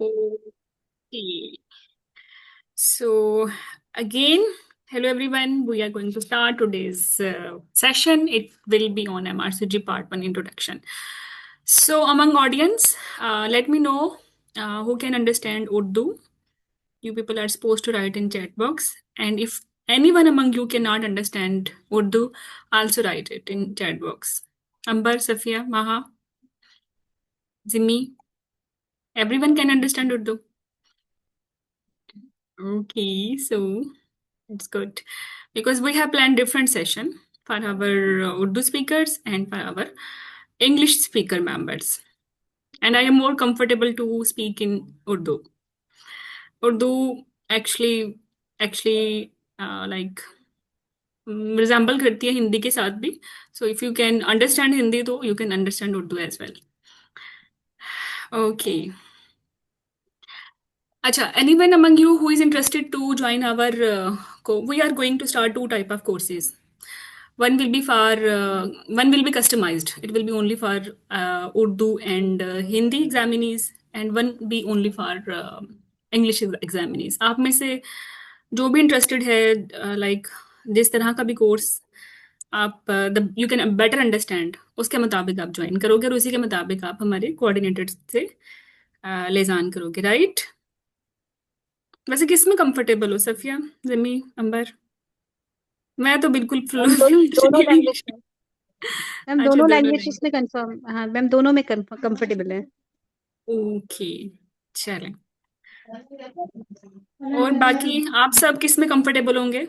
Okay. So, again, hello everyone. We are going to start today's session. It will be on MRCG Part 1 Introduction. So, among audience, let me know who can understand Urdu. You people are supposed to write in chat box. And if anyone among you cannot understand Urdu, also write it in chat box. Ambar, Safia, Maha, Zimi, everyone can understand Urdu. Okay, so it's good because we have planned different session for our Urdu speakers and for our English speaker members. And I am more comfortable to speak in Urdu. Urdu actually like resemble करती है हिंदी के साथ भी. So if you can understand Hindi, तो you can understand Urdu as well. Okay. Acha, anyone among you who is interested to join our we are going to start two type of courses. One will be customized. It will be only for Urdu and Hindi examinees, and one be only for English examinees. आप में से जो भी interested है like जिस तरह का भी course आप you can better understand उसके मुताबिक आप join करोगे और उसी के मुताबिक आप हमारे coordinator से लेजान करोगे, right? वैसे किस में कंफर्टेबल हो सफिया, जमी, अंबर? मैं तो बिल्कुल मैम दोनों लैंग्वेज में। मैम अच्छा, दोनों दोनों लैंग्वेजेस लैंग्वेज. में कंफर्म, हाँ मैम दोनों में कंफर्टेबल है। ओके, चलें. और बाकी आप सब किस में कंफर्टेबल होंगे?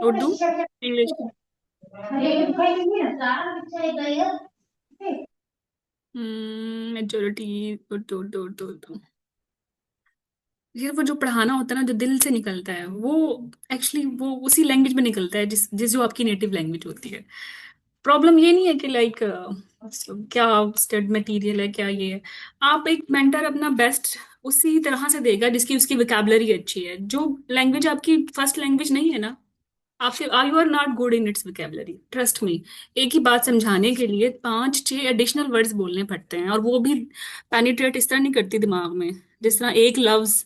उर्दू, इंग्लिश? मेजोरिटी उर्दू उर्दू उर्दू उर्दू. ये वो जो पढ़ाना होता है ना, जो दिल से निकलता है, वो एक्चुअली वो उसी लैंग्वेज में निकलता है जिस जिस जो आपकी नेटिव लैंग्वेज होती है. प्रॉब्लम ये नहीं है कि लाइक क्या स्टड मटेरियल है, क्या ये है. आप एक मेंटर अपना बेस्ट उसी तरह से देगा जिसकी उसकी वोकैबुलरी अच्छी है. जो लैंग्वेज आपकी फर्स्ट लैंग्वेज नहीं है ना, आपसे you are not good in its vocabulary, trust me. एक ही बात समझाने के लिए 5-6 एडिशनल वर्ड्स बोलने पड़ते हैं, और वो भी पेनिट्रेट इस तरह नहीं करती दिमाग में जिस तरह एक लफ्ज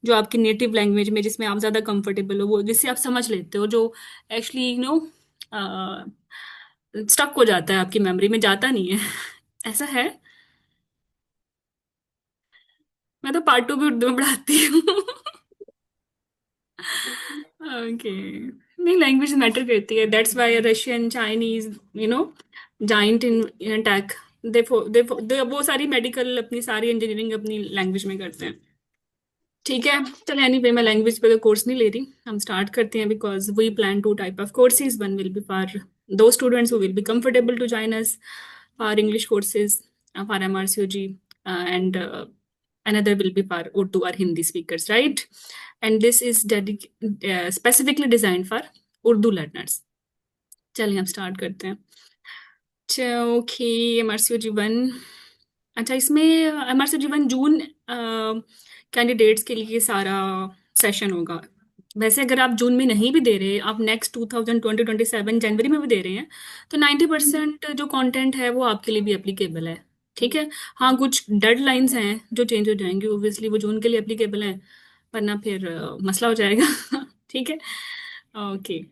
जो आपकी नेटिव लैंग्वेज में, जिसमें आप ज्यादा कंफर्टेबल हो, वो जिससे आप समझ लेते हो, जो एक्चुअली स्टक हो जाता है, आपकी मेमोरी में जाता नहीं है. ऐसा है. मैं तो पार्ट 2 भी उर्दू में पढ़ाती हूँ. ओके. नहीं, लैंग्वेज मैटर करती है. That's why Russian, Chinese, you know, giant in tech, they वो सारी मेडिकल अपनी सारी इंजीनियरिंग अपनी लैंग्वेज में करते हैं. ठीक है, चलो एनीवे मैं लैंग्वेज पे कोर्स नहीं ले रही. हम स्टार्ट करते हैं because we plan to type of courses. One will be for those students who will be comfortable to join us for English courses for MRCOG, and another will be for Urdu or Hindi speakers, right? And this is specifically designed for Urdu learners. चलिए हम start करते हैं. Okay, MRCOG 1. अच्छा, इसमें MRCOG 1 जून candidates के लिए सारा session होगा. वैसे अगर आप जून में नहीं भी दे रहे, आप नेक्स्ट 2020-27 जनवरी में भी दे रहे हैं, तो 90% जो कंटेंट है वो आपके लिए भी एप्लीकेबल है. ठीक है. हाँ, कुछ डेडलाइंस हैं जो चेंज हो जाएंगे, ओब्वियसली वो जून के लिए एप्लीकेबल हैं, वरना फिर मसला हो जाएगा. ठीक है. Okay,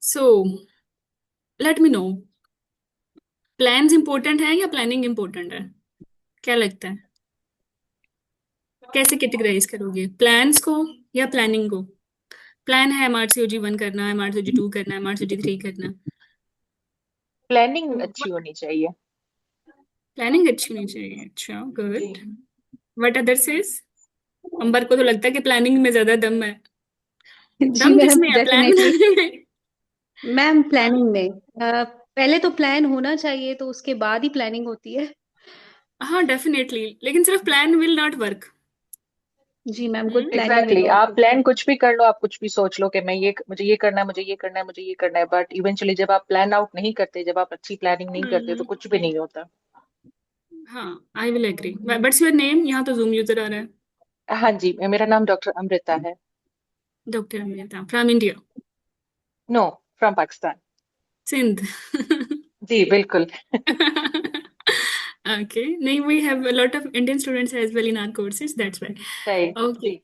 so let me know, plans important है या प्लानिंग इंपॉर्टेंट है? क्या लगता है? कैसे कैटेगराइज करोगे, प्लान्स को या प्लानिंग को? प्लान है MRCOG 1 करना, MRCOG 2 करना, MRCOG 3 करना. प्लानिंग अच्छी होनी चाहिए। प्लानिंग अच्छी होनी चाहिए. अच्छा, good. What other says? Amber को तो लगता है कि प्लानिंग में ज्यादा दम है. जी दम मैम किसमें है, प्लान डेफिनेटली। बनाने में? मैम प्लानिंग में पहले तो प्लान होना चाहिए, तो उसके बाद ही प्लानिंग होती है। हाँ, डेफिनेटली, लेकिन सिर्फ प्लान विल नॉट वर्क. जी ma'am, good planning will exactly work. आप प्लान कुछ भी कर लो, आप कुछ भी सोच लो कि मैं ये मुझे ये करना है, मुझे ये करना है, मुझे ये करना है, बट इवेंचुअली जब आप प्लान आउट नहीं करते, जब आप अच्छी प्लानिंग नहीं करते, तो कुछ भी नहीं होता। हाँ, I will agree. What's your name? यहाँ तो जूम यूजर आ रहा है. हाँ जी, मेरा नाम डॉक्टर अमृता है। Doctor Amrita from India? No, from Pakistan. Sindh. जी बिल्कुल। Okay. नहीं, we have a lot of Indian students as well in our courses. That's why. Right Okay. जी।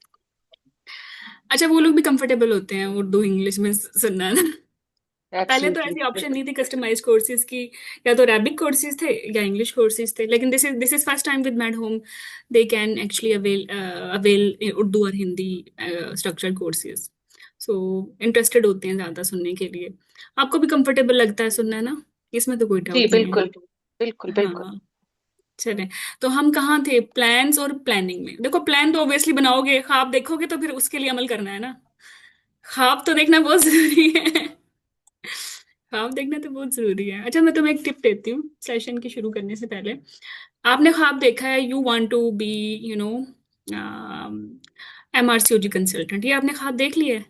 अच्छा, वो लोग भी कंफर्टेबल होते हैं उर्दू इंग्लिश में सुनना ना? पहले तो एब्सोल्युटली ऐसी ऑप्शन नहीं थी कस्टमाइज कोर्सेज की। या तो अरेबिक कोर्सेज थे या इंग्लिश कोर्सेज थे, लेकिन this is first time with Med Home they can actually avail avail Urdu और Hindi structured courses. So interested होते हैं ज्यादा सुनने के लिए। आपको भी कंफर्टेबल लगता है सुनना ना? इसमें तो कोई जी, डाउट नहीं है। बिल्कुल बिल्कुल बिल्कुल। हाँ। चले, तो हम कहाँ थे? प्लान्स और प्लानिंग में। देखो, प्लान तो ऑब्वियसली बनाओगे, ख्वाब देखोगे तो फिर उसके लिए अमल करना है ना। ख्वाब तो देखना बहुत जरूरी है। ख्वाब देखना तो बहुत जरूरी है। अच्छा, मैं तुम्हें एक टिप देती हूँ सेशन की शुरू करने से पहले। आपने ख्वाब देखा है you want to be, you know, MRCOG consultant, ये आपने ख्वाब देख लिया है?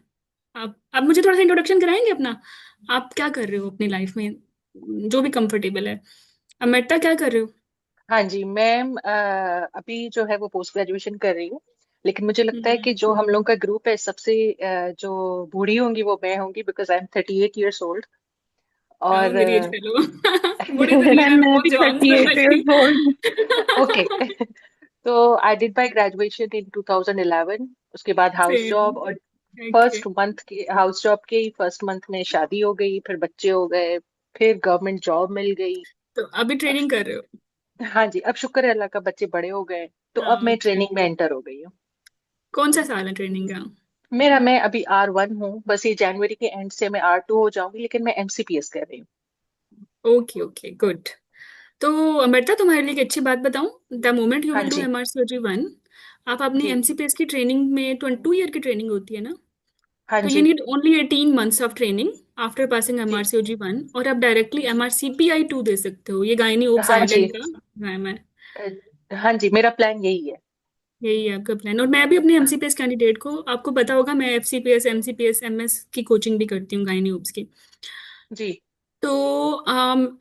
आप मुझे थोड़ा सा इंट्रोडक्शन कराएंगे अपना? आप क्या कर रहे हो अपनी लाइफ में, जो भी कंफर्टेबल है? अमृता, क्या कर रहे हो? हाँ जी मैम, अभी जो है वो पोस्ट ग्रेजुएशन कर रही हूँ। लेकिन मुझे लगता है हम्म। कि जो हम लोग का ग्रुप है सबसे जो बूढ़ी होंगी वो मैं होंगी, because I am 38 years old। और मेरी एज फेलो। बूढ़ी तो नहीं है, मैम मैं तो मैं बहुत भी जवान सी 38 years old। ओके। तो I did my graduation in 2011। उसके बाद हाउस सेम। जॉब, और ओके। फर्स्ट मंथ के हाउस जॉब के ही फर्स्ट मंथ में शादी हो गई, फिर बच्चे हो गए, फिर गवर्नमेंट जॉब मिल गई। तो अभी अब ट्रेनिंग कर रहे हो? हाँ जी, अब शुक्र है अल्लाह का, बच्चे बड़े हो गए, तो अब हाँ, मैं अच्छा। ट्रेनिंग में एंटर हो गई हूँ। कौन सा साल है ट्रेनिंग का? मैं अभी R1 हूँ, बस ये जनवरी के एंड से मैं R2 हो जाऊंगी, लेकिन मैं MCPS कर रही हूँ। Okay, okay, good. तो अमृता, तुम्हारे लिए एक अच्छी बात बताऊं, द मोमेंट यू हाँ विल डू जी। MRCOG 1, आप अपनी जी। MCPS की ट्रेनिंग में 2 ईयर की ट्रेनिंग होती है ना? हाँ तो यू जी। Need only 18 months of training after passing जी। MRCOG 1, और आप डायरेक्टली MRCPI 2 दे सकते हो। ये गायनी ओब्स हाँ जी। आयरलैंड का प्रोग्राम है। हाँ जी, मेरा प्लान यही है। यही है आपका प्लान। और मैं भी अपनी MCPS कैंडिडेट को, आपको पता होगा, मैं FCPS, MCPS, MS की कोचिंग भी करती हूँ, गायनी ओब्स की। जी। तो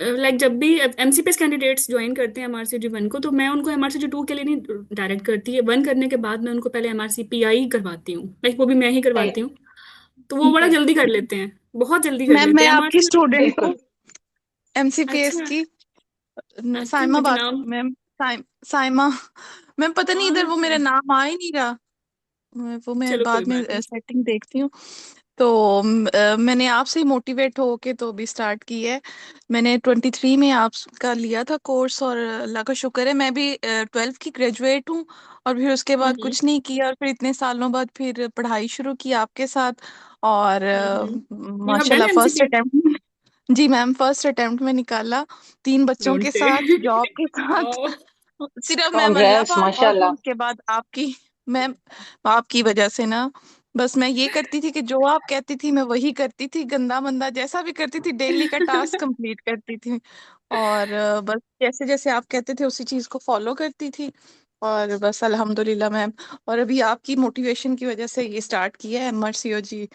लाइक जब भी MCPS कैंडिडेट्स ज्वाइन करते हैं MRCG 1 को, तो मैं उनको MRCG 2 के लिए नहीं डायरेक्ट करती है। 1 करने के बाद मैं उनको पहले MRCPI करवाती हूँ, लाइक वो भी मैं ही करवाती सही। हूँ। तो वो बड़ा सही। जल्दी कर लेते हैं, बहुत जल्दी कर मैम लेते मैं हैं आपकी MRCG। स्टूडेंट बिल्कुल। हूँ एमसीपीएस अच्छा। की। अच्छा, साइमा कुछ बात नाम? मैम। साइमा। मैम पता नहीं इधर वो अच्छा, मेरा नाम आ ही नहीं रहा। वो मैं चलो कोई बाद में बात नहीं। सेटिंग देखती हूँ। तो मैंने आपसे ही मोटिवेट होके तो अभी स्टार्ट की है। मैंने 23 में आपका लिया था कोर्स, और अल्लाह का शुक्र है मैं भी 12th की ग्रेजुएट हूँ। और फिर उसके बाद हम्म। कुछ नहीं किया, और फिर इतने सालों बाद फिर पढ़ाई शुरू की आपके साथ। और यू हैव डन माशाल्लाह फर्स्ट MCPS? अटेम्प्ट। जी मैम फर्स्ट अटेम्प्ट में निकाला। 3 बच्चों डोंट के से। साथ, जॉब के साथ। ओ। सिर्फ मैम अल्लाह कॉन्ग्रेट्स, पाक, और फिर माशाल्लाह। उसके बाद आपकी। मैम आपकी वजह से ना, बस मैं ये करती थी कि जो आप कहती थी मैं वही करती थी, गंदा मंदा जैसा भी करती थी, डेली का टास्क कंप्लीट करती थी। और बस जैसे जैसे आप कहते थे उसी चीज को फॉलो करती थी। और बस अल्हम्दुलिल्लाह मैम। और अभी आपकी मोटिवेशन की वजह से ये स्टार्ट किया है MRCOG।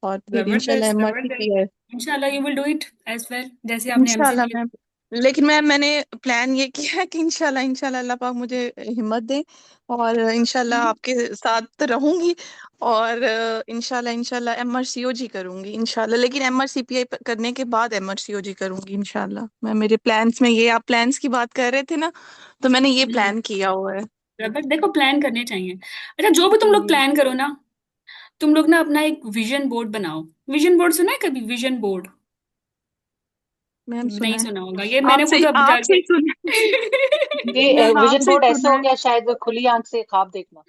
और फिर इंशाल्लाह जबरदस्त, MRCP जबरदस्त। है। इंशाल्लाह you will do it as well, जैसे आपने इंशाल्लाह MCPS। मैम। लेकिन मैम मैंने प्लान ये किया है कि इंशाल्लाह इंशाल्लाह अल्लाह पाक मुझे हिम्मत दे। और इंशाल्लाह आपके साथ रहूंगी। और इंशाल्लाह इंशाल्लाह MRCOG करूंगी इंशाल्लाह, लेकिन MRCPI करने के बाद MRCOG करूंगी इंशाल्लाह। मैं मेरे प्लान्स में ये, आप प्लान्स की बात कर रहे थे ना, तो मैंने ये प्लान किया हुआ है। बट देखो, प्लान करने चाहिए। अच्छा, जो भी तुम लोग जी प्लान करो ना, तुम लोग ना अपना एक विजन बोर्ड बनाओ। विजन बोर्ड सुना है कभी? विजन बोर्ड मैम सुना नहीं है। सुना होगा, ये मैंने खुद अब आपसे जाके। ही सुना। ये मैम विजन आपसे ही बोर्ड ऐसे सुना हो है। गया शायद, खुली आंख से ख्वाब देखना।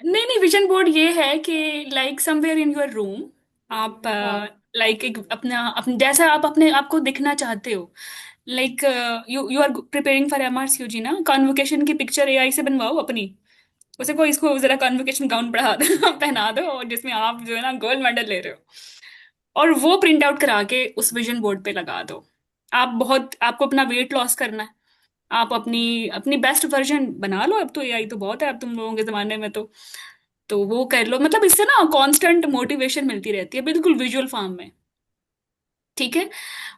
नहीं, नहीं, विजन बोर्ड ये है कि like somewhere in your room, आप हाँ। लाइक एक जैसा आप अपने आप को दिखना चाहते हो। Like you you are preparing for MRCOG ना, कॉन्वोकेशन की पिक्चर AI से बनवाओ अपनी। उसे को इसको जरा कॉन्वोकेशन गाउन पढ़ा दो, पहना दो, और जिसमें आप जो है ना गोल्ड मेडल ले रहे हो, और वो प्रिंट आउट करा के उस विजन बोर्ड पे लगा दो। आपको अपना वेट लॉस करना है, आप अपनी अपनी बेस्ट वर्जन बना लो। अब तो AI तो बहुत है अब तुम लोगों के जमाने में, तो वो कर लो। मतलब इससे ना कांस्टेंट मोटिवेशन मिलती रहती है, बिल्कुल विजुअल फॉर्म में। ठीक है।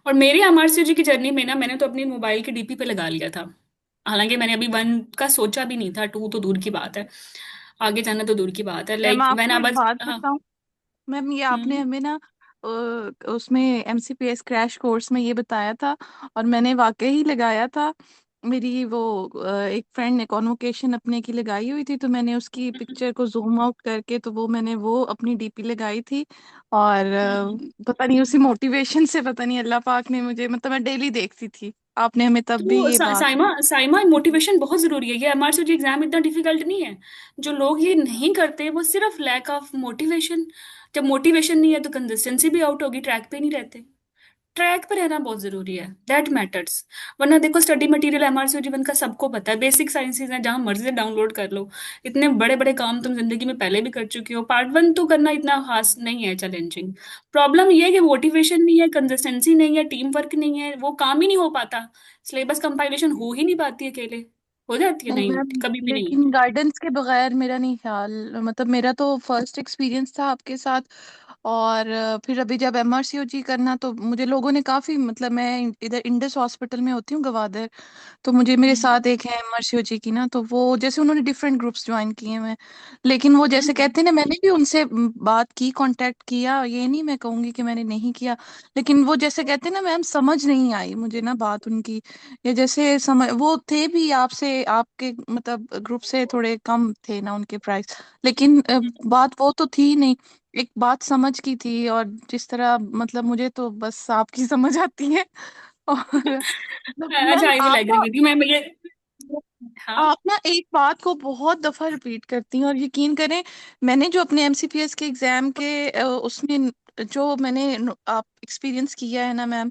और मेरे MRCG की जर्नी में ना, मैंने तो अपनी मोबाइल के DP पे लगा लिया था। हालांकि मैंने अभी 1 का सोचा भी नहीं था, 2 तो दूर की बात है, आगे जाना तो दूर की बात है, मैम लाइक व्हेन आपको आई एक वाज। बात हाँ। बताऊं। मैम ये आपने हम्म। हमें ना उसमें MCPS क्रैश कोर्स में ये बताया था, और मैंने वाकई ही लगाया था। मेरी वो एक फ्रेंड ने कॉन्वोकेशन अपने की लगाई हुई थी, तो मैंने उसकी पिक्चर को जूम आउट करके तो वो मैंने वो अपनी डीपी लगाई थी। और पता नहीं उसी मोटिवेशन से, पता नहीं अल्लाह पाक ने मुझे, मतलब मैं डेली देखती थी। आपने हमें तब भी तो ये बात। साइमा साइमा मोटिवेशन बहुत जरूरी है। ये एमआरसीजी एग्जाम इतना डिफिकल्ट नहीं है। जो लोग ये नहीं करते वो सिर्फ लैक ऑफ मोटिवेशन। जब मोटिवेशन नहीं है तो कंसिस्टेंसी भी आउट होगी, ट्रैक पे नहीं रहते। ट्रैक पे रहना बहुत जरूरी है, दैट मैटर्स। वरना देखो स्टडी मटेरियल एमआरसी जीवन का सबको पता है, बेसिक साइंसेज है, जहां मर्जी से डाउनलोड कर लो। इतने बड़े बड़े काम तुम जिंदगी में पहले भी कर चुके हो, पार्ट वन तो करना इतना खास नहीं है, चैलेंजिंग। प्रॉब्लम ये है कि मोटिवेशन नहीं है, कंसिस्टेंसी नहीं है, टीम वर्क नहीं है, वो काम ही नहीं हो पाता। सिलेबस कंपाइलेशन हो ही नहीं पाती अकेले। हो जाती है? नहीं नहीं मैम, होती, कभी भी नहीं लेकिन गाइडेंस के बगैर मेरा नहीं ख्याल, मतलब मेरा तो फर्स्ट एक्सपीरियंस था आपके साथ। और फिर अभी जब एमआरसीओजी करना, तो मुझे लोगों ने काफी, मतलब मैं इधर इंडस हॉस्पिटल में होती हूँ गवादर। तो मुझे मेरे होती। साथ एक है एमआरसीओजी की ना, तो वो जैसे उन्होंने डिफरेंट ग्रुप्स ज्वाइन किए हुए हैं। लेकिन वो जैसे कहते हैं ना, मैंने भी उनसे बात की, कांटेक्ट किया, ये नहीं मैं कहूंगी कि मैंने नहीं किया। लेकिन वो जैसे कहते हैं ना मैम, समझ नहीं आई मुझे ना बात उनकी। ये जैसे समझ, वो थे भी आपसे, आपके मतलब ग्रुप से थोड़े कम थे ना उनके प्राइस। लेकिन बात वो तो थी ही नहीं। एक बात समझ की थी, और जिस तरह मतलब मुझे तो बस आपकी समझ आती है। और मतलब अच्छा, मैम आई विल आप एग्री ना, विद यू। मैं ये, हाँ। आप ना एक बात को बहुत दफा रिपीट करती हैं, और यकीन करें, मैंने जो अपने एमसीपीएस के एग्जाम के उसमें जो मैंने आप एक्सपीरियंस किया है ना मैम,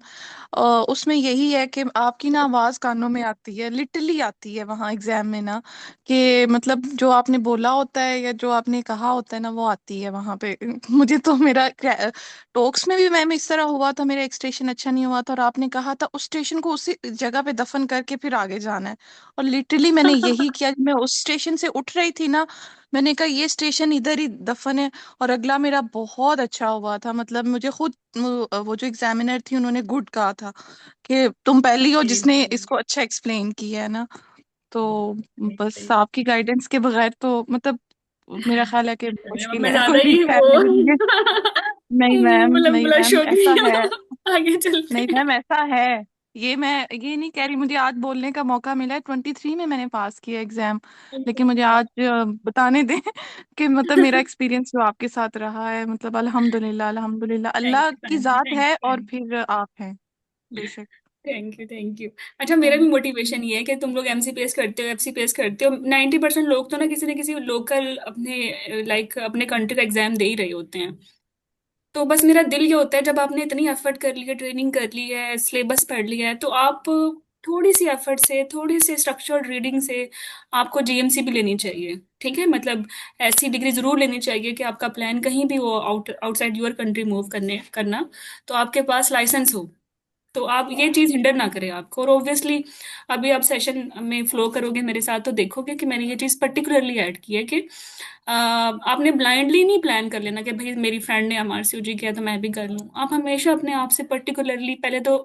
उसमें यही है कि आपकी ना आवाज कानों में आती है, लिटरली आती है वहाँ एग्जाम में ना। कि मतलब जो आपने बोला होता है या जो आपने कहा होता है ना, वो आती है वहाँ पे। मुझे तो मेरा टॉक्स में भी मैम इस तरह हुआ था, मेरा एक स्टेशन अच्छा नहीं हुआ था, और आपने कहा था उस स्टेशन को उसी जगह पे दफन करके फिर आगे जाना है। और लिटरली मैंने यही किया। जब मैं उस स्टेशन से उठ रही थी ना, मैंने कहा ये स्टेशन इधर ही दफन है। और अगला मेरा बहुत अच्छा हुआ था, मतलब मुझे खुद वो जो एग्जामिनर थी उन्होंने गुड कहा था कि तुम पहली हो जिसने इसको अच्छा एक्सप्लेन किया है ना। तो बस आपकी गाइडेंस के बगैर तो मतलब मेरा ख्याल है कि अब मुश्किल मैं है ज्यादा कोई भी ही एग्जाम वो मेरे लिए। नहीं मैम, मतलब नहीं ब्लश मैम, हो ऐसा गई। है। आगे चलते नहीं हैं। मैम, ऐसा है। ये मैं ये नहीं कह रही, मुझे आज बोलने का मौका मिला है, 23 में मैंने पास किया एग्जाम। लेकिन मुझे आज बताने दें कि मतलब मेरा एक्सपीरियंस जो आपके साथ रहा है, मतलब अल्हम्दुलिल्लाह, अल्हम्दुलिल्लाह, थैंक अल्लाह यू की साइमा, जात थैंक है यू। और फिर आप हैं। बेशक। Thank you, thank you. अच्छा, मेरा भी थैंक मोटिवेशन ये है कि तुम लोग एमसीपीएस करते हो, एफसीपीएस करते हो, 90% लोग तो ना किसी लोकल अपने लाइक अपने कंट्री का एग्जाम दे ही रहे होते हैं। तो बस मेरा दिल ये होता है, जब आपने इतनी एफर्ट कर ली है, ट्रेनिंग कर ली है, सिलेबस पढ़ लिया है, तो आप थोड़ी सी एफर्ट से, थोड़ी सी स्ट्रक्चर्ड रीडिंग से आपको जीएमसी भी लेनी चाहिए। ठीक है, मतलब ऐसी डिग्री जरूर लेनी चाहिए कि आपका प्लान कहीं भी हो, आउटसाइड योर कंट्री मूव करना, तो आपके पास लाइसेंस हो। तो आप ये चीज हिंडर ना करे आपको। और ऑब्वियसली अभी आप सेशन में फ्लो करोगे मेरे साथ तो देखोगे कि मैंने ये चीज पर्टिकुलरली ऐड की है कि आपने ब्लाइंडली नहीं प्लान कर लेना कि भाई मेरी फ्रेंड ने एमआरसीयूजी किया तो मैं भी कर लूं। आप हमेशा अपने आप से पर्टिकुलरली पहले तो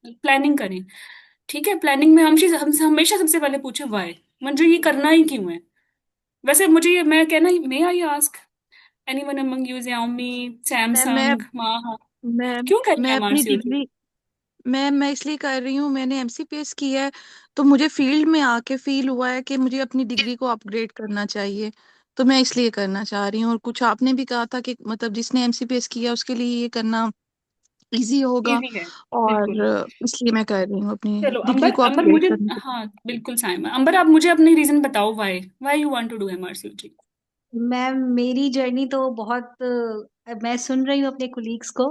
प्लानिंग करें। ठीक है, प्लानिंग में हम हमेशा सबसे पहले पूछे वाई, मुझे ये करना ही क्यों है। वैसे मुझे ये मैं कहना, may I ask anyone among you, Xiaomi, मैं सैमसंग, माहा, मैं क्यों करें मैं अपनी एमआरसीयूजी? डिग्री, मैं इसलिए कर रही हूँ, मैंने एमसीपीएस की है। तो मुझे फील्ड में आके फील हुआ है कि मुझे अपनी डिग्री को अपग्रेड करना चाहिए। तो मैं इसलिए करना चाह रही हूँ। और कुछ आपने भी कहा था कि मतलब जिसने एमसीपीएस किया उसके लिए ये करना इजी होगा। इजी है, और बिल्कुल। इसलिए मैं कर रही हूँ अपनी चलो डिग्री अंबर, को अंबर अपग्रेड मुझे, करने के हाँ बिल्कुल साइमा, अंबर आप मुझे अपनी रीजन बताओ, why why you want to do MRCOG. Ma'am मेरी जर्नी तो बहुत मैं सुन रही हूँ अपने कुलीग्स को।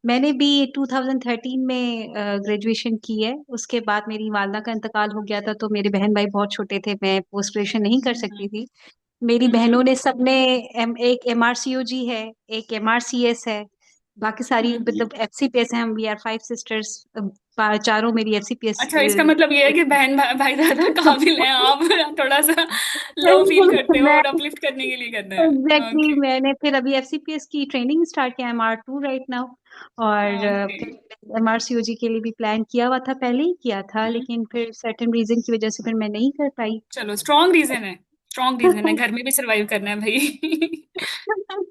मैंने भी 2013 में ग्रेजुएशन की है। उसके बाद मेरी वालदा का इंतकाल हो गया था, तो मेरे बहन भाई बहुत छोटे थे, मैं पोस्ट ग्रेजुएशन नहीं कर सकती थी। मेरी बहनों हम्म। ने सबने एक एमआरसीओजी है, एक एमआरसीएस है, बाकी सारी हम्म। मतलब एफसीपीएस है। हम वी आर 5 सिस्टर्स, चारों मेरी एफसीपीएस। अच्छा, इसका मतलब ये है कि बहन भाई ज्यादा काबिल हैं, आप थोड़ा सा लो फील करते हो मैं और अपलिफ्ट करने के लिए करना है। Exactly okay. मैंने फिर अभी एफसीपीएस की ट्रेनिंग स्टार्ट किया, MR2 राइट नाउ। और ओके। फिर एमआरसीओजी के लिए भी प्लान किया हुआ था, पहले ही किया था, लेकिन फिर सर्टेन रीजन की वजह से फिर मैं नहीं कर पाई। चलो, स्ट्रॉन्ग रीजन है, स्ट्रॉन्ग रीजन है, घर में भी सरवाइव करना है भाई।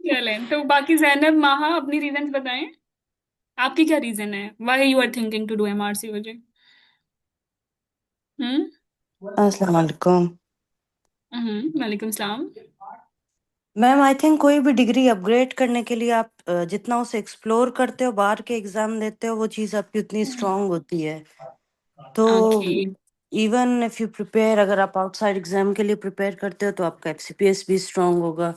चलें, तो बाकी जैनब, माहा अपनी रीजन बताएं। आपकी क्या रीजन है, why you are thinking to do MRCOG? हम्म। अस्सलाम वालेकुम। वालेकुम सलाम। मैम आई थिंक कोई भी डिग्री अपग्रेड करने के लिए आप जितना उसे एक्सप्लोर करते हो, बाहर के एग्जाम देते हो, वो चीज़ आपकी उतनी स्ट्रांग होती है। तो okay. Even if you prepare, अगर आप आउटसाइड एग्जाम के लिए प्रिपेयर करते हो तो आपका एफसीपीएस भी स्ट्रांग होगा।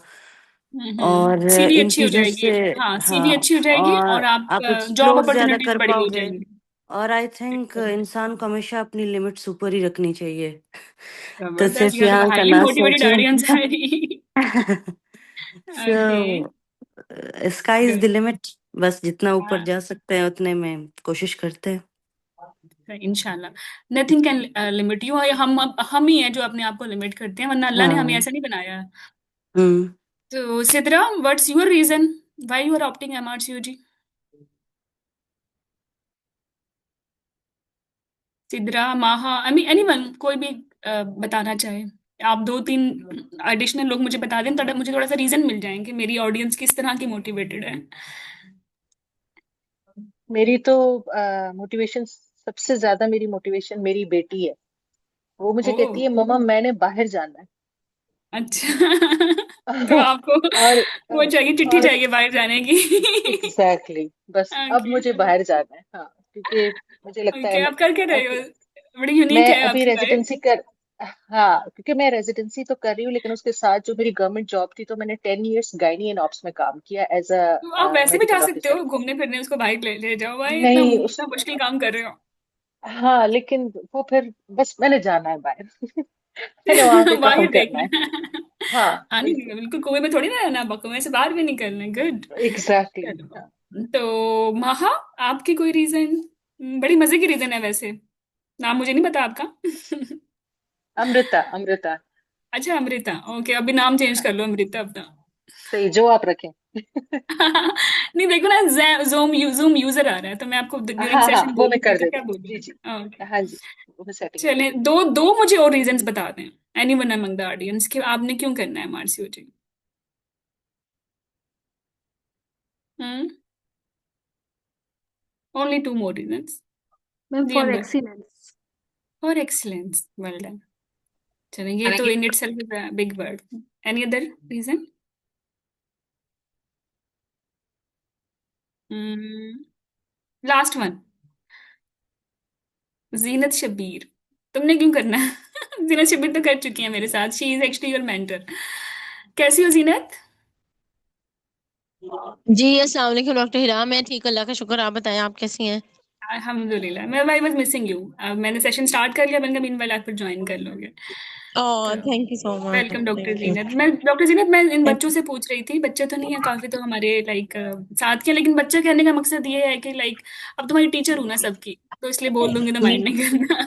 और सीवी इन अच्छी हो चीज़ों जाएगी। से, हाँ, सीवी हाँ, अच्छी हो जाएगी और और आप आप जॉब एक्सप्लोर ज़्यादा अपॉर्चुनिटीज कर बड़ी हो पाओगे। जाएंगी। और आई थिंक इंसान को हमेशा अपनी लिमिट्स ऊपर ही रखनी चाहिए, तो जबरदस्त, सिर्फ यू आर यहाँ का हाईली ना मोटिवेटेड सोचे। ऑडियंस है मेरी। Okay, so sky is the good. Limit. बस जितना ऊपर जा सकते हैं उतने में कोशिश करते हैं। इंशाल्लाह नथिंग कैन लिमिट यू। हम ही हैं जो अपने आप को लिमिट करते हैं, वरना अल्लाह ने हमें हाँ। ऐसा नहीं बनाया। हम्म। तो Sidra, what's your reason why you are opting MRCOG? Sidra, Maha, I mean anyone, कोई भी बताना चाहे। आप दो तीन एडिशनल लोग मुझे बता दें, तो मुझे थोड़ा सा रीजन मिल जाएंगे मेरी ऑडियंस किस तरह की मोटिवेटेड है। मेरी तो मोटिवेशन, सबसे ज्यादा मेरी मोटिवेशन मेरी बेटी है। वो मुझे कहती है ओ, मम्मा मैंने बाहर जाना अच्छा। तो है। आपको और वो चाहिए, चिट्ठी और चाहिए बाहर जाने की। एग्जैक्टली बस अब ओके। मुझे बाहर जाना है। हाँ, क्योंकि मुझे लगता ओके, है आप कर क्या रहे अब हो? बड़ी यूनिक मैं है अभी आपकी लाइफ। रेजिडेंसी कर, हाँ क्योंकि मैं रेजिडेंसी तो कर रही हूँ, लेकिन उसके साथ जो मेरी गवर्नमेंट जॉब थी, तो मैंने 10 इयर्स गायनी एंड ऑप्स में काम किया एज तो अ आप वैसे भी जा मेडिकल सकते ऑफिसर। हो घूमने फिरने, उसको बाइक ले जाओ भाई, इतना नहीं उस इतना मुश्किल काम कर रहे हो। हाँ, लेकिन वो फिर बस मैंने जाना है बाहर। मैंने वहां पे काम बाहर करना है। देखना है। हाँ हाँ, नहीं बिल्कुल। बिल्कुल, कुएं में थोड़ी ना रहना, कुएं से बाहर भी निकलना है। गुड। एग्जैक्टली हाँ। चलो, तो महा, आपकी कोई रीजन? बड़ी मजे की रीजन है वैसे। नाम मुझे नहीं पता आपका। अमृता, अमृता। अच्छा, अमृता। ओके, अभी नाम चेंज हाँ कर लो, अमृता अपना। सही, जो आप रखें। नहीं, देखो ना, जूम यूजर आ रहा है, तो मैं आपको ड्यूरिंग हाँ हाँ, सेशन वो मैं बोलूंगी कर तो क्या देती हूँ, जी जी। बोलूंगी। ओके, हाँ जी, वो मैं सेटिंग कर चलें, देती दो दो मुझे और रीजंस बता दें, एनीवन अमंग द ऑडियंस, कि आपने क्यों करना है एमआरसीओजी। हम्म, only two more reasons. Ma'am जी फॉर अंबर। एक्सीलेंस। और एक्सीलेंस, वेल डन। चलें, ये तो हूँ। In itself is a big word. Any other reason? Last one, Zeenat Shabbir, तुमने क्यों करना है? जीनत शब्बीर तो कर चुकी है मेरे साथ, she is actually your mentor. कैसी हो जीनत? जी अस्सलाम वालेकुम डॉक्टर हिरा। मैं ठीक, अल्लाह का शुक्र। आप बताएं, आप कैसी हैं? अल्हम्दुलिल्लाह, मैं आई वाज मिसिंग यू। मैंने सेशन स्टार्ट कर लिया, मैंने कहा मीनवाइल आप फिर ज्वाइन कर लोगे। ओह, तो thank you so much. Welcome doctor thank you. Zeenat. मैं डॉक्टर जीनत, मैं इन बच्चों से पूछ रही थी, बच्चे तो नहीं है काफी, तो हमारे लाइक साथ के, लेकिन बच्चे कहने का मकसद ये है कि लाइक अब तुम्हारी टीचर हूं ना सबकी, तो इसलिए बोल दूंगी तो नहीं माइंड नहीं करना।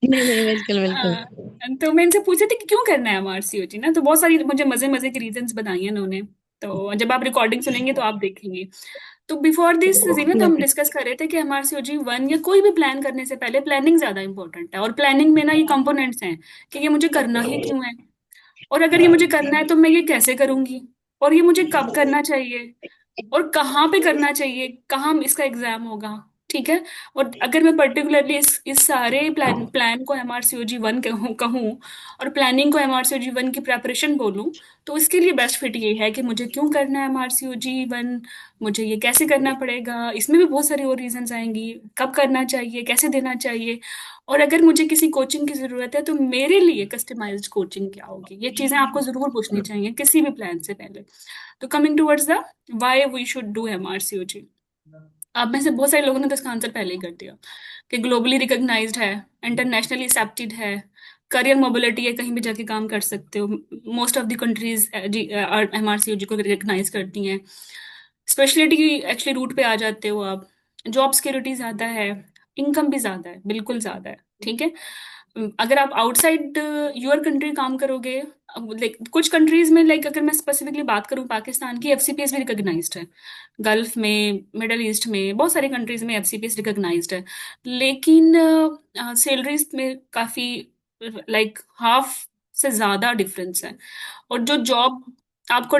नहीं नहीं, बिल्कुल बिल्कुल। हाँ, तो मैं इनसे पूछ रही थी कि क्यों करना है एमआरसीओजी ना, तो बहुत सारी मुझे मजे मजे की रीजंस बताई हैं उन्होंने। तो जब आप रिकॉर्डिंग सुनेंगे तो आप देखेंगे। तो बिफोर दिस जीनत, हम डिस्कस कर रहे थे कि एमआरसीओजी वन या कोई भी प्लान करने से पहले प्लानिंग ज्यादा इंपॉर्टेंट है, और प्लानिंग में ना ये कंपोनेंट्स हैं कि ये मुझे करना ही क्यों है, और अगर ये मुझे करना है तो मैं ये कैसे करूंगी, और ये मुझे कब करना चाहिए, और कहाँ पे करना चाहिए, कहाँ इसका एग्जाम होगा। ठीक है। और अगर मैं पर्टिकुलरली इस सारे प्लान प्लान को एमआरसीओजी वन कहूँ और प्लानिंग को एमआरसीओजी वन की प्रेपरेशन बोलूँ, तो इसके लिए बेस्ट फिट ये है कि मुझे क्यों करना है एमआरसीओजी वन, मुझे ये कैसे करना पड़ेगा, इसमें भी बहुत सारी और रीजंस आएंगी, कब करना चाहिए, कैसे देना चाहिए, और अगर मुझे किसी कोचिंग की जरूरत है तो मेरे लिए कस्टमाइज्ड कोचिंग क्या होगी। ये चीजें आपको जरूर पूछनी चाहिए किसी भी प्लान से पहले। तो coming towards the why we should do MRCOG, आप में से बहुत सारे लोगों ने तो इसका आंसर पहले ही कर दिया कि ग्लोबली रिकॉग्नाइज्ड है, इंटरनेशनली एक्सेप्टेड है, करियर मोबिलिटी है, कहीं भी जाके काम कर सकते हो, मोस्ट ऑफ द कंट्रीज एमआरसीओजी को रिकॉग्नाइज करती हैं। स्पेशलिटी एक्चुअली रूट पे आ जाते हो आप, जॉब सिक्योरिटी ज़्यादा है, इनकम भी ज़्यादा है, बिल्कुल ज़्यादा है। ठीक है। अगर आप आउटसाइड योर कंट्री काम करोगे, लाइक कुछ कंट्रीज में, लाइक अगर मैं स्पेसिफिकली बात करूँ पाकिस्तान की, एफसीपीएस भी रिकॉग्नाइज्ड है। गल्फ में, मिडल ईस्ट में, बहुत सारी कंट्रीज में एफसीपीएस रिकॉग्नाइज्ड है, लेकिन सैलरीज में काफ़ी लाइक हाफ से ज़्यादा डिफरेंस है। और जो जॉब आपको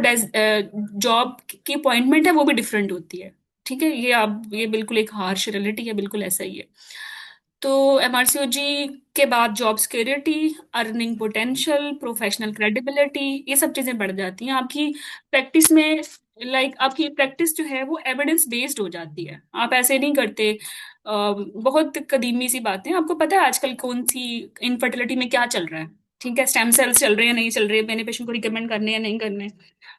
जॉब की अपॉइंटमेंट है वो भी डिफरेंट होती है। ठीक है, ये बिल्कुल एक हार्श रियलिटी है, बिल्कुल ऐसा ही है। तो एमआरसीओजी के बाद job security, earning potential, professional credibility, ये सब चीजें बढ़ जाती हैं आपकी प्रैक्टिस में। आपकी प्रैक्टिस जो है वो एविडेंस बेस्ड हो जाती है, आप ऐसे नहीं करते। बहुत कदीमी सी बातें, आपको पता है आजकल कौन सी इनफर्टिलिटी में क्या चल रहा है? ठीक है, स्टेम सेल्स चल रहे हैं नहीं चल रहे, मैंने पेशेंट को रिकमेंड करने या नहीं करने।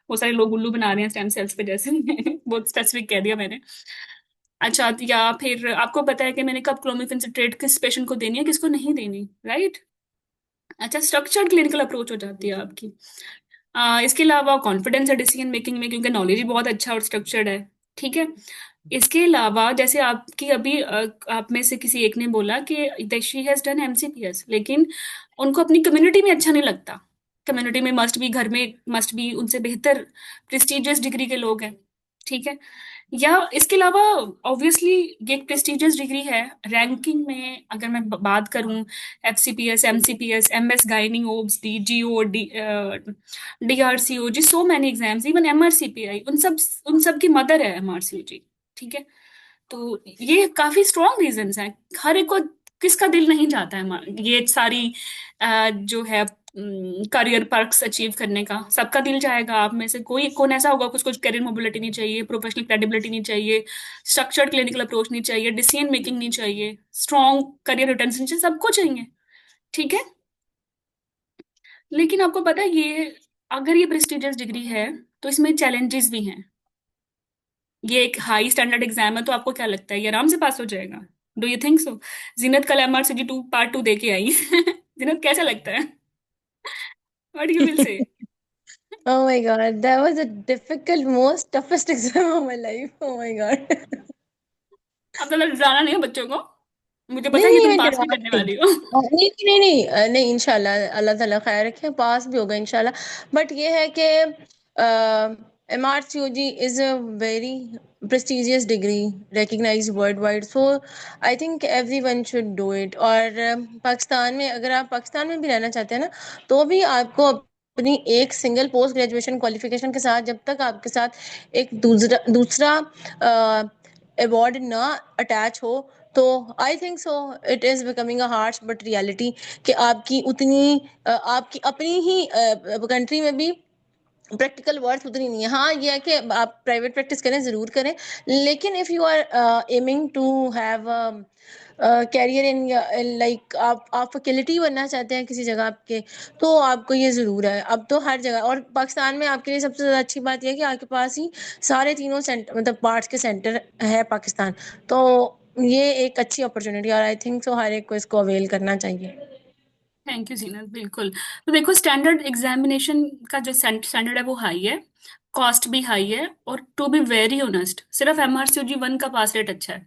वो सारे लोग उल्लू बना रहे हैं स्टेम सेल्स पे जैसे बहुत स्पेसिफिक कह दिया मैंने। अच्छा, या फिर आपको पता है कि मैंने कब क्लोमिफेन सिट्रेट किस पेशेंट को देनी है, किसको नहीं देनी, राइट? अच्छा, स्ट्रक्चर्ड क्लिनिकल अप्रोच हो जाती है आपकी। इसके अलावा कॉन्फिडेंस है डिसीजन मेकिंग में, क्योंकि नॉलेज ही बहुत अच्छा और स्ट्रक्चर्ड है। ठीक है। इसके अलावा जैसे आपकी अभी आप में से किसी एक ने बोला कि शी हैज डन एमसीपीएस, लेकिन उनको अपनी कम्युनिटी में अच्छा नहीं लगता। कम्युनिटी में मस्ट बी, घर में मस्ट बी उनसे बेहतर प्रेस्टिजियस डिग्री के लोग हैं। ठीक है। या इसके अलावा ऑब्वियसली ये एक प्रेस्टिजियस डिग्री है। रैंकिंग में अगर मैं बात करूं, FCPS, एमसीपीएस, MS gynae, obs, D जीओ, डीआरसीओ जी, सो मैनी एग्जाम्स, इवन एमआरसीपीआई, उन सब की मदर है एमआरसीओ जी। ठीक है। तो ये काफी स्ट्रॉन्ग रीजंस हैं। हर एक को, किसका दिल नहीं चाहता है ये सारी जो है करियर पर्क्स अचीव करने का, सबका दिल चाहेगा। आप में से कोई कौन ऐसा होगा कुछ कुछ करियर मोबिलिटी नहीं चाहिए, प्रोफेशनल क्रेडिबिलिटी नहीं चाहिए, स्ट्रक्चर्ड क्लिनिकल अप्रोच नहीं चाहिए, डिसीजन मेकिंग नहीं चाहिए, स्ट्रॉन्ग करियर रिटेंशन चाहिए, सबको चाहिए। ठीक है। लेकिन आपको पता है ये, अगर ये प्रेस्टिजियस डिग्री है तो इसमें चैलेंजेस भी हैं। ये एक हाई स्टैंडर्ड एग्जाम है, तो आपको क्या लगता है ये आराम से पास हो जाएगा? Do you think so? Zeenat कल एमआरसीजी 2 पार्ट 2 दे के आई जीनत, कैसा लगता है? What you will say? Oh my God, that was a difficult, most toughest exam of my life. Oh my God. अब तो डराना नहीं है बच्चों को, मुझे पता नहीं है कि नहीं, तुम मैं पास डरा नहीं करने नहीं। वाली हो नहीं नहीं नहीं, नहीं, इंशाल्लाह अल्लाह ताला खैर रखे, पास भी होगा इंशाल्लाह। बट ये है कि MRCOG is a very prestigious degree recognized worldwide, so I think everyone should do it। और पाकिस्तान में, अगर आप पाकिस्तान में भी रहना चाहते हैं ना, तो भी आपको अपनी एक सिंगल पोस्ट ग्रेजुएशन क्वालिफिकेशन के साथ, जब तक आपके साथ एक दूसरा दूसरा अवार्ड ना अटैच हो, तो I think so it is becoming a harsh but reality कि आपकी उतनी आपकी अपनी ही कंट्री में भी प्रैक्टिकल वर्थ उतनी नहीं है। हाँ, ये है कि आप प्राइवेट प्रैक्टिस करें, ज़रूर करें, लेकिन if you are aiming to have career in like, आप फैकल्टी बनना चाहते हैं किसी जगह आपके, तो आपको ये ज़रूर है। अब तो हर जगह, और पाकिस्तान में आपके लिए सबसे ज़्यादा अच्छी बात यह है कि आपके पास ही सारे तीनों सेंटर, मतलब पार्ट्स के सेंटर है पाकिस्तान। तो ये एक अच्छी अपॉर्चुनिटी, और आई थिंक सो हर एक को इसको अवेल करना चाहिए। थैंक यू जीनत, बिल्कुल। तो देखो, स्टैंडर्ड एग्जामिनेशन का जो स्टैंडर्ड है वो हाई है, कॉस्ट भी हाई है, और टू बी वेरी ऑनेस्ट सिर्फ एमआरसीओजी 1 का पास रेट अच्छा है।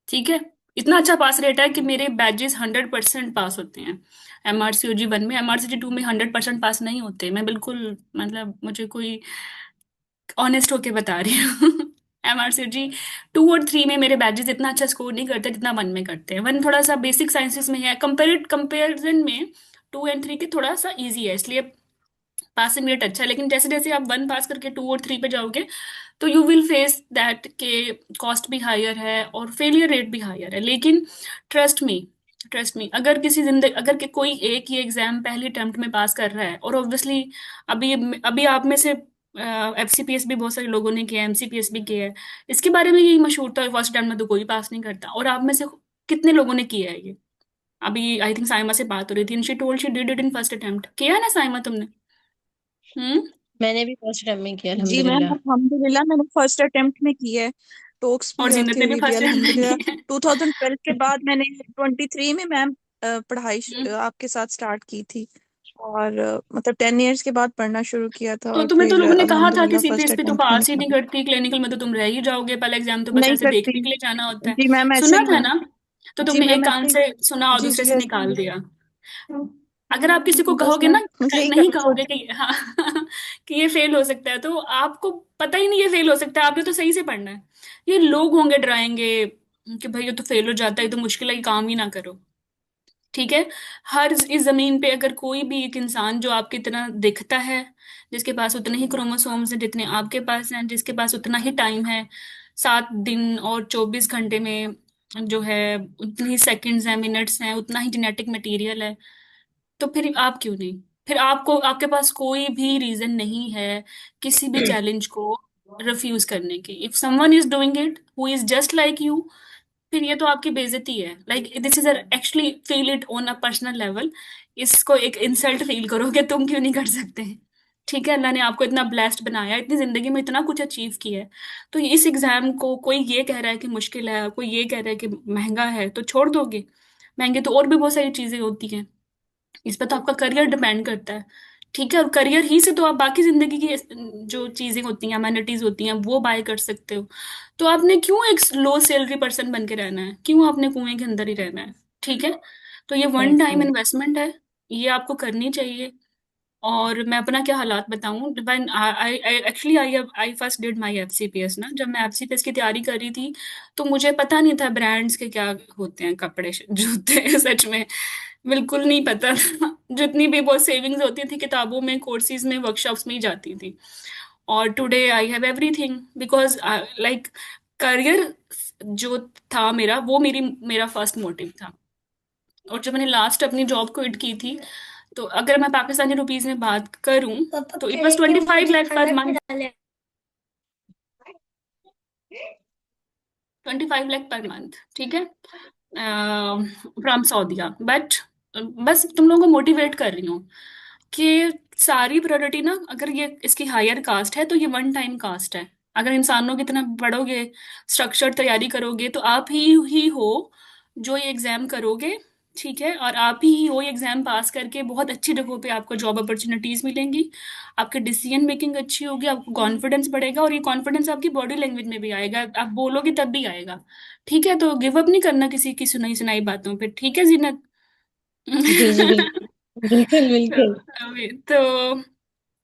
ठीक है। इतना अच्छा पास रेट है कि मेरे बैचेस 100% पास होते हैं एमआरसीओजी 1 में। एमआरसीओजी 2 में 100% पास नहीं होते। मैं बिल्कुल, मतलब मुझे कोई ऑनेस्ट होके बता रही हूँ एमआरसीओजी 2 और 3 में मेरे बैचेस इतना अच्छा स्कोर नहीं करते जितना 1 में करते हैं। 1 थोड़ा सा बेसिक साइंसेस में है, कंपेरिजन में 2 एंड 3 के थोड़ा सा इजी है, इसलिए पासिंग रेट अच्छा है। लेकिन जैसे जैसे आप 1 पास करके 2 और 3 पे जाओगे, तो यू विल फेस दैट के कॉस्ट भी हायर है और फेलियर रेट भी हायर है। लेकिन ट्रस्ट मी, अगर किसी जिंदगी, कोई एक ही एग्जाम पहले अटेम्प्ट में पास कर रहा है, और ऑब्वियसली अभी अभी आप में से एफसीपीएस भी बहुत सारे लोगों ने किया है, एमसीपीएस भी किया है, इसके बारे में यही मशहूर था फर्स्ट अटेम्प्ट में तो कोई पास नहीं करता। और आप में से कितने लोगों ने किया है ये? अभी आई थिंक साइमा से बात हो रही थी, she told she did it in first attempt. किया है ना साइमा तुमने? हम्म। मैंने भी फर्स्ट टाइम में किया, जी मैम, अल्हम्दुलिल्लाह। अल्हम्दुलिल्लाह मैंने फर्स्ट अटेम्प्ट में की है। टॉक्स भी और जीनत होती ने भी हुई भी फर्स्ट अटेम्प्ट में अल्हम्दुलिल्लाह। किया है 2012 के बाद मैंने 23 में मैम पढ़ाई हम्म। आपके साथ स्टार्ट की थी, और मतलब 10 इयर्स के बाद पढ़ना शुरू किया था, तो और तुम्हें तो फिर लोगों ने कहा था कि अल्हम्दुलिल्लाह फर्स्ट सीपीएस पे तो अटेम्प्ट में पास ही नहीं करती, क्लिनिकल में तो तुम रह ही जाओगे, पहला एग्जाम तो बस नहीं ऐसे करती। देखने के लिए जाना होता है। जी मैम, ऐसे सुना ही था है। ना? तो जी तुमने मैम, एक कान ऐसे ही। से सुना और जी दूसरे जी, से ऐसे ही निकाल है। दिया। अगर आप किसी को बस कहोगे मैम ना, यही नहीं करना कहोगे चाहती कि हाँ कि ये फेल हो सकता है, तो आपको पता ही नहीं ये फेल हो सकता है, आपने तो सही से पढ़ना है। ये लोग होंगे डराएंगे कि भाई ये तो फेल हो जाता है, ये तो मुश्किल है, ये काम ही ना करो। ठीक है। हर इस जमीन पे अगर कोई भी एक इंसान जो आपकी तरह दिखता है, जिसके पास उतने ही क्रोमोसोम्स हैं जितने आपके पास हैं, जिसके पास उतना ही टाइम है, 7 दिन और 24 घंटे में जो है उतनी ही सेकंड्स हैं, मिनट्स हैं, उतना ही जेनेटिक मटेरियल है, तो फिर आप क्यों नहीं? फिर आपको, आपके पास कोई भी रीजन नहीं है किसी भी चैलेंज को रिफ्यूज करने की। If someone is doing it who is just like you, फिर ये तो आपकी बेइज्जती है। Like this is actually feel it on a personal level, इसको एक इंसल्ट फील करो कि तुम क्यों नहीं कर सकते। ठीक है, अल्लाह ने आपको इतना ब्लेस्ड बनाया, इतनी जिंदगी में इतना कुछ अचीव किया है, तो इस एग्जाम को कोई ये कह रहा है कि मुश्किल है, कोई ये कह रहा है कि महंगा है, तो छोड़ दोगे? महंगे तो और भी बहुत सारी चीजें होती हैं, इस पर तो आपका करियर डिपेंड करता है। ठीक है, और करियर ही से तो आप बाकी जिंदगी की जो चीजें होती हैं, अमेनिटीज होती हैं, वो बाय कर सकते हो। तो आपने क्यों एक लो सैलरी पर्सन बन के रहना है? क्यों आपने कुएं के अंदर ही रहना है? ठीक है, तो ये वन टाइम इन्वेस्टमेंट है, ये आपको करनी चाहिए। और मैं अपना क्या हालात बताऊं, when I actually I first did my FCPS ना, जब मैं एफसीपीएस की तैयारी कर रही थी, तो मुझे पता नहीं था ब्रांड्स के क्या होते हैं, कपड़े जूते सच में बिल्कुल नहीं पता था। जितनी भी बहुत सेविंग्स होती थी किताबों में, कोर्सेज में, वर्कशॉप्स में ही जाती थी। और today I have everything because like career जो था मेरा, वो मेरा फर्स्ट मोटिव था। और जब मैंने लास्ट अपनी जॉब क्विट की थी, तो अगर मैं पाकिस्तानी रुपीज में बात करूं, तो it was 25 lakh per month. 25 lakh per month, ठीक है, फ्रॉम सऊदीया। बट बस तुम लोगों को मोटिवेट कर रही हूँ कि सारी प्रायोरिटी ना, अगर ये इसकी हायर कास्ट है तो ये वन टाइम कास्ट है। अगर इंसानों की तरह पढ़ोगे, स्ट्रक्चर तैयारी करोगे, तो आप ही हो जो ये एग्जाम करोगे। ठीक है, और आप ही हो ये एग्जाम पास करके बहुत अच्छी जगहों पे आपको जॉब अपॉर्चुनिटीज मिलेंगी, आपकी डिसीजन मेकिंग अच्छी होगी, आपको कॉन्फिडेंस बढ़ेगा, और ये कॉन्फिडेंस आपकी बॉडी लैंग्वेज में भी आएगा, आप बोलोगे तब भी आएगा। ठीक है, तो गिव अप नहीं करना किसी की सुनाई सुनाई बातों पे। ठीक है जीनत? जी जी बिल्कुल बिल्कुल बिल्कुल। तो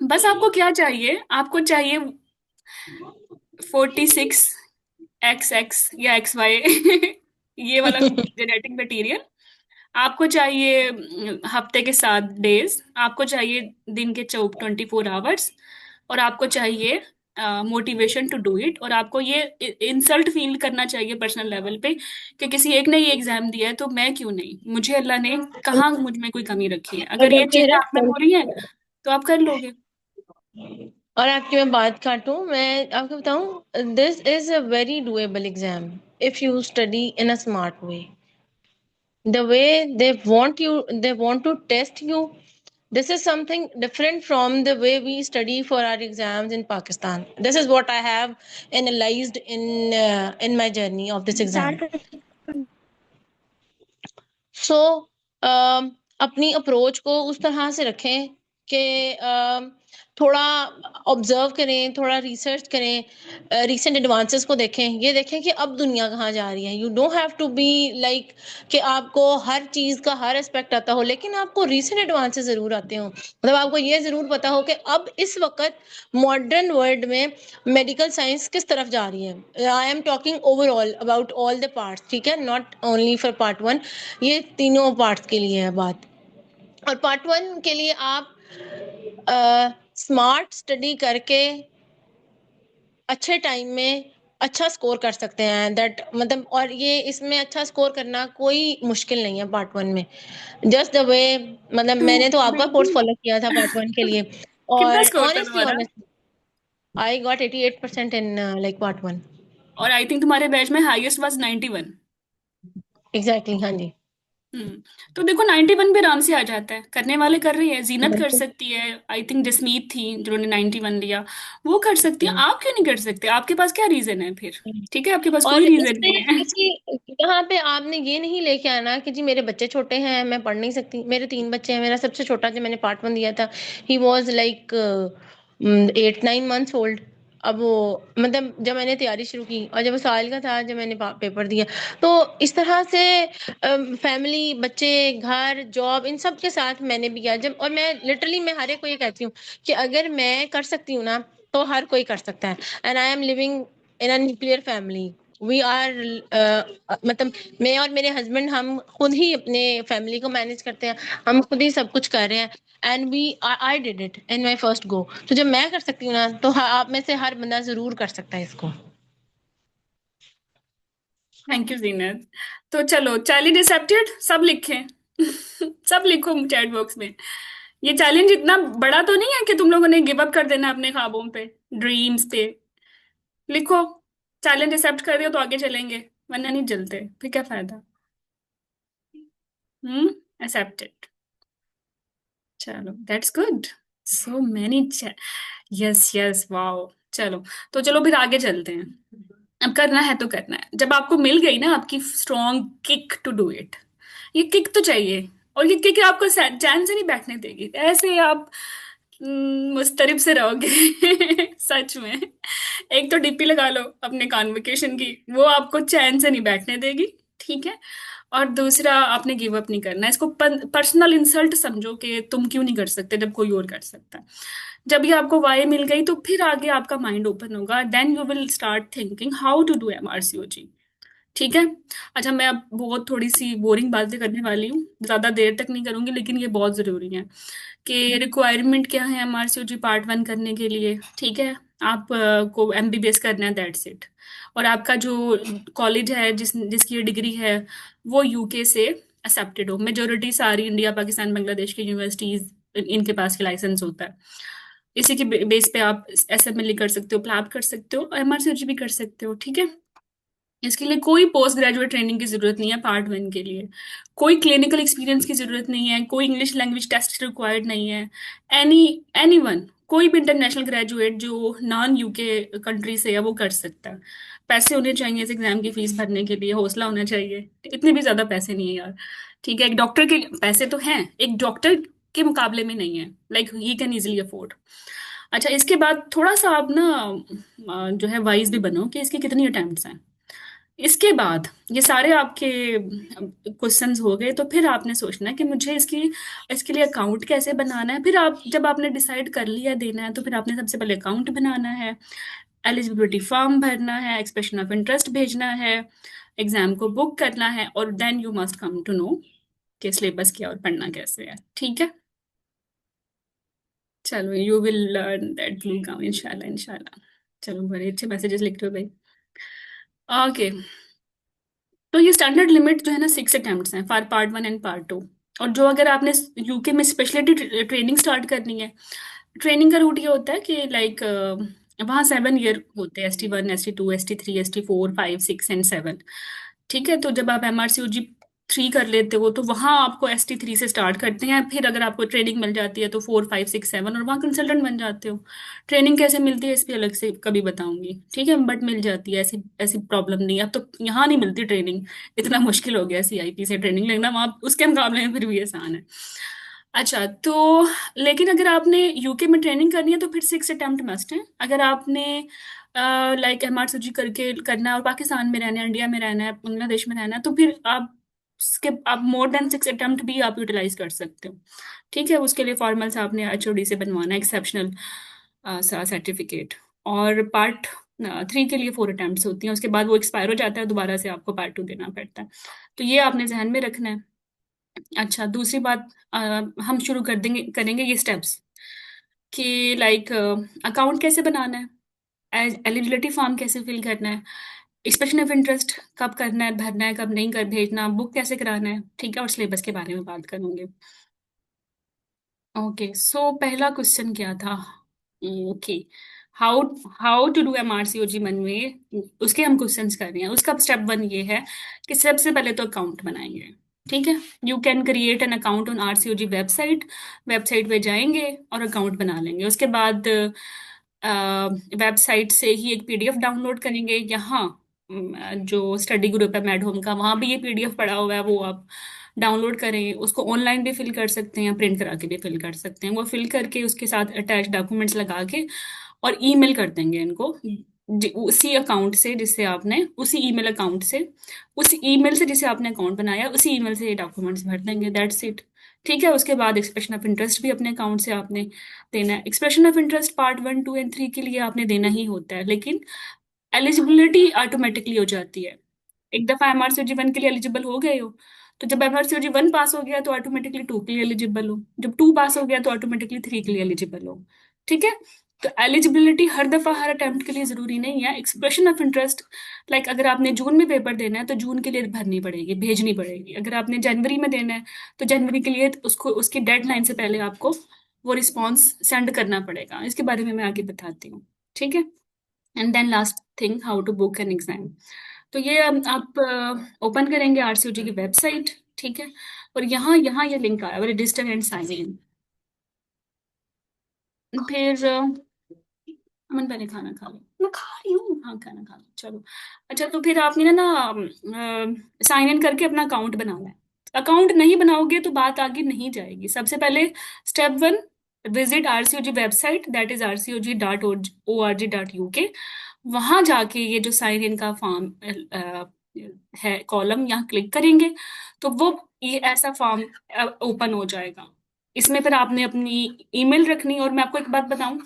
बस आपको क्या चाहिए? आपको चाहिए 46XX या XY ये वाला जेनेटिक मटेरियल। आपको चाहिए हफ्ते के 7 डेज, आपको चाहिए दिन के 24 आवर्स, और आपको चाहिए मोटिवेशन टू डू इट। और आपको ये इंसल्ट फील करना चाहिए पर्सनल लेवल पे कि किसी एक ने ये एग्जाम दिया है तो मैं क्यों नहीं, मुझे अल्लाह ने कहाँ मुझ में कोई कमी रखी है? और अगर ये बल्कि चीजें ना, आप में हो रही हैं तो आप कर लोगे। और आपकी मैं बात काटूं, मैं आपको बताऊं, this is a very doable exam if you study in a smart way. The way they want to test you, this is something different from the way we study for our exams in Pakistan. This is what I have analyzed in my journey of this exam. सो अपनी approach को उस तरह से रखें कि थोड़ा observe करें, थोड़ा रिसर्च करें, रिसेंट एडवांसेस को देखें, ये देखें कि अब दुनिया कहाँ जा रही है। You don't have to be like कि आपको हर चीज़ का हर एस्पेक्ट आता हो, लेकिन आपको रिसेंट एडवांसेस ज़रूर आते हो। मतलब आपको ये ज़रूर पता हो कि अब इस वक्त मॉडर्न वर्ल्ड में मेडिकल साइंस किस तरफ जा रही है। I am talking overall about all the parts, ठीक है, नॉट ओनली फॉर पार्ट 1, ये तीनों पार्ट्स के लिए है बात। और पार्ट 1 के लिए आप स्मार्ट स्टडी करके अच्छे टाइम में अच्छा स्कोर कर सकते हैं, दैट मतलब, और ये इसमें अच्छा स्कोर करना कोई मुश्किल नहीं है पार्ट 1 में। जस्ट द वे, मतलब तो मैंने तो आपका कोर्स बेटी फॉलो किया था पार्ट 1 के लिए, कितना और स्कोर था ऑनेस्टली तुम्हारा? Honestly I got 88% in like part 1। और आई थिंक तुम्हारे बैच में हाईएस्ट वाज 91। एग्जैक्टली, हाँ जी। तो देखो 91 भी आराम से आ जाता है, करने वाले कर रही है, जीनत कर सकती है, आई थिंक जसमीत थी जिन्होंने 91 लिया, वो कर सकती है, आप क्यों नहीं कर सकते? आपके पास क्या रीजन है फिर? ठीक है, आपके पास कोई और रीजन इसमें नहीं है। किसी, यहाँ पे आपने ये नहीं लेके आना कि जी मेरे बच्चे छोटे हैं, मैं पढ़ नहीं सकती। मेरे 3 बच्चे हैं। मेरा सबसे छोटा जब मैंने पार्ट 1 दिया था, he was like 8-9 months old. अब वो, मतलब जब मैंने तैयारी शुरू की, और जब वो साल का था जब मैंने पेपर दिया, तो इस तरह से फैमिली, बच्चे, घर, जॉब, इन सब के साथ मैंने भी किया। जब, और मैं लिटरली मैं हर एक को ये कहती हूँ कि अगर मैं कर सकती हूँ ना, तो हर कोई कर सकता है। And I am living in a nuclear family. We are मतलब मैं और मेरे हस्बैंड, हम खुद ही अपने फैमिली को मैनेज करते हैं, हम खुद ही सब कुछ कर रहे हैं। And we I did it in my first go. तो जब मैं कर सकती हूँ ना, तो आप में से हर बंदा जरूर कर सकता है इसको। थैंक यू जीनत। तो चलो, चैलेंज एक्सेप्टेड, सब लिखें। सब लिखो चैट बॉक्स में। ये चैलेंज इतना बड़ा तो नहीं है कि तुम लोगों ने गिव अप कर देना अपने ख्वाबों पे, ड्रीम्स पे। लिखो, चैलेंज एक्सेप्ट कर रहे हो तो आगे चलेंगे, वरना नहीं चलते, फिर क्या फायदा। एक्सेप्टेड। चलो, that's good. So many. Yes yes, wow. चलो, तो चलो फिर आगे चलते हैं। अब करना है तो करना है। जब आपको मिल गई ना आपकी strong kick to do it, ये किक तो चाहिए। और ये किक आपको चैन से नहीं बैठने देगी, ऐसे आप मुस्तरिब से रहोगे। सच में। एक तो डीपी लगा लो अपने कॉन्वोकेशन की, वो आपको चैन से नहीं बैठने देगी। ठीक है। और दूसरा, आपने गिव अप नहीं करना। इसको पर्सनल इंसल्ट समझो कि तुम क्यों नहीं कर सकते जब कोई और कर सकता है। जब ये आपको वाई मिल गई तो फिर आगे आपका माइंड ओपन होगा, then you will start thinking how to do MRCOG. ठीक है। अच्छा, मैं अब बहुत थोड़ी सी बोरिंग बातें करने वाली हूँ, ज्यादा देर तक नहीं करूंगी, लेकिन ये बहुत जरूरी है कि रिक्वायरमेंट क्या है एमआरसीओजी पार्ट 1 करने के लिए। ठीक है। आप को एमबीबीएस करना है, दैट्स इट। और आपका जो कॉलेज है, जिसकी ये डिग्री है, वो यूके से एक्सेप्टेड हो। मेजोरिटी सारी इंडिया, पाकिस्तान, बांग्लादेश की यूनिवर्सिटीज, इनके पास के लाइसेंस होता है। इसी के बेस पे आप एसएमएलई कर सकते हो, प्लाप कर सकते हो, एमआरसीओजी भी कर सकते हो। ठीक है। इसके लिए कोई पोस्ट ग्रेजुएट ट्रेनिंग की जरूरत नहीं है पार्ट 1 के लिए। कोई क्लिनिकल एक्सपीरियंस की जरूरत नहीं है, कोई इंग्लिश लैंग्वेज टेस्ट रिक्वायर्ड नहीं है। एनी एनीवन, कोई भी इंटरनेशनल ग्रेजुएट जो नॉन यूके कंट्री से है वो कर सकता है। पैसे होने चाहिए इस एग्जाम की फीस भरने के लिए, हौसला होना चाहिए। इतने भी ज्यादा पैसे नहीं है यार। ठीक है। एक डॉक्टर के पैसे तो हैं, एक डॉक्टर के मुकाबले में नहीं है। Like he can easily afford. अच्छा, इसके बाद थोड़ा सा आप ना जो है वाइज भी बनो कि इसकी कितनी अटेम्प्ट्स हैं। इसके बाद ये सारे आपके क्वेश्चंस हो गए, तो फिर आपने सोचना है कि मुझे इसके लिए अकाउंट कैसे बनाना है। फिर आप जब आपने डिसाइड कर लिया देना है, तो फिर आपने सबसे पहले अकाउंट बनाना है, एलिजिबिलिटी फॉर्म भरना है, एक्सप्रेशन ऑफ इंटरेस्ट भेजना है, एग्जाम को बुक करना है, और then you must come to know कि सिलेबस क्या और पढ़ना कैसे है। ठीक है। चलो, you will learn that blue gown, इंशाल्लाह इंशाल्लाह। चलो, बड़े अच्छे मैसेजेस लिख रहे हो भाई। ओके। तो ये स्टैंडर्ड लिमिट जो है ना 6 अटेम्प्ट्स हैं फॉर पार्ट 1 एंड पार्ट 2। और जो अगर आपने यूके में स्पेशलिटी ट्रेनिंग स्टार्ट करनी है, ट्रेनिंग का रूट ये होता है कि लाइक वहाँ 7 ईयर होते हैं, ST1, ST2, ST3, ST4, 5, 6 and 7। ठीक है। तो जब आप MRCOG 3 कर लेते हो तो वहाँ आपको ST3 से स्टार्ट करते हैं, फिर अगर आपको ट्रेनिंग मिल जाती है तो 4, 5, 6, 7, और वहाँ कंसल्टेंट बन जाते हो। ट्रेनिंग कैसे मिलती है इस पे अलग से कभी बताऊंगी। ठीक है। बट मिल जाती है, ऐसी ऐसी प्रॉब्लम नहीं है। अब तो यहाँ नहीं मिलती ट्रेनिंग, इतना मुश्किल हो गया CIP से ट्रेनिंग लेना, वहाँ उसके मुकाबले में फिर भी आसान है। अच्छा, तो लेकिन अगर आपने यूके में ट्रेनिंग करनी है तो फिर 6 अटेम्प्ट मस्ट है। अगर आपने लाइक MRCOG करके करना है और पाकिस्तान में रहना है, इंडिया में रहना है, बांग्लादेश में रहना है, तो फिर आप मोर देन 6 अटेम्प्ट भी आप यूटिलाइज कर सकते हो। ठीक है। उसके लिए फॉर्मल से आपने HOD से बनवाना है एक्सेप्शनल सा सर्टिफिकेट। और पार्ट 3 के लिए 4 अटेम्प्ट होती हैं, उसके बाद वो एक्सपायर हो जाता है, दोबारा से आपको पार्ट 2 देना पड़ता है। तो ये आपने जहन में रखना है। अच्छा, दूसरी बात, हम शुरू करेंगे ये स्टेप्स कि लाइक अकाउंट कैसे बनाना है, एलिजिबिलिटी फॉर्म कैसे फिल करना है, एक्सप्रेशन ऑफ इंटरेस्ट कब करना है, भरना है, कब नहीं कर भेजना, बुक कैसे कराना है। ठीक है। और सिलेबस के बारे में बात करेंगे। ओके, सो पहला क्वेश्चन क्या था। Okay, how how to do MRCOG one way, उसके हम क्वेश्चंस कर रहे हैं। उसका स्टेप 1 ये है कि सबसे पहले तो अकाउंट बनाएंगे। ठीक है। You can create an account on RCOG website पे जाएंगे और अकाउंट बना लेंगे। उसके बाद वेबसाइट से ही एक PDF डाउनलोड करेंगे। यहाँ जो स्टडी ग्रुप है मैड होम का, वहाँ भी ये PDF पड़ा हुआ है, वो आप डाउनलोड करें। उसको ऑनलाइन भी फिल कर सकते हैं, प्रिंट करा के भी फिल कर सकते हैं। वो फिल करके उसके साथ अटैच डॉक्यूमेंट्स लगा के और ईमेल कर देंगे इनको, उसी अकाउंट से जिससे आपने उसी ईमेल अकाउंट से उस ईमेल से जिसे आपने अकाउंट बनाया, उसी ईमेल से ये डॉक्यूमेंट्स भर देंगे, दैट्स इट। ठीक है। उसके बाद एक्सप्रेशन ऑफ इंटरेस्ट भी अपने अकाउंट से आपने देना है। Expression of interest part 1, 2 and 3 के लिए आपने देना ही होता है, लेकिन एलिजिबिलिटी ऑटोमेटिकली हो जाती है। एक दफा MRCOG 1 के लिए एलिजिबल हो गए हो, तो जब MRCOG 1 पास हो गया तो ऑटोमेटिकली 2 के लिए एलिजिबल हो, जब 2 पास हो गया तो ऑटोमेटिकली 3 के लिए एलिजिबल हो। ठीक है। तो एलिजिबिलिटी हर दफा हर अटेम्प्ट के लिए जरूरी नहीं है। एक्सप्रेशन ऑफ इंटरेस्ट, लाइक अगर आपने जून में पेपर देना है तो जून के लिए भरनी पड़ेगी, भेजनी पड़ेगी। अगर आपने जनवरी में देना है तो जनवरी के लिए उसको उसकी डेडलाइन से पहले आपको वो रिस्पॉन्स सेंड करना पड़ेगा। इसके बारे में मैं आगे बताती हूँ, ठीक है। And then last thing, how to book an exam. तो ये आप ओपन करेंगे आरसीओजी की वेबसाइट, ठीक है। और यहाँ यहाँ ये लिंक आया हुआ, रजिस्टर एंड साइन इन। फिर अमन पहले खाना खा लो। मैं खा रही हूँ, हाँ खाना खा लो, चलो। अच्छा, तो फिर आपने ना साइन इन करके अपना अकाउंट बनाना है। अकाउंट नहीं बनाओगे तो बात आगे नहीं जाएगी। सबसे पहले step 1, visit RCOG website, that is rcog.org.uk। वहां जाके ये जो साइन इन का फॉर्म है कॉलम, यहाँ क्लिक करेंगे तो वो ये ऐसा फॉर्म ओपन हो जाएगा। इसमें फिर आपने अपनी ईमेल रखनी। और मैं आपको एक बात बताऊं,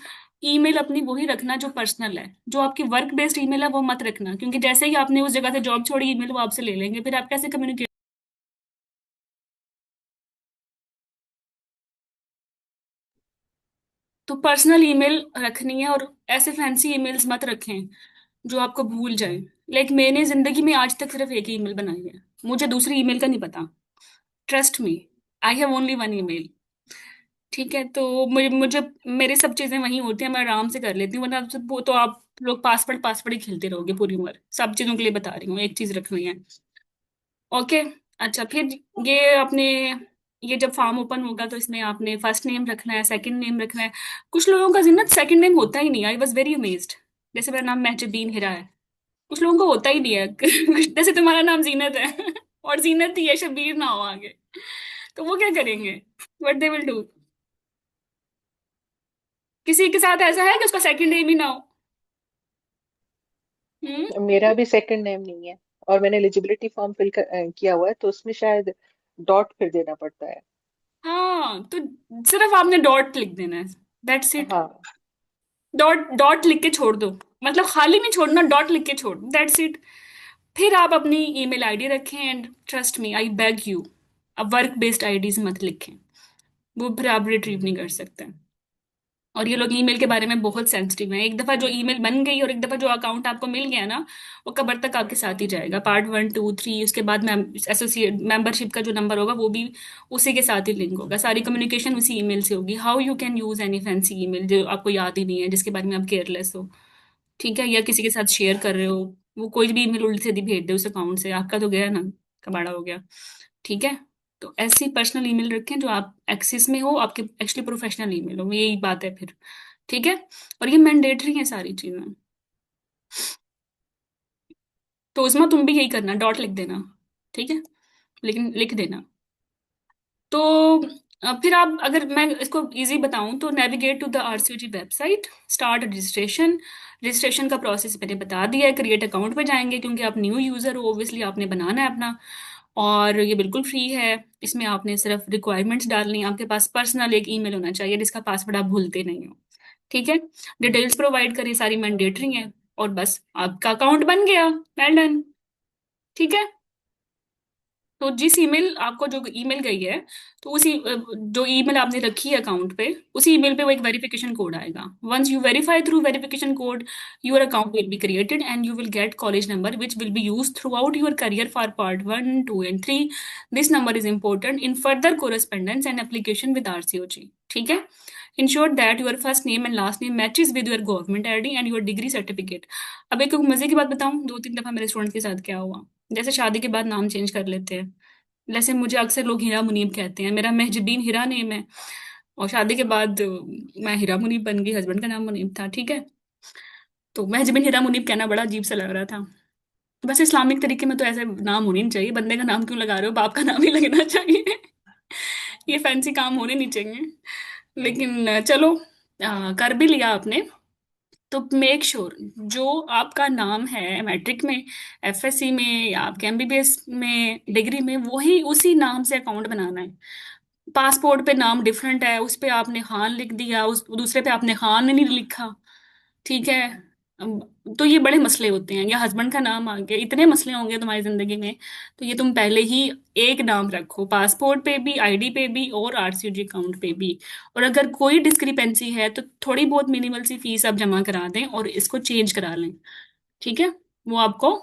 ईमेल अपनी वही रखना जो पर्सनल है। जो आपकी वर्क बेस्ड ईमेल है वो मत रखना, क्योंकि जैसे ही आपने उस जगह से जॉब छोड़ी, ईमेल वो आपसे ले लेंगे, फिर आप कैसे कम्युनिकेट। तो पर्सनल ईमेल रखनी है, और ऐसे फैंसी ईमेल्स मत रखें जो आपको भूल जाए। लाइक मैंने जिंदगी में आज तक सिर्फ एक ही ईमेल बनाई है, मुझे दूसरी ईमेल का नहीं पता। Trust me, I have only one email, ठीक है। तो मुझे मुझे मेरी सब चीजें वहीं होती हैं, मैं आराम से कर लेती हूँ। वरना वो तो आप लोग पासवर्ड पासवर्ड ही खेलते रहोगे पूरी उम्र। सब चीजों के लिए बता रही हूँ, एक चीज रखनी है, ओके। अच्छा, फिर ये अपने ये जब फॉर्म ओपन होगा तो इसमें आपने फर्स्ट नेम रखना है, सेकंड नेम रखना है। कुछ लोगों का जिन्नत सेकंड नेम होता ही नहीं, आई वॉज वेरी अमेज्ड। जैसे मेरा नाम महजुबीन हिरा है, कुछ लोगों को होता ही नहीं है। जैसे तुम्हारा नाम जीनत है और जीनत ही है, शबीर ना हो आगे, तो वो क्या करेंगे, व्हाट दे विल डू। किसी के साथ ऐसा है कि उसका सेकंड नेम ही ना हो? हम्म। मेरा भी सेकंड नेम नहीं है, और मैंने एलिजिबिलिटी फॉर्म किया हुआ है, तो उसमें शायद डॉट फिर देना पड़ता है। हाँ, तो सिर्फ आपने डॉट लिख देना है, दैट्स इट। हाँ। डॉट डॉट लिख के छोड़ दो, मतलब खाली नहीं छोड़ना, डॉट लिख के छोड़ दो, दैट्स इट। फिर आप अपनी ईमेल आईडी रखें, and trust me, I beg you, अब वर्क बेस्ड आईडीज मत लिखें, वो फिर आप रिट्रीव नहीं कर सकते। और ये लोग ईमेल के बारे में बहुत सेंसिटिव हैं। एक दफा जो ईमेल बन गई और एक दफा जो अकाउंट आपको मिल गया ना, वो कबर तक आपके साथ ही जाएगा। पार्ट 1 2 3, उसके बाद एसोसिएट मेंबरशिप का जो नंबर होगा वो भी उसी के साथ ही लिंक होगा। सारी कम्युनिकेशन उसी ईमेल से होगी। How you can use any fancy email जो आपको याद ही नहीं है, जिसके बारे में आप केयरलेस हो, ठीक है, या किसी के साथ शेयर कर रहे हो, वो कोई भी ईमेल उल्टी सीधी भेज दे उस अकाउंट से, आपका तो गया ना, कबाड़ा हो गया, ठीक है। तो ऐसी पर्सनल ईमेल रखें जो आप एक्सिस में हो, आपके एक्चुअली प्रोफेशनल ईमेल हो, यही बात है फिर, ठीक है। और ये मैंडेटरी है सारी चीजें, तो उसमें तुम भी यही करना, डॉट लिख देना, ठीक है, लेकिन लिख देना। तो फिर आप, अगर मैं इसको इजी बताऊं तो navigate to the RCOG website, start registration. Registration का प्रोसेस मैंने बता दिया है। क्रिएट अकाउंट पे जाएंगे, क्योंकि आप न्यू यूजर हो, ऑब्वियसली आपने बनाना है अपना। और ये बिल्कुल फ्री है। इसमें आपने सिर्फ रिक्वायरमेंट्स डालनी है। आपके पास पर्सनल एक ईमेल होना चाहिए जिसका पासवर्ड आप भूलते नहीं हो, ठीक है। डिटेल्स प्रोवाइड करें, सारी मैंडेटरी है, और बस आपका अकाउंट बन गया, वेल डन, ठीक है। तो जिस ईमेल आपको जो ईमेल गई है, तो उसी जो ईमेल आपने रखी है अकाउंट पे, उसी ईमेल पे वो एक वेरिफिकेशन कोड आएगा। Once you verify through verification code, your account will be created and you will get college number which will be use throughout your career for part 1 2 and 3। This number is important in further correspondence and application with RCOG, ठीक है। Ensure that your first name and last name matches with your government ID and your degree certificate। अब एक मजे की बात बताऊं, 2 3 दफा मेरे स्टूडेंट के साथ क्या हुआ। जैसे शादी के बाद नाम चेंज कर लेते हैं, जैसे मुझे अक्सर लोग हीरा मुनीब कहते हैं, मेरा महजबीन हीरा नेम है, और शादी के बाद मैं हीरा मुनीब बन गई, हस्बैंड का नाम मुनीब था, ठीक है। तो महजबीन हीरा मुनीब कहना बड़ा अजीब सा लग रहा था। बस इस्लामिक तरीके में तो ऐसे नाम होने नहीं चाहिए, बंदे का नाम क्यों लगा रहे हो, बाप का नाम ही लगना चाहिए। ये फैंसी काम होने नहीं चाहिए। लेकिन चलो, कर भी लिया आपने, तो मेक श्योर जो आपका नाम है मैट्रिक में, एफएससी में, या आपके एमबीबीएस में डिग्री में, वही उसी नाम से अकाउंट बनाना है। पासपोर्ट पे नाम डिफरेंट है, उस पे आपने खान लिख दिया, उस दूसरे पे आपने खान नहीं लिखा, ठीक है। तो ये बड़े मसले होते हैं, या हस्बैंड का नाम आ गया, इतने मसले होंगे तुम्हारी जिंदगी में। तो ये तुम पहले ही एक नाम रखो, पासपोर्ट पे भी, आईडी पे भी, और आरसीओजी अकाउंट पे भी। और अगर कोई डिस्क्रिपेंसी है तो थोड़ी बहुत मिनिमल सी फीस आप जमा करा दें और इसको चेंज करा लें। ठीक है। वो आपको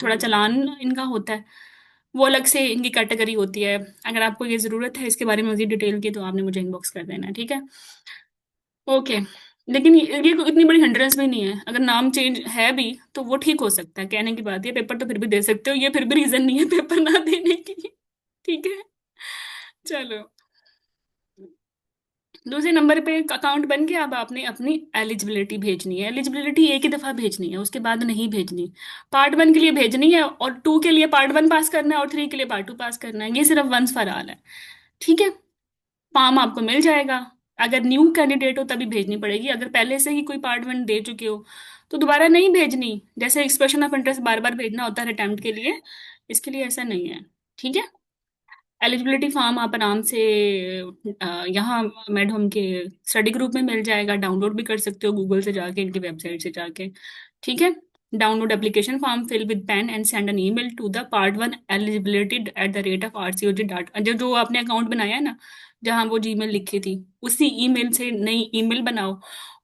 थोड़ा चालान इनका होता है, वो अलग से इनकी कैटेगरी होती है। अगर आपको ये जरूरत है इसके बारे में मजीद डिटेल की, तो आपने मुझे इनबॉक्स कर देना है, ठीक है। ओके। लेकिन ये कोई इतनी बड़ी हिंड्रेंस भी नहीं है, अगर नाम चेंज है भी तो वो ठीक हो सकता है, कहने की बात है, पेपर तो फिर भी दे सकते हो, ये फिर भी रीजन नहीं है पेपर ना देने की। ठीक है। चलो, दूसरे नंबर पे अकाउंट बन गया। अब आपने अपनी एलिजिबिलिटी भेजनी है। एलिजिबिलिटी एक ही दफा भेजनी है, उसके बाद नहीं भेजनी। पार्ट 1 के लिए भेजनी है, और 2 के लिए पार्ट 1 पास करना है, और 3 के लिए पार्ट 2 पास करना है। ये सिर्फ वंस फॉर ऑल है। ठीक है। फॉर्म आपको मिल जाएगा। अगर न्यू कैंडिडेट हो तभी भेजनी पड़ेगी, अगर पहले से ही कोई पार्ट 1 दे चुके हो तो दोबारा नहीं भेजनी। जैसे एक्सप्रेशन ऑफ इंटरेस्ट बार बार भेजना होता है अटेम्प्ट के लिए, इसके लिए ऐसा नहीं है। ठीक है। एलिजिबिलिटी फॉर्म आप आराम से यहाँ मैडम के स्टडी ग्रुप में मिल जाएगा, डाउनलोड भी कर सकते हो गूगल से जाके, इनकी वेबसाइट से जाके। ठीक है। Download application form, fill with pen and send an email to the part 1 eligibility @rcog. जो जो आपने अकाउंट बनाया है ना, जहाँ वो जीमेल लिखी थी, उसी ईमेल से नई ईमेल बनाओ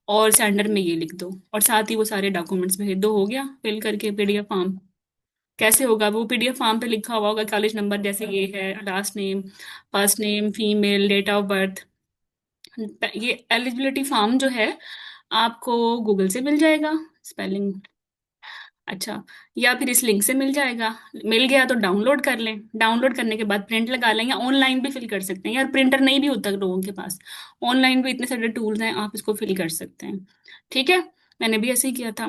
और सेंडर में ये लिख दो, और साथ ही वो सारे डॉक्यूमेंट्स भेज दो। हो गया फिल करके पीडीएफ फॉर्म। कैसे होगा? वो पीडीएफ फॉर्म पे लिखा हुआ होगा कॉलेज नंबर, जैसे ये है, last name, first name, female, date of birth. ये एलिजिबिलिटी फॉर्म जो है आपको गूगल से मिल जाएगा, स्पेलिंग अच्छा, या फिर इस लिंक से मिल जाएगा। मिल गया तो डाउनलोड कर लें, डाउनलोड करने के बाद प्रिंट लगा लें, या ऑनलाइन भी फिल कर सकते हैं। यार प्रिंटर नहीं भी होता लोगों के पास, ऑनलाइन भी इतने सारे टूल्स हैं, आप इसको फिल कर सकते हैं। ठीक है। मैंने भी ऐसे ही किया था,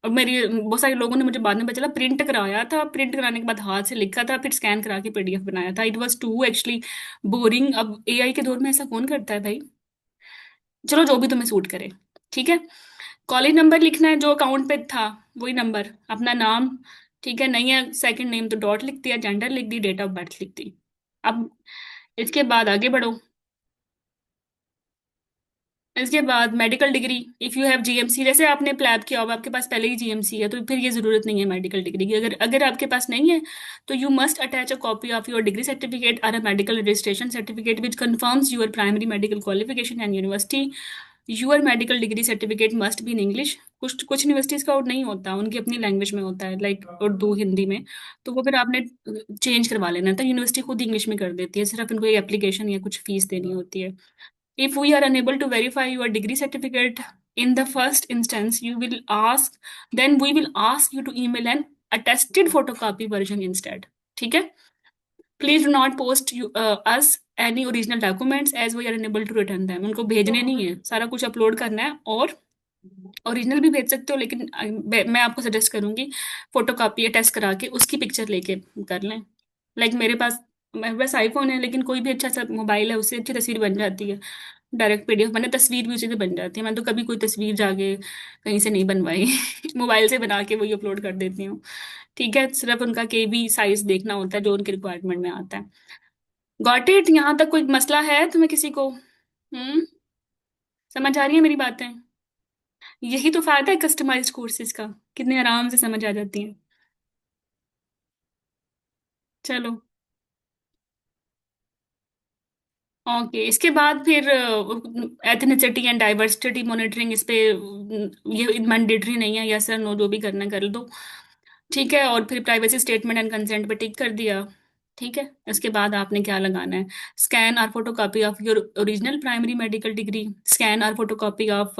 और मेरी बहुत सारे लोगों ने मुझे बाद में पता चला प्रिंट कराया था, प्रिंट कराने के बाद हाथ से लिखा था, फिर स्कैन करा के पीडीएफ बनाया था। It was too actually boring. अब एआई के दौर में ऐसा कौन करता है भाई। चलो, जो भी तुम्हें सूट करे। ठीक है। कॉलेज नंबर लिखना है जो अकाउंट पे था, वही नंबर, अपना नाम। ठीक है। नहीं है सेकंड नेम तो डॉट लिख दिया, जेंडर लिख दी, डेट ऑफ बर्थ लिख दी। अब इसके बाद आगे बढ़ो। इसके बाद medical degree, if you have GMC, जैसे आपने प्लैब किया होगा, आपके पास पहले ही जीएमसी है, तो फिर ये जरूरत नहीं है मेडिकल डिग्री की। अगर अगर आपके पास नहीं है तो you must attach a copy of your degree certificate और a medical registration certificate which confirms your primary medical qualification and university. Your medical degree certificate must be in English. कुछ कुछ यूनिवर्सिटीज का आउट नहीं होता, उनकी अपनी language में होता है, लाइक उर्दू, हिंदी में। तो वो फिर आपने चेंज करवा लेना था, यूनिवर्सिटी खुद इंग्लिश में कर देती है, सिर्फ उनको एप्लीकेशन या कुछ फीस देनी होती है। If we are unable to verify your degree certificate in the first instance, then we will ask you to email an attested photocopy version instead. ठीक है। Please do not post us any original documents as we are unable to return them. उनको भेजने नहीं है, सारा कुछ upload करना है, और ओरिजिनल भी भेज सकते हो, लेकिन मैं आपको सजेस्ट करूंगी फोटोकॉपी अटैच करा के उसकी पिक्चर लेके कर लें। लाइक मेरे पास, मेरे पास आईफोन है, लेकिन कोई भी अच्छा सा मोबाइल है, उससे अच्छी तस्वीर बन जाती है। डायरेक्ट पीडीएफ बने, तस्वीर भी उसी से बन जाती है। मैं तो कभी कोई तस्वीर जाके कहीं से नहीं बनवाई, मोबाइल से बना के वही अपलोड कर देती हूँ। ठीक है। सिर्फ उनका केबी साइज देखना होता है जो उनके रिक्वायरमेंट में आता है। Got it? यहाँ तक कोई मसला है तुम्हें किसी को? समझ आ रही है मेरी बातें? यही तो फायदा है कस्टमाइज्ड कोर्सेज का, कितने आराम से समझ आ जाती हैं। चलो, ओके। इसके बाद फिर एथनिसिटी एंड डाइवर्सिटी मॉनिटरिंग, इस पे ये मैंडेटरी नहीं है, यस सर नो जो भी करना है कर दो। ठीक है। और फिर प्राइवेसी स्टेटमेंट एंड कंसेंट पे टिक कर दिया। ठीक है। इसके बाद आपने क्या लगाना है? स्कैन और photo copy of your original primary medical degree, scan और photo copy of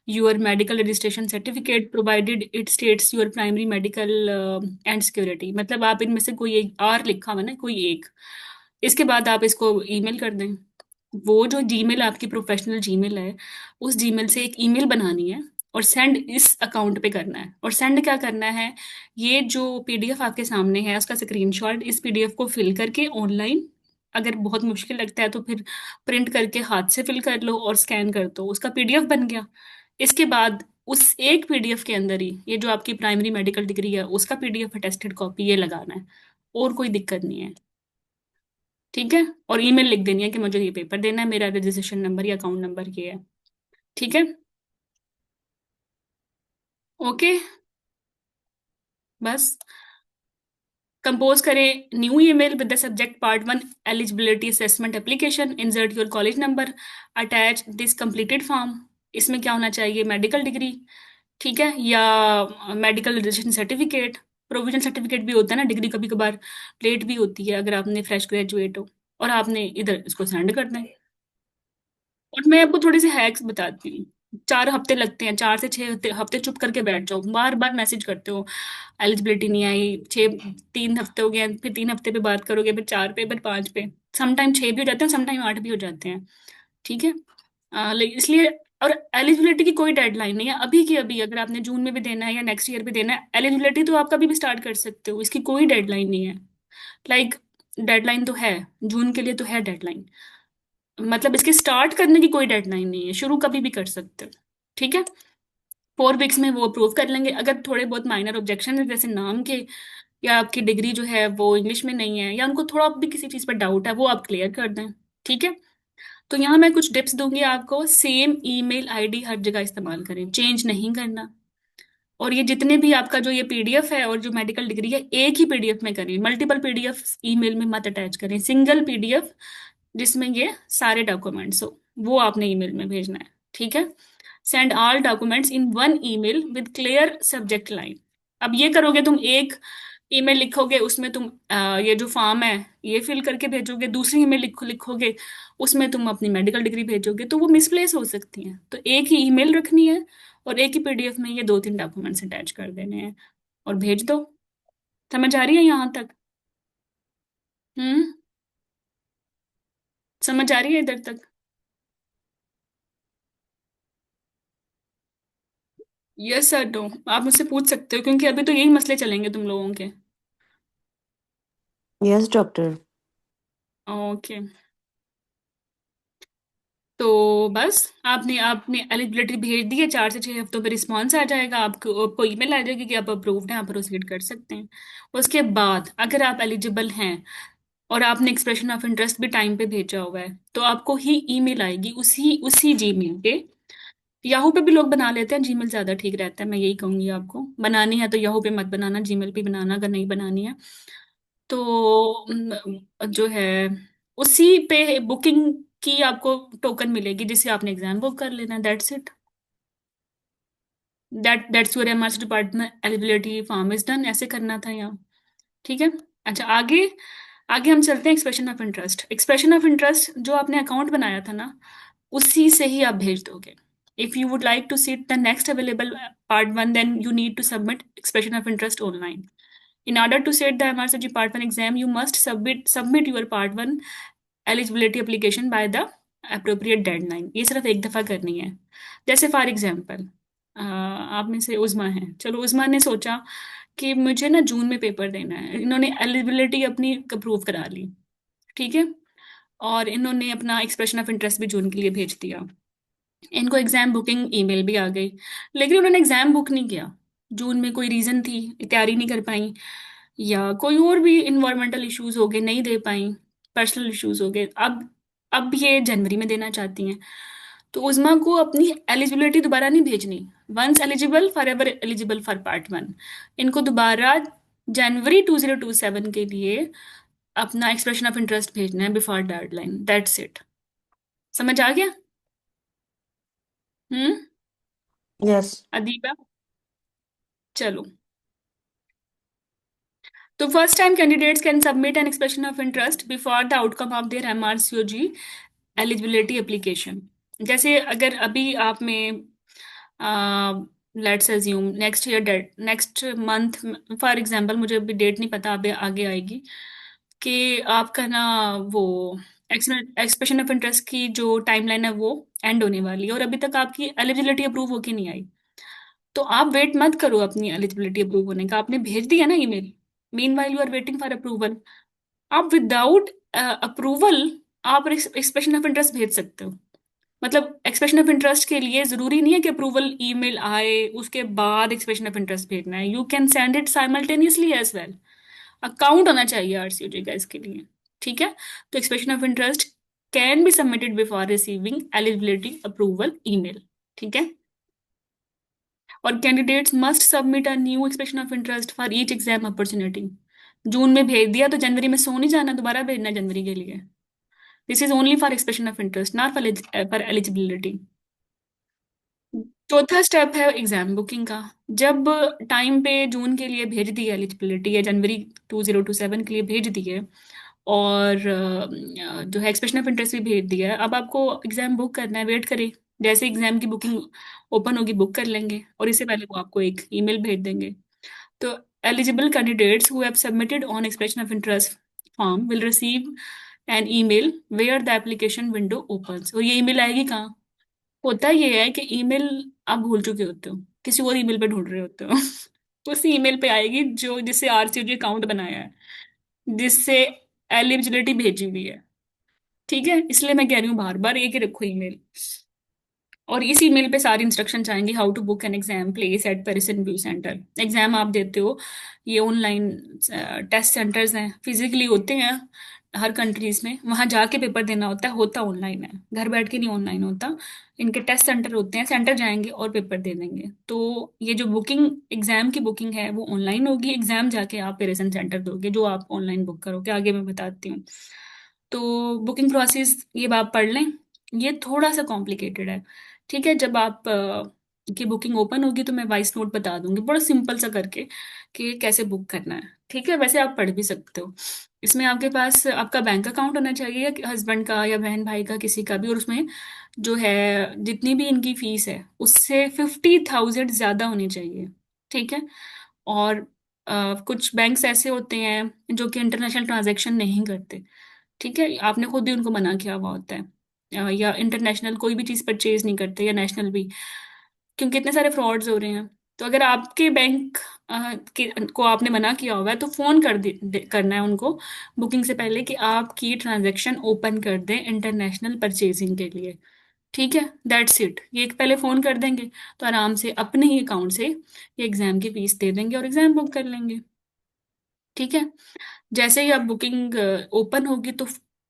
your medical registration certificate provided it states your primary medical and security. मतलब आप इनमें से कोई एक, आर लिखा हुआ ना, कोई एक। इसके बाद आप इसको ईमेल कर दें। वो जो जीमेल आपकी प्रोफेशनल जीमेल है, उस जीमेल से एक ईमेल बनानी है और सेंड इस अकाउंट पे करना है। और सेंड क्या करना है? ये जो पीडीएफ आपके सामने है उसका स्क्रीनशॉट, इस पीडीएफ को फिल करके ऑनलाइन, अगर बहुत मुश्किल लगता है तो फिर प्रिंट करके हाथ से फिल कर लो और स्कैन कर दो, उसका पीडीएफ बन गया। इसके बाद उस एक पीडीएफ के अंदर ही ये जो आपकी प्राइमरी मेडिकल डिग्री है उसका पीडीएफ अटेस्टेड कॉपी ये लगाना है, और कोई दिक्कत नहीं है। ठीक है। और ईमेल लिख देनी है कि मुझे ये पेपर देना है, मेरा रजिस्ट्रेशन नंबर या अकाउंट नंबर ये है। ठीक है। ओके, बस कंपोज करें new email with the subject part 1 eligibility assessment application, insert your college number, attach this completed form. इसमें क्या होना चाहिए? मेडिकल डिग्री, ठीक है, या medical registration certificate, provisional certificate भी होता है ना, डिग्री कभी कभार लेट भी होती है अगर आपने फ्रेश ग्रेजुएट हो, और आपने इधर इसको सेंड कर दें। और मैं आपको थोड़े से हैक्स बताती हूँ। 4 हफ्ते लगते हैं, 4 से 6 हफ्ते चुप करके बैठ जाओ, बार बार मैसेज करते हो एलिजिबिलिटी नहीं आई, 3 हफ्ते हो गए, फिर 3 हफ्ते पे बात करोगे, फिर 4 पे, फिर 5 पे, समटाइम 6 भी हो जाते हैं, समटाइम 8 भी हो जाते हैं, ठीक है। लेकिन इसलिए, और एलिजिबिलिटी की कोई डेडलाइन नहीं है, अभी की अभी अगर आपने जून में भी देना है या नेक्स्ट ईयर भी देना है, एलिजिबिलिटी तो आप कभी भी स्टार्ट कर सकते हो, इसकी कोई डेडलाइन नहीं है। लाइक डेडलाइन तो है, जून के लिए तो है डेडलाइन, मतलब इसके स्टार्ट करने की कोई डेडलाइन नहीं है, शुरू कभी भी कर सकते हो, ठीक है। 4 वीक्स में वो अप्रूव कर लेंगे। अगर थोड़े बहुत माइनर ऑब्जेक्शन है, जैसे नाम के, या आपकी डिग्री जो है वो इंग्लिश में नहीं है, या उनको थोड़ा भी किसी चीज़ पर डाउट है, वो आप क्लियर कर दें, ठीक है। तो यहाँ मैं कुछ टिप्स दूंगी आपको। सेम ईमेल आईडी हर जगह इस्तेमाल करें, चेंज नहीं करना। और ये जितने भी आपका जो ये पीडीएफ है और जो मेडिकल डिग्री है, एक ही पीडीएफ में करें, मल्टीपल पीडीएफ ईमेल में मत अटैच करें, सिंगल पीडीएफ जिसमें ये सारे डॉक्यूमेंट्स हो, वो आपने ईमेल में भेजना है, ठीक है। Send all documents in one email with clear subject line. अब ये करोगे, तुम एक ईमेल लिखोगे, उसमें तुम ये जो फॉर्म है ये फिल करके भेजोगे, दूसरी ईमेल लिखोगे, उसमें तुम अपनी मेडिकल डिग्री भेजोगे, तो वो मिसप्लेस हो सकती हैं। तो एक ही ईमेल रखनी है, और एक ही पीडीएफ में ये 2-3 डॉक्यूमेंट्स अटैच कर देने हैं, और भेज दो। समझ आ रही है यहाँ तक? हम्म, समझ आ रही है इधर तक? यस सर, नो, आप मुझसे पूछ सकते हो, क्योंकि अभी तो यही मसले चलेंगे तुम लोगों के। Yes doctor. ओके, तो बस आपने आपने एलिजिबिलिटी भेज दी है, 4 से 6 हफ्तों पे रिस्पॉन्स आ जाएगा, आपको ईमेल आ जाएगी कि आप अप्रूव्ड हैं, आप प्रोसीड कर सकते हैं। उसके बाद अगर आप एलिजिबल हैं और आपने एक्सप्रेशन ऑफ इंटरेस्ट भी टाइम पे भेजा हुआ है, तो आपको ही ईमेल आएगी उसी उसी जीमेल पे। याहू पे भी लोग बना लेते हैं, जीमेल ज्यादा ठीक रहता है, मैं यही कहूंगी आपको। बनानी है तो याहू पे मत बनाना, जीमेल पे बनाना अगर नहीं बनानी है तो। जो है उसी पे बुकिंग की आपको टोकन मिलेगी, जिससे आपने एग्जाम बुक कर लेना, that's it. That's your MRC department eligibility form is done. ऐसे करना था यहाँ, ठीक है। अच्छा, आगे आगे हम चलते हैं expression of interest. Expression of interest जो आपने अकाउंट बनाया था ना, उसी से ही आप भेज दोगे। If you would like to seat the next available part 1, then you need to submit expression of interest online. In order to set the MRCG Part 1 exam, you must submit your Part 1 eligibility application by the appropriate deadline। ये सिर्फ एक दफ़ा करनी है। जैसे for example, आप में से उज़मा है, चलो उज़मा ने सोचा कि मुझे ना जून में पेपर देना है, इन्होंने एलिजिबिलिटी अपनी अप्रूव करा ली, ठीक है, और इन्होंने अपना एक्सप्रेशन ऑफ इंटरेस्ट भी जून के लिए भेज दिया, इनको एग्जाम बुकिंग ईमेल भी आ गई, लेकिन उन्होंने एग्जाम बुक नहीं किया जून में, कोई रीज़न थी, तैयारी नहीं कर पाई, या कोई और भी इन्वायरमेंटल इश्यूज हो गए, नहीं दे पाई, पर्सनल इश्यूज हो गए। अब ये जनवरी में देना चाहती हैं, तो उज़मा को अपनी एलिजिबिलिटी दोबारा नहीं भेजनी। Once eligible forever eligible for part 1। इनको दोबारा जनवरी 2027 के लिए अपना एक्सप्रेशन ऑफ इंटरेस्ट भेजना है बिफोर डेडलाइन, दैट्स इट। समझ आ गया? हम्म, यस। अदीबा, चलो। तो first time candidates can submit an expression of interest before the outcome of their MRCOG eligibility application. जैसे अगर अभी आप में let's assume next year date, next month, for example, मुझे अभी डेट नहीं पता, अभी आगे आएगी, कि आपका ना वो एक्सप्रेशन ऑफ इंटरेस्ट की जो टाइमलाइन है वो एंड होने वाली है, और अभी तक आपकी एलिजिबिलिटी अप्रूव होके नहीं आई, तो आप वेट मत करो अपनी एलिजिबिलिटी अप्रूव होने का, आपने भेज दिया ना email, meanwhile you are waiting for approval. आप विदाउट अप्रूवल आप एक्सप्रेशन ऑफ इंटरेस्ट भेज सकते हो। मतलब एक्सप्रेशन ऑफ इंटरेस्ट के लिए जरूरी नहीं है कि अप्रूवल ईमेल आए उसके बाद एक्सप्रेशन ऑफ इंटरेस्ट भेजना है, you can send it simultaneously as well. Account होना चाहिए आरसीओजी का इसके लिए, ठीक है। तो expression of interest can be submitted before receiving eligibility approval email, ठीक है। और candidates must submit a new expression of interest for each exam opportunity. June में भेज दिया तो जनवरी में सो नहीं जाना, दोबारा भेजना जनवरी के लिए। This is only for expression of interest, not for eligibility. चौथा स्टेप है एग्जाम बुकिंग का। जब टाइम पे जून के लिए भेज दी है एलिजिबिलिटी, या जनवरी 2027 के लिए भेज दी है, और जो है एक्सप्रेशन ऑफ इंटरेस्ट भी भेज दिया है, अब आपको एग्जाम बुक करना है। वेट करें, जैसे एग्जाम की बुकिंग ओपन होगी बुक कर लेंगे, और इससे पहले वो आपको एक ईमेल भेज देंगे। तो eligible candidates who have submitted on expression of interest form will receive an email where the application window opens। और ये ईमेल आएगी कहाँ? होता ये है कि ईमेल आप भूल चुके होते हो, किसी और ईमेल पे ढूंढ रहे होते हो उसी ईमेल पे आएगी जो जिससे आरसीजी अकाउंट बनाया है, जिससे एलिजिबिलिटी भेजी हुई है। ठीक है, इसलिए मैं कह रही हूँ बार बार एक ही रखो ईमेल। और इस ईमेल पे सारी इंस्ट्रक्शन आएंगी, how to book an exam place at Pearson VUE centre. Exam आप देते हो, ये ऑनलाइन टेस्ट सेंटर्स हैं, फिजिकली होते हैं हर कंट्रीज में, वहां जाके पेपर देना होता है, होता ऑनलाइन है, घर बैठ के नहीं ऑनलाइन होता। इनके टेस्ट सेंटर होते हैं, सेंटर जाएंगे और पेपर दे देंगे। तो ये जो बुकिंग एग्जाम की बुकिंग है वो ऑनलाइन होगी, एग्जाम जाके आप पेरिसन सेंटर दोगे जो आप ऑनलाइन बुक करोगे। आगे मैं बताती हूँ। तो बुकिंग प्रोसेस ये आप पढ़ लें, ये थोड़ा सा कॉम्प्लिकेटेड है। ठीक है, जब आप की बुकिंग ओपन होगी तो मैं वॉइस नोट बता दूंगी बड़ा सिंपल सा करके कि कैसे बुक करना है। ठीक है, वैसे आप पढ़ भी सकते हो। इसमें आपके पास आपका बैंक अकाउंट होना चाहिए, हस्बैंड का या बहन भाई का, किसी का भी। और उसमें जो है जितनी भी इनकी फीस है उससे 50,000 ज्यादा होनी चाहिए। ठीक है। और कुछ बैंक्स ऐसे होते हैं जो कि इंटरनेशनल ट्रांजैक्शन नहीं करते। ठीक है, आपने खुद ही उनको मना किया हुआ होता है। या इंटरनेशनल कोई भी चीज़ परचेज नहीं करते, या नेशनल भी, क्योंकि इतने सारे फ्रॉड्स हो रहे हैं। तो अगर आपके बैंक को आपने मना किया हुआ है तो फोन करना है उनको बुकिंग से पहले कि आपकी ट्रांजैक्शन ओपन कर दें इंटरनेशनल परचेजिंग के लिए। ठीक है, दैट्स इट। ये एक पहले फोन कर देंगे तो आराम से अपने ही अकाउंट से ये एग्जाम की फीस दे देंगे और एग्जाम बुक कर लेंगे। ठीक है, जैसे ही आप बुकिंग ओपन होगी तो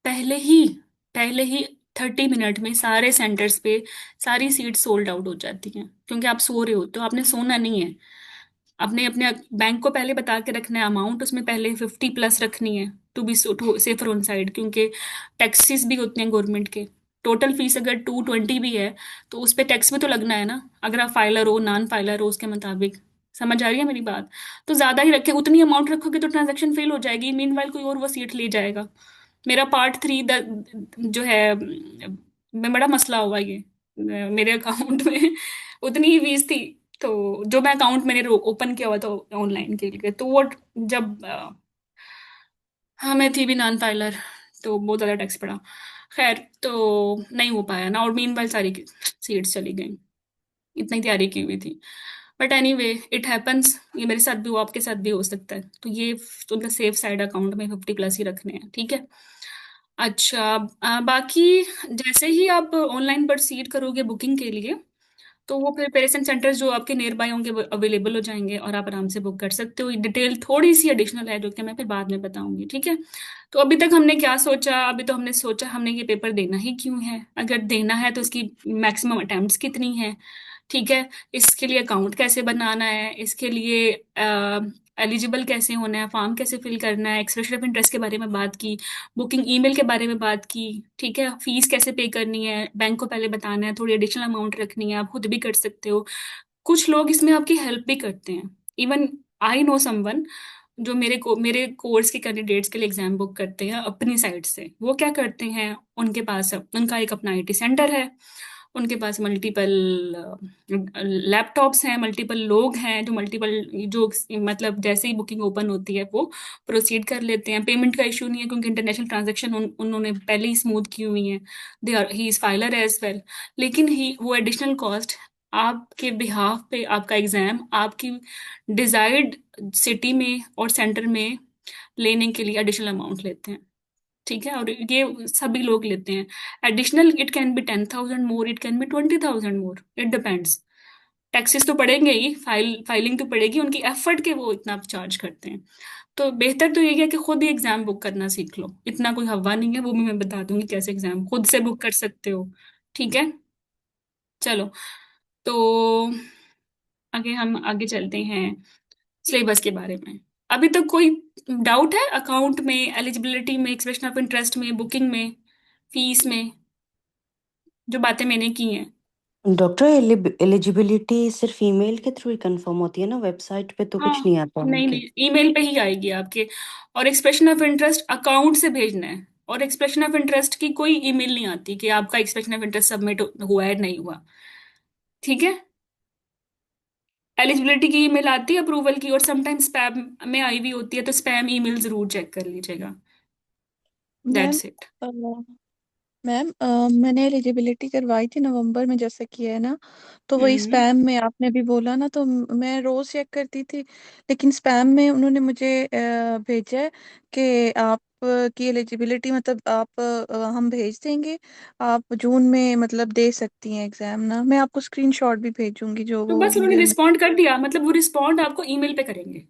पहले ही 30 मिनट में सारे सेंटर्स पे सारी सीट सोल्ड आउट हो जाती हैं, क्योंकि आप सो रहे हो तो आपने सोना नहीं है। आपने अपने बैंक को पहले बता के रखना है अमाउंट, उसमें पहले 50+ रखनी है to be safer on side, क्योंकि टैक्सेस भी होते हैं गवर्नमेंट के। टोटल फीस अगर 220 भी है तो उस पर टैक्स भी तो लगना है ना, अगर आप फाइलर हो नॉन फाइलर हो उसके मुताबिक। समझ आ रही है मेरी बात? तो ज्यादा ही रखें, उतनी अमाउंट रखोगे तो ट्रांजैक्शन फेल हो जाएगी, मीनवाइल कोई और वो सीट ले जाएगा। मेरा पार्ट 3 जो है में बड़ा मसला हुआ ये। मेरे अकाउंट में उतनी ही फीस थी, तो जो मैं अकाउंट मैंने ओपन किया हुआ था ऑनलाइन के लिए, तो वो जब हाँ मैं थी भी नॉन फाइलर, तो बहुत ज़्यादा टैक्स पड़ा। खैर, तो नहीं हो पाया ना, और मीनवाइल सारी सीट्स चली गई, इतनी तैयारी की हुई थी। बट एनीवे इट हैपन्स, ये मेरे साथ भी हो, आपके साथ भी हो सकता है। तो ये मतलब सेफ साइड अकाउंट में 50+ ही रखने हैं। ठीक है। अच्छा, बाकी जैसे ही आप ऑनलाइन प्रोसीड करोगे बुकिंग के लिए, तो वो फिर पेरेंट सेंटर्स जो आपके नियर बाय होंगे वो अवेलेबल हो जाएंगे और आप आराम से बुक कर सकते हो। डिटेल थोड़ी सी एडिशनल है जो कि मैं फिर बाद में बताऊंगी। ठीक है। तो अभी तक हमने क्या सोचा? अभी तो हमने सोचा हमने ये पेपर देना ही क्यों है, अगर देना है तो उसकी मैक्सिमम अटेम्प्ट्स कितनी है। ठीक है, इसके लिए अकाउंट कैसे बनाना है, इसके लिए एलिजिबल कैसे होना है, फॉर्म कैसे फिल करना है, एक्सप्रेशन ऑफ इंटरेस्ट के बारे में बात की, बुकिंग ईमेल के बारे में बात की। ठीक है, फीस कैसे पे करनी है, बैंक को पहले बताना है, थोड़ी एडिशनल अमाउंट रखनी है, आप खुद भी कर सकते हो। कुछ लोग इसमें आपकी हेल्प भी करते हैं। इवन आई नो समवन जो मेरे कोर्स के कैंडिडेट्स के लिए एग्जाम बुक करते हैं अपनी साइड से। वो क्या करते हैं, उनके पास उनका एक अपना आईटी सेंटर है, उनके पास मल्टीपल लैपटॉप्स हैं, मल्टीपल लोग हैं जो जो मतलब जैसे ही बुकिंग ओपन होती है वो प्रोसीड कर लेते हैं। पेमेंट का इशू नहीं है क्योंकि इंटरनेशनल ट्रांजैक्शन उन्होंने पहले ही स्मूथ की हुई है। He is filer as well. लेकिन ही वो एडिशनल कॉस्ट आपके बिहाफ पे आपका एग्जाम आपकी डिजायर्ड सिटी में और सेंटर में लेने के लिए एडिशनल अमाउंट लेते हैं। ठीक है, और ये सभी लोग लेते हैं। Additional it can be 10,000 more, it can be 20,000 more, it depends. Taxes तो पड़ेंगे ही, फाइलिंग तो पड़ेगी, उनकी एफर्ट के वो इतना चार्ज करते हैं। तो बेहतर तो ये है कि खुद ही एग्जाम बुक करना सीख लो, इतना कोई हवा नहीं है, वो भी मैं बता दूंगी कैसे एग्जाम खुद से बुक कर सकते हो। ठीक है, चलो। तो आगे हम आगे चलते हैं सिलेबस के बारे में। अभी तक कोई डाउट है अकाउंट में, एलिजिबिलिटी में, एक्सप्रेशन ऑफ इंटरेस्ट में, बुकिंग में, फीस में, जो बातें मैंने की हैं? डॉक्टर, एलिजिबिलिटी सिर्फ ईमेल के थ्रू ही कंफर्म होती है ना, वेबसाइट पे तो कुछ हाँ, नहीं आता नहीं उनके। नहीं, ईमेल पे ही आएगी आपके। और एक्सप्रेशन ऑफ इंटरेस्ट अकाउंट से भेजना है, और एक्सप्रेशन ऑफ इंटरेस्ट की कोई ईमेल नहीं आती कि आपका एक्सप्रेशन ऑफ इंटरेस्ट सबमिट हुआ है नहीं हुआ। ठीक है, एलिजिबिलिटी की ईमेल आती है अप्रूवल की, और समटाइम स्पैम में आई हुई होती है, तो स्पैम ईमेल जरूर चेक कर लीजिएगा। Ma'am that's it. A, ma'am मैंने एलिजिबिलिटी करवाई थी नवंबर में, जैसे कि है ना, तो वही हम्म। स्पैम में आपने भी बोला ना, तो मैं रोज चेक करती थी, लेकिन स्पैम में उन्होंने मुझे भेजा है कि आप की एलिजिबिलिटी, मतलब आप हम भेज देंगे, आप जून में मतलब दे सकती हैं एग्जाम ना। मैं आपको स्क्रीनशॉट भी भेजूंगी जो तो वो बस उन्होंने मुझे रिस्पॉन्ड कर दिया, मतलब वो रिस्पॉन्ड आपको ईमेल पे करेंगे।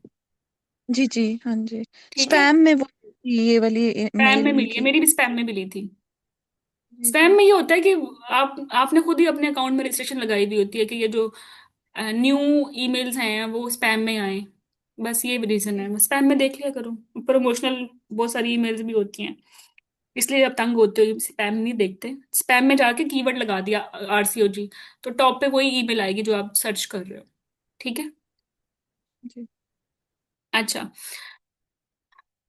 जी जी हाँ जी। ठीक है, स्पैम में वो ये वाली स्पैम मेल में हुई मिली है, थी। मेरी भी स्पैम में मिली थी। जी स्पैम जी में ये होता है कि आपने खुद ही अपने अकाउंट में रजिस्ट्रेशन लगाई हुई होती है कि ये जो न्यू ईमेल्स हैं वो स्पैम में आए। बस ये रीजन है, स्पैम में देख लिया करो। प्रमोशनल बहुत सारी ईमेल्स भी होती हैं, इसलिए आप तंग होते हो, स्पैम नहीं देखते। स्पैम में जाके कीवर्ड लगा दिया RCOG, तो टॉप पे वही ईमेल आएगी जो आप सर्च कर रहे हो। ठीक है। जी अच्छा,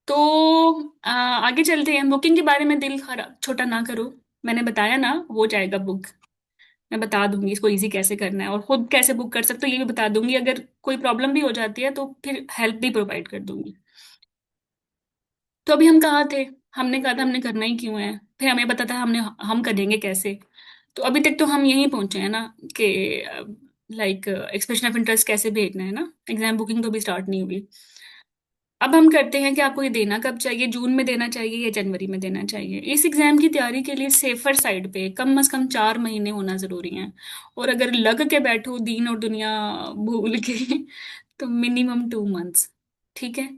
तो आगे चलते हैं। बुकिंग के बारे में दिल खराब छोटा ना करो, मैंने बताया ना हो जाएगा बुक। मैं बता दूंगी इसको इजी कैसे करना है, और खुद कैसे बुक कर सकते हो ये भी बता दूंगी। अगर कोई प्रॉब्लम भी हो जाती है तो फिर हेल्प भी प्रोवाइड कर दूंगी। तो अभी हम कहाँ थे? हमने कहा था हमने करना ही क्यों है, फिर हमें पता था हम करेंगे कैसे। तो अभी तक तो हम यहीं पहुंचे हैं ना कि लाइक एक्सप्रेशन ऑफ इंटरेस्ट कैसे भेजना है ना। एग्जाम बुकिंग तो अभी स्टार्ट नहीं हुई। अब हम करते हैं कि आपको ये देना कब चाहिए, जून में देना चाहिए या जनवरी में देना चाहिए। इस एग्जाम की तैयारी के लिए सेफर साइड पे कम से कम 4 महीने होना जरूरी है, और अगर लग के बैठो दीन और दुनिया भूल के तो मिनिमम 2 मंथ्स। ठीक है।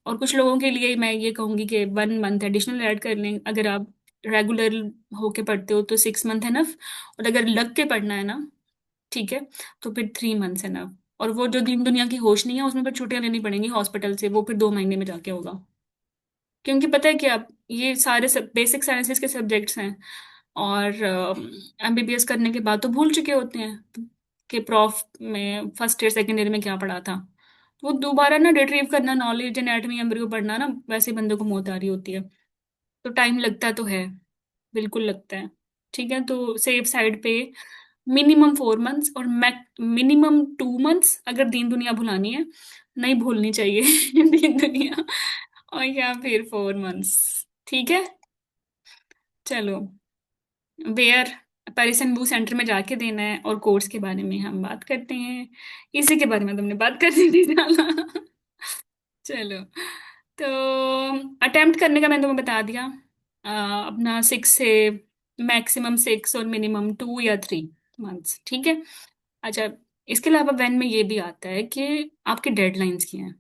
और कुछ लोगों के लिए मैं ये कहूंगी कि 1 मंथ एडिशनल ऐड कर लें। अगर आप रेगुलर होके पढ़ते हो तो 6 मंथ है नफ, और अगर लग के पढ़ना है ना, ठीक है, तो फिर 3 मंथ्स है ना। और वो जो दीन दुनिया की होश नहीं है उसमें फिर छुट्टियां लेनी पड़ेंगी हॉस्पिटल से, वो फिर 2 महीने में जाके होगा। क्योंकि पता है क्या, ये सारे सब बेसिक साइंसेस के सब्जेक्ट्स हैं, और MBBS करने के बाद तो भूल चुके होते हैं कि प्रॉफ में फर्स्ट ईयर सेकेंड ईयर में क्या पढ़ा था। तो वो दोबारा ना रिट्रीव करना नॉलेज, एनाटॉमी एम्ब्रियो पढ़ना ना, वैसे बंदे को मौत आ रही होती है। तो टाइम लगता तो है, बिल्कुल लगता है। ठीक है, तो सेफ साइड पे मिनिमम 4 मंथ्स, और मिनिमम 2 मंथ्स अगर दीन दुनिया भुलानी है, नहीं भूलनी चाहिए दीन दुनिया, और या फिर 4 मंथ्स। ठीक है। चलो, वेयर पैरिसन वू सेंटर में जाके देना है, और कोर्स के बारे में हम बात करते हैं। इसी के बारे में तुमने बात कर दी थी साला। चलो, तो अटेम्प्ट करने का मैंने तुम्हें बता दिया। अपना 6 से मैक्सिमम 6 और मिनिमम 2 या 3 मंथ्स। ठीक है। अच्छा, इसके अलावा वैन में ये भी आता है कि आपके डेडलाइंस की हैं।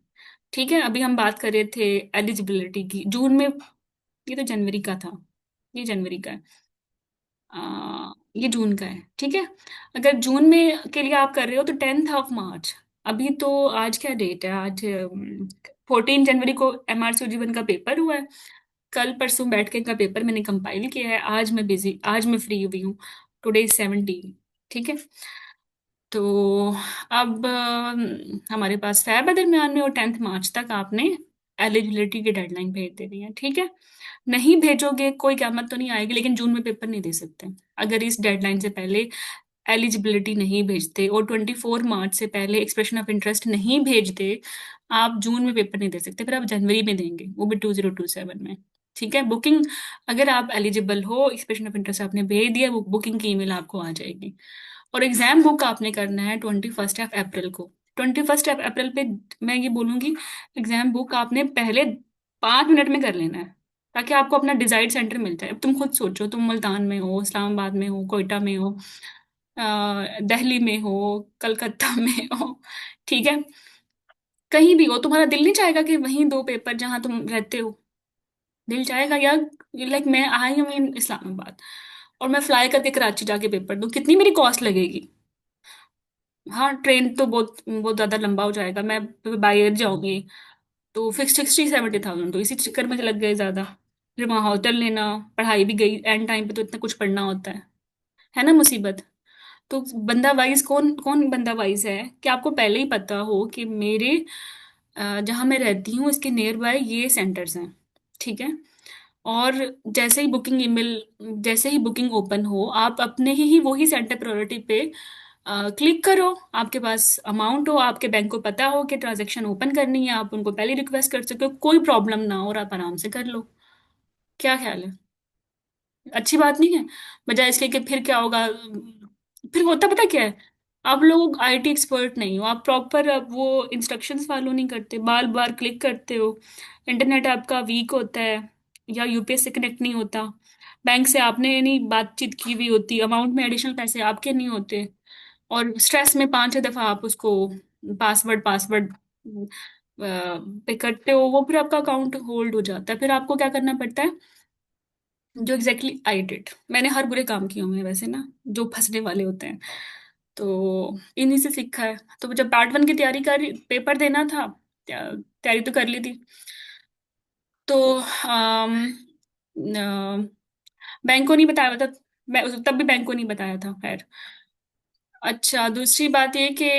ठीक है, अभी हम बात कर रहे थे एलिजिबिलिटी की जून में, ये तो जनवरी का था, ये जनवरी का है। ये जून का है। ठीक है, अगर जून में के लिए आप कर रहे हो तो 10th ऑफ मार्च, अभी तो आज क्या डेट है, आज 14 जनवरी को MRCOG 1 का पेपर हुआ है। कल परसों बैठ के इनका पेपर मैंने कंपाइल किया है। आज मैं बिजी, आज मैं फ्री हुई हूँ। टुडे 17। ठीक है, तो अब हमारे पास फैब है दरमियान में, और 10th मार्च तक आपने एलिजिबिलिटी की डेडलाइन भेज देनी है। ठीक है, नहीं भेजोगे कोई क़यामत तो नहीं आएगी, लेकिन जून में पेपर नहीं दे सकते अगर इस डेडलाइन से पहले एलिजिबिलिटी नहीं भेजते, और 24 मार्च से पहले एक्सप्रेशन ऑफ इंटरेस्ट नहीं भेजते। आप जून में पेपर नहीं दे सकते, फिर आप जनवरी में देंगे, वो भी 2027 में। ठीक है, बुकिंग अगर आप एलिजिबल हो, एक्सप्रेशन ऑफ इंटरेस्ट आपने भेज दिया, वो बुकिंग की ईमेल आपको आ जाएगी। और एग्जाम बुक आपने करना है 21 अप्रैल को। 21 अप्रैल पे मैं ये बोलूंगी, एग्जाम बुक आपने पहले 5 मिनट में कर लेना है, ताकि आपको अपना डिजाइड सेंटर मिल जाए। अब तुम खुद सोचो, तुम मुल्तान में हो, इस्लामाबाद में हो, कोयटा में हो, दिल्ली में हो, कलकत्ता में हो, ठीक है, कहीं भी हो, तुम्हारा दिल नहीं चाहेगा कि वहीं दो पेपर जहां तुम रहते हो? दिल चाहेगा यार, लाइक मैं आई हूँ इन इस्लामाबाद, और मैं फ्लाई करके कराची जाके पेपर दूं, कितनी मेरी कॉस्ट लगेगी? हाँ, ट्रेन तो बहुत बहुत ज्यादा लंबा हो जाएगा, मैं बाई एयर जाऊंगी तो फिक्स 60-70 थाउजेंड, तो इसी चक्कर में लग गए ज्यादा। फिर वहां होटल लेना, पढ़ाई भी गई एंड टाइम पे, तो इतना कुछ पढ़ना होता है ना मुसीबत। तो बंदा वाइज कौन कौन बंदा वाइज है कि आपको पहले ही पता हो कि मेरे जहाँ मैं रहती हूँ इसके नियर बाय ये सेंटर्स हैं, ठीक है। और जैसे ही बुकिंग ओपन हो, आप अपने ही वही सेंटर प्रायोरिटी पे क्लिक करो। आपके पास अमाउंट हो, आपके बैंक को पता हो कि ट्रांजैक्शन ओपन करनी है, आप उनको पहले रिक्वेस्ट कर सकते हो, कोई प्रॉब्लम ना हो और आप आराम से कर लो। क्या ख्याल है? अच्छी बात नहीं है? बजाय इसके कि फिर क्या होगा, फिर होता पता क्या है, आप लोग आईटी एक्सपर्ट नहीं हो, आप प्रॉपर वो इंस्ट्रक्शंस फॉलो नहीं करते, बार बार क्लिक करते हो, इंटरनेट आपका वीक होता है या यूपीएस से कनेक्ट नहीं होता, बैंक से आपने नहीं बातचीत की हुई होती, अमाउंट में एडिशनल पैसे आपके नहीं होते, और स्ट्रेस में 5-6 दफा आप उसको पासवर्ड पासवर्ड पे करते हो, वो फिर आपका अकाउंट होल्ड हो जाता है, फिर आपको क्या करना पड़ता है, जो एग्जैक्टली आई डिड। मैंने हर बुरे काम किए हुए हैं वैसे ना, जो फंसने वाले होते हैं, तो इन्हीं से सीखा है। तो जब पार्ट वन की तैयारी कर पेपर देना था, तैयारी तो कर ली थी, तो बैंक को नहीं बताया था, तब भी बैंक को नहीं बताया था, खैर। अच्छा, दूसरी बात ये कि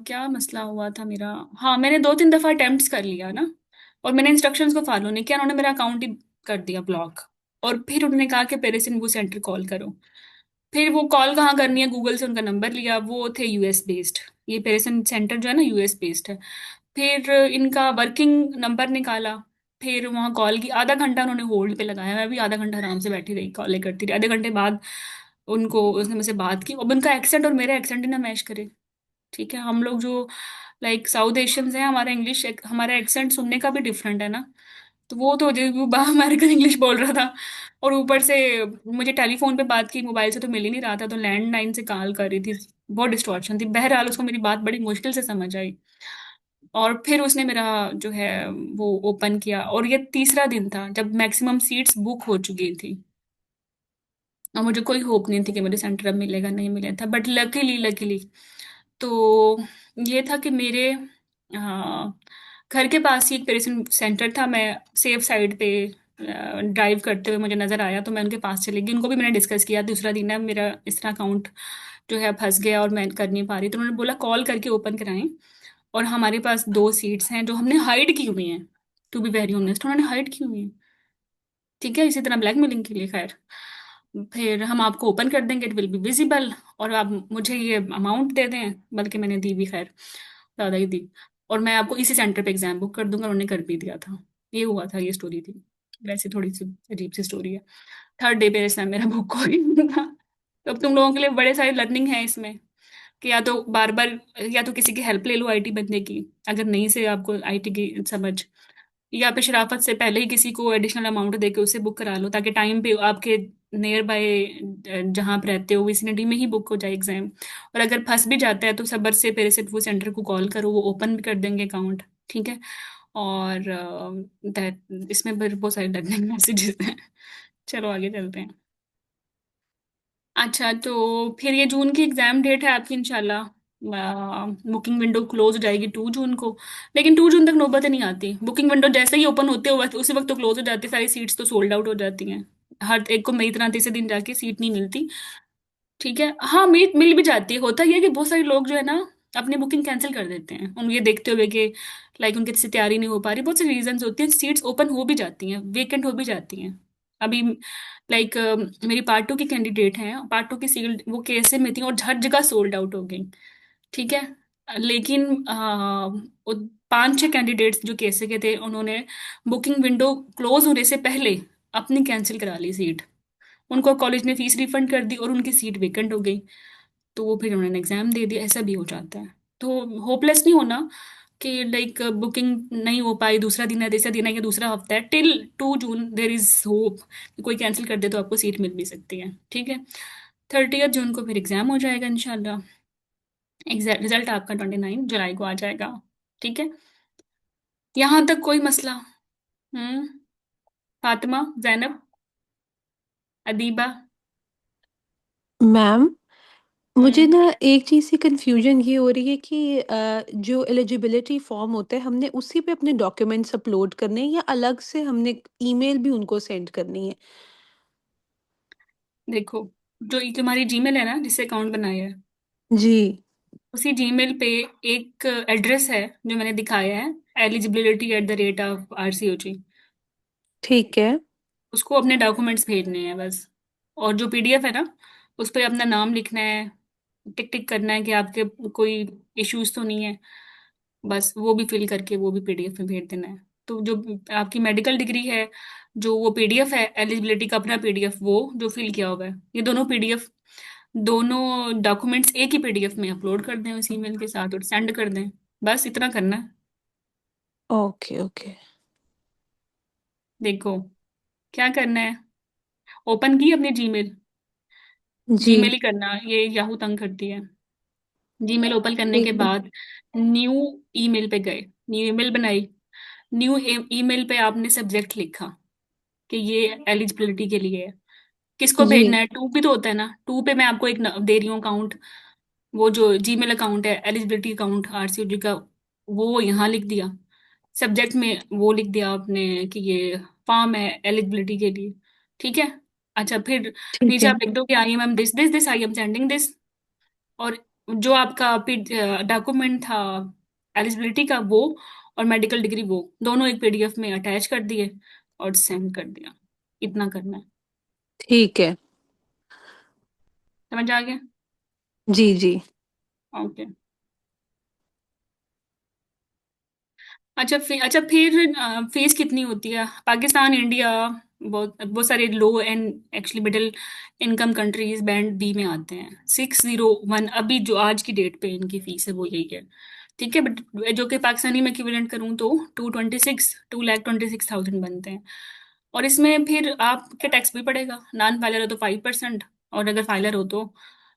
क्या मसला हुआ था मेरा। हाँ, मैंने 2-3 दफा अटेम्प्ट्स कर लिया ना, और मैंने इंस्ट्रक्शंस को फॉलो नहीं किया, उन्होंने मेरा अकाउंट ही कर दिया ब्लॉक। और फिर उन्होंने कहा कि पेरेंट्स इन्फो सेंटर कॉल करो। फिर वो कॉल कहाँ करनी है, गूगल से उनका नंबर लिया, वो थे यूएस बेस्ड, ये पेरेंट्स सेंटर जो है ना यूएस बेस्ड है। फिर इनका वर्किंग नंबर निकाला, फिर वहाँ कॉल की, आधा घंटा उन्होंने होल्ड पे लगाया, मैं भी आधा घंटा आराम से बैठी रही, कॉलें करती रही। आधे घंटे बाद उनको उसने मुझसे बात की, अब उनका एक्सेंट और मेरा एक्सेंट ही ना मैच करे, ठीक है। हम लोग जो लाइक साउथ एशियंस हैं, हमारा इंग्लिश, हमारा एक्सेंट सुनने का भी डिफरेंट है ना, तो वो तो जो वो अमेरिकन इंग्लिश बोल रहा था, और ऊपर से मुझे टेलीफोन पे बात की, मोबाइल से तो मिल ही नहीं रहा था, तो लैंडलाइन से कॉल कर रही थी, बहुत डिस्टॉर्शन थी। बहरहाल उसको मेरी बात बड़ी मुश्किल से समझ आई, और फिर उसने मेरा जो है वो ओपन किया, और ये तीसरा दिन था जब मैक्सिमम सीट्स बुक हो चुकी थी, और मुझे कोई होप नहीं थी कि मुझे सेंटर अब मिलेगा नहीं मिला था, बट लकीली लकीली तो ये था कि मेरे हाँ, घर के पास ही एक पेरेंट सेंटर था। मैं सेफ साइड पे ड्राइव करते हुए मुझे नजर आया, तो मैं उनके पास चली गई। उनको भी मैंने डिस्कस किया, दूसरा दिन है मेरा, इस तरह अकाउंट जो है फंस गया और मैं कर नहीं पा रही, तो उन्होंने बोला कॉल करके ओपन कराएं, और हमारे पास 2 सीट्स हैं जो हमने हाइड की हुई हैं, टू बी वेरी ऑनेस्ट उन्होंने हाइड की हुई हैं, ठीक है, इसी तरह ब्लैकमेलिंग के लिए। खैर, फिर हम आपको ओपन कर देंगे, इट विल बी विजिबल, और आप मुझे ये अमाउंट दे दें, बल्कि मैंने दी भी, खैर ज़्यादा ही दी, और मैं आपको इसी सेंटर पे एग्जाम बुक कर दूंगा। उन्होंने कर भी दिया था। ये हुआ था, ये स्टोरी थी। वैसे थोड़ी सी अजीब सी स्टोरी है। थर्ड डे पे एग्जाम मेरा बुक हो ही था। तो अब तुम लोगों के लिए बड़े सारे लर्निंग है इसमें, कि या तो बार बार, या तो किसी की हेल्प ले लो आईटी बंदे की, अगर नहीं से आपको आईटी की समझ, या फिर शराफत से पहले ही किसी को एडिशनल अमाउंट दे के उसे बुक करा लो, ताकि टाइम पे आपके नियर बाय जहाँ आप रहते हो विसिनिटी में ही बुक हो जाए एग्जाम। और अगर फंस भी जाता है तो सबर से पेरे से वो सेंटर को कॉल करो, वो ओपन भी कर देंगे अकाउंट, ठीक है। और इसमें फिर बहुत सारे लर्निंग मैसेजेस हैं। चलो आगे चलते हैं। अच्छा, तो फिर ये जून की एग्जाम डेट है आपकी, इंशाल्लाह बुकिंग विंडो क्लोज हो जाएगी 2 जून को। लेकिन 2 जून तक नौबत नहीं आती, बुकिंग विंडो जैसे ही ओपन होते हो उसी वक्त तो क्लोज हो जाती है, सारी सीट्स तो सोल्ड आउट हो जाती हैं। हर एक को मेरी तरह तीसरे दिन जाके सीट नहीं मिलती, ठीक है। हाँ, मिल मिल भी जाती है। होता ही है कि बहुत सारे लोग जो है ना अपनी बुकिंग कैंसिल कर देते हैं, उन ये देखते हुए कि लाइक उनकी से तैयारी नहीं हो पा रही, बहुत सारी रीजंस होती हैं, सीट्स ओपन हो भी जाती हैं, वेकेंट हो भी जाती हैं। अभी लाइक मेरी पार्ट टू की कैंडिडेट हैं, पार्ट टू की सीट वो केएसए में थी और हर जगह सोल्ड आउट हो गई, ठीक है। लेकिन 5-6 कैंडिडेट्स जो केएसए के थे, उन्होंने बुकिंग विंडो क्लोज होने से पहले अपनी कैंसिल करा ली सीट, उनको कॉलेज ने फीस रिफंड कर दी और उनकी सीट वेकेंट हो गई, तो वो फिर उन्होंने एग्जाम दे दिया। ऐसा भी हो जाता है, तो होपलेस नहीं होना कि लाइक बुकिंग नहीं हो पाई, दूसरा दिन है, तीसरा दिन है, या दूसरा हफ्ता है, till 2 June there is hope कि कोई कैंसिल कर दे तो आपको सीट मिल भी सकती है, ठीक है। 30 जून को फिर एग्जाम हो जाएगा इंशाल्लाह। एग्जैक्ट रिजल्ट आपका 29 जुलाई को आ जाएगा, ठीक है। यहाँ तक कोई मसला? हम्म। फातिमा, जैनब, अदीबा। मैम, मुझे हम्म। ना एक चीज़ की कंफ्यूजन ये हो रही है कि जो एलिजिबिलिटी फॉर्म होता है हमने उसी पे अपने डॉक्यूमेंट्स अपलोड करने हैं या अलग से हमने ईमेल भी उनको सेंड करनी है? देखो, जो ये तुम्हारी जीमेल है ना जिससे अकाउंट बनाया है, जी। उसी जीमेल पे एक एड्रेस है जो मैंने दिखाया है, eligibility@the rate of RCOG। ठीक है। उसको अपने डॉक्यूमेंट्स भेजने हैं बस। और जो पीडीएफ है ना, उस पर अपना नाम लिखना है, टिक टिक करना है कि आपके कोई इश्यूज तो नहीं है। बस वो भी फिल करके वो भी पीडीएफ में भेज देना है। तो जो आपकी मेडिकल डिग्री है, जो वो पीडीएफ है, एलिजिबिलिटी का अपना पीडीएफ, वो जो फिल किया हुआ है, ये दोनों पीडीएफ, दोनों डॉक्यूमेंट्स एक ही पीडीएफ में अपलोड कर दें उस ईमेल के साथ और सेंड कर दें। बस इतना करना है। Okay okay. देखो, क्या करना है, ओपन की अपनी जीमेल। जी जीमेल ही करना, ये याहू तंग करती है। जीमेल ओपन करने के ठीक है। बाद न्यू ईमेल पे गए, न्यू ईमेल बनाई। न्यू ईमेल पे आपने सब्जेक्ट लिखा कि ये एलिजिबिलिटी के लिए है। किसको जी भेजना है, टू भी तो होता है ना, टू पे मैं आपको एक दे रही हूँ अकाउंट, वो जो जीमेल अकाउंट है एलिजिबिलिटी अकाउंट आरसीओजी का, वो यहाँ लिख दिया। सब्जेक्ट में वो लिख दिया आपने कि ये फॉर्म है एलिजिबिलिटी के लिए। ठीक है। अच्छा, फिर ठीक नीचे है। आप लिख दो कि I am this this this, I am sending this. और जो आपका डॉक्यूमेंट था एलिजिबिलिटी का, वो और मेडिकल डिग्री, वो दोनों एक पीडीएफ में अटैच कर दिए और सेंड कर दिया। इतना करना है। ठीक है। समझ आ गया? जी जी। ओके। अच्छा फिर फीस कितनी होती है? पाकिस्तान, इंडिया, बहुत बहुत सारे low and actually middle income countries band B में आते हैं। 601 अभी जो आज की डेट पे इनकी फीस है वो यही है। ठीक है, बट जो कि पाकिस्तानी में इक्विवेलेंट करूँ तो 2,26,000 बनते हैं। और इसमें फिर आपके टैक्स भी पड़ेगा। नॉन फाइलर हो तो 5%, और अगर फाइलर हो तो,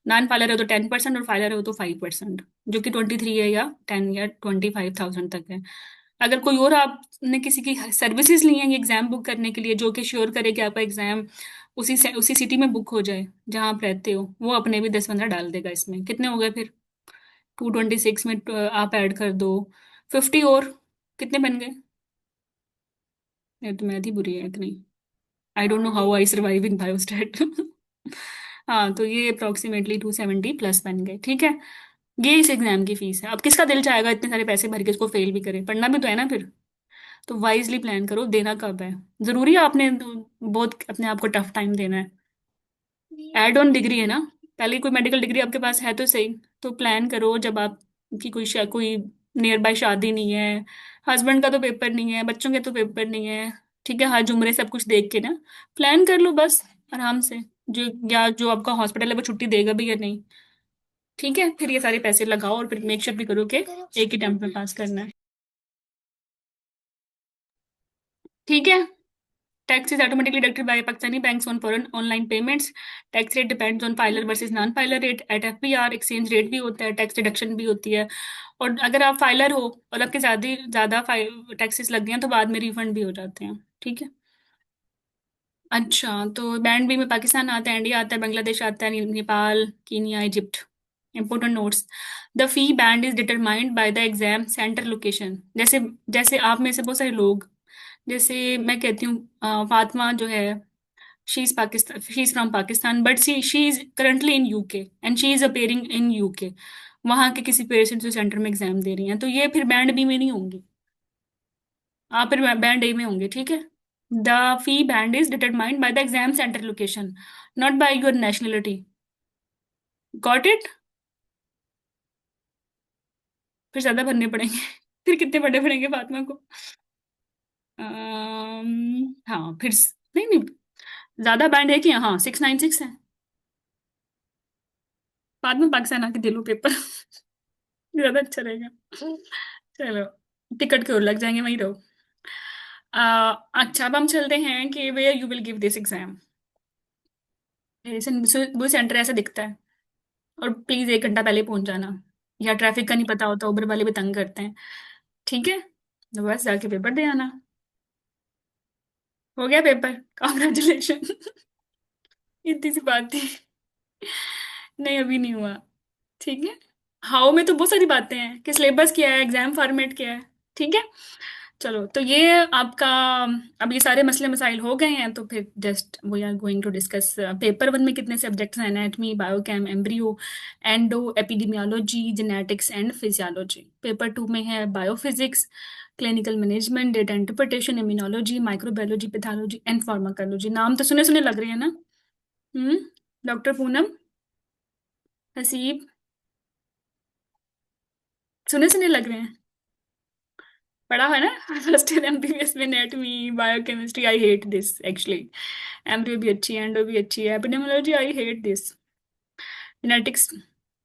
नॉन फाइलर हो तो 10%, और फाइलर हो तो 5%, जो कि 23 है या 10 या 25,000 तक है। अगर कोई और आपने किसी की सर्विसेज ली हैं ये एग्जाम बुक करने के लिए, जो कि श्योर करे कि आपका एग्जाम उसी सिटी में बुक हो जाए जहां आप रहते हो, वो अपने भी 10-15 डाल देगा। इसमें कितने हो गए फिर? 226 में आप ऐड कर दो 50 और, कितने बन गए? ये तो मैथ ही बुरी है इतनी। I don't know how I survive in biostat. हाँ, तो ये अप्रोक्सीमेटली 270 प्लस बन गए। ठीक है, ये इस एग्जाम की फीस है। अब किसका दिल चाहेगा इतने सारे पैसे भर के इसको फेल भी करे? पढ़ना भी तो है ना फिर। तो वाइजली प्लान करो, देना कब है। जरूरी है आपने बहुत अपने आप को टफ टाइम देना है? एड ऑन डिग्री है ना, पहले कोई मेडिकल डिग्री आपके पास है तो सही। तो प्लान करो जब आपकी कोई नियर बाय शादी नहीं है, हस्बैंड का तो पेपर नहीं है, बच्चों के तो पेपर नहीं है। ठीक है, हज उम्रे सब कुछ देख के ना प्लान कर लो बस, आराम से। जो या जो आपका हॉस्पिटल है वो छुट्टी देगा भी या नहीं। ठीक है, फिर ये सारे पैसे लगाओ और फिर मेक श्योर भी करो कि एक ही टाइम में पास करना है। ठीक है। Tax is automatically deducted by Pakistani banks on foreign online payments. Tax rate depends on filer versus non-filer rate. At FBR exchange rate भी होता है, टैक्स डिडक्शन भी होती है। और अगर आप फाइलर हो और आपके ज्यादा ज्यादा टैक्सेस लग गए हैं तो बाद में रिफंड भी हो जाते हैं। ठीक है। अच्छा, तो बैंड बी में पाकिस्तान आता है, इंडिया आता है, बांग्लादेश आता है, Nepal, Kenya, Egypt. Important notes. The fee band is determined by the exam centre location. जैसे जैसे आप में से बहुत सारे लोग, जैसे मैं कहती हूँ फातिमा जो है, she is from Pakistan but she is currently in UK and she is appearing in UK. वहां के किसी पेरेंट्स जो सेंटर में एग्जाम दे रही हैं, तो ये फिर बैंड बी में नहीं होंगी, आप फिर बैंड ए में होंगे। ठीक है। The fee band is determined by the exam centre location, not by your nationality. Got it? फिर ज्यादा भरने पड़ेंगे। फिर कितने बड़े पड़ेंगे फातिमा को? हाँ फिर नहीं नहीं, ज्यादा बैंड है कि हाँ 696 है। बाद में पाकिस्तान आके दे लो पेपर। ज्यादा अच्छा रहेगा। चलो, टिकट की ओर लग जाएंगे, वहीं रहो। अच्छा, अब हम चलते हैं कि where you will give this exam. वो सेंटर ऐसा दिखता है। और प्लीज 1 घंटा पहले पहुंच जाना, या ट्रैफिक का नहीं पता होता, उबर वाले भी तंग करते हैं। ठीक है, तो बस जाके पेपर दे आना। हो गया पेपर, कॉन्ग्रेचुलेशन। इतनी सी बात थी। नहीं, अभी नहीं हुआ। ठीक है। हाउ में तो बहुत सारी बातें हैं कि सिलेबस क्या है, एग्जाम फॉर्मेट क्या है। ठीक है। चलो, तो ये आपका, अब ये सारे मसले मसाइल हो गए हैं, तो फिर just we are going to discuss paper one में कितने सब्जेक्ट्स हैं। Anatomy, biochem, embryo, endo, epidemiology, genetics and physiology. Paper two में है biophysics, clinical management, data interpretation, immunology, microbiology, pathology and pharmacology. नाम तो सुने सुने लग रहे हैं ना। हम्म। डॉक्टर पूनम, हसीब, सुने सुने लग रहे हैं। पढ़ा है ना। फर्स्ट ईयर एमबीबीएस में anatomy, biochemistry, I hate this actually. Embryo भी अच्छी है, एंडो भी अच्छी है, epidemiology I hate this. Genetics,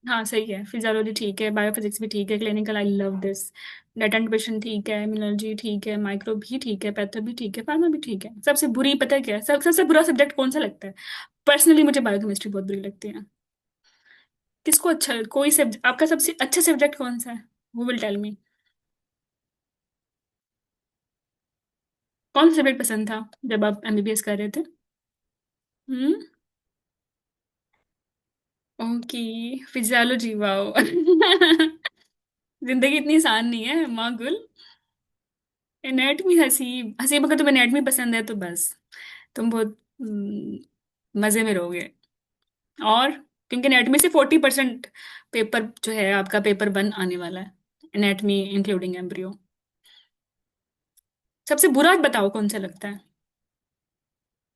हाँ सही है, फिजियोलॉजी ठीक है, बायोफिजिक्स भी ठीक है, clinical I love this, data interpretation ठीक है, इम्यूनोलॉजी ठीक है, माइक्रो भी ठीक है, पैथो भी ठीक है, फार्मा भी ठीक है। सबसे बुरी पता है क्या है, सबसे बुरा सब्जेक्ट कौन सा लगता है? पर्सनली मुझे बायोकेमिस्ट्री बहुत बुरी लगती है। किसको अच्छा, कोई सब्जेक्ट आपका सबसे अच्छा सब्जेक्ट कौन सा है? Who will tell me? कौन सा सब्जेक्ट पसंद था जब आप एमबीबीएस कर रहे थे? हम्म। Okay, physiology, wow. जिंदगी इतनी आसान नहीं है माँ गुल। एनाटमी, हसीब, हसीब, अगर तुम्हें एनाटमी पसंद है तो बस तुम बहुत मजे में रहोगे। और क्योंकि एनाटमी से 40% पेपर जो है आपका पेपर वन आने वाला है, एनाटमी इंक्लूडिंग एम्ब्रियो। सबसे बुरा बताओ कौन सा लगता है?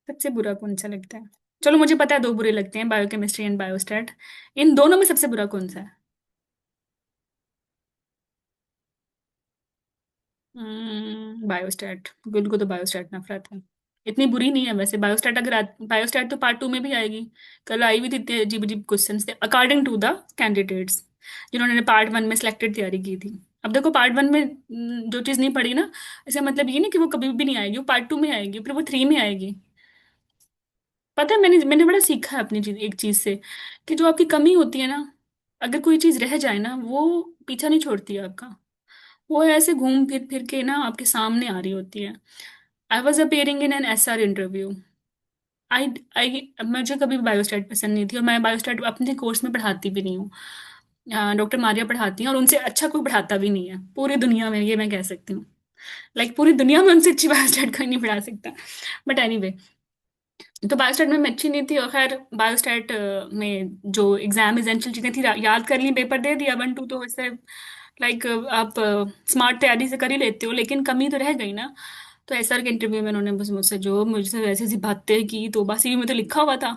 सबसे बुरा कौन सा लगता है? चलो, मुझे पता है दो बुरे लगते हैं, बायोकेमिस्ट्री एंड बायोस्टैट। इन दोनों में सबसे बुरा कौन सा है? बायोस्टैट। गुल को तो बायोस्टैट नफरत है। इतनी बुरी नहीं है वैसे बायोस्टैट। अगर बायोस्टैट तो पार्ट टू में भी आएगी। कल आई हुई थी, इतने अजीब अजीब क्वेश्चन थे अकॉर्डिंग टू द कैंडिडेट्स जिन्होंने पार्ट वन में सिलेक्टेड तैयारी की थी। अब देखो, पार्ट वन में जो चीज़ नहीं पढ़ी ना, इसका मतलब ये नहीं कि वो कभी भी नहीं आएगी, वो पार्ट टू में आएगी, फिर वो थ्री में आएगी। पता है, मैंने मैंने बड़ा सीखा है अपनी चीज, एक चीज से, कि जो आपकी कमी होती है ना, अगर कोई चीज रह जाए ना, वो पीछा नहीं छोड़ती है आपका। वो ऐसे घूम फिर फिर के ना आपके सामने आ रही होती है। I was appearing in an SR interview. I I मुझे कभी बायोस्टैट पसंद नहीं थी, और मैं बायोस्टैट अपने कोर्स में पढ़ाती भी नहीं हूँ। डॉक्टर मारिया पढ़ाती हैं, और उनसे अच्छा कोई पढ़ाता भी नहीं है पूरी दुनिया में, ये मैं कह सकती हूँ। लाइक पूरी दुनिया में उनसे अच्छी बायोस्टैट कोई नहीं पढ़ा सकता। बट एनीवे, तो बायोस्टैट में मैं अच्छी नहीं थी, और खैर बायोस्टैट में जो एग्जाम एसेंशियल चीजें थी याद कर ली, पेपर दे दिया वन टू, तो इससे लाइक आप स्मार्ट तैयारी से कर ही लेते हो, लेकिन कमी तो रह गई ना। तो एसआर के इंटरव्यू में उन्होंने बस मुझसे जो मुझसे वैसी ऐसी बातें की, तो बस सीवी में तो लिखा हुआ था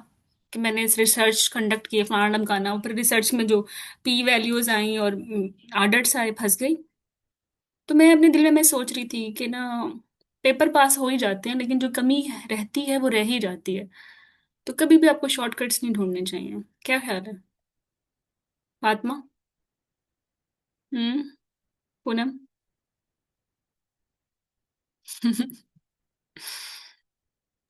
कि मैंने इस रिसर्च कंडक्ट की है, फलाना ढमकाना, ऊपर रिसर्च में जो पी वैल्यूज आई और आर्डर्स आए, फंस गई। तो मैं अपने दिल में मैं सोच रही थी कि ना, पेपर पास हो ही जाते हैं, लेकिन जो कमी रहती है वो रह ही जाती है। तो कभी भी आपको शॉर्टकट्स नहीं ढूंढने चाहिए। क्या ख्याल है फातिमा? हम्म। पूनम?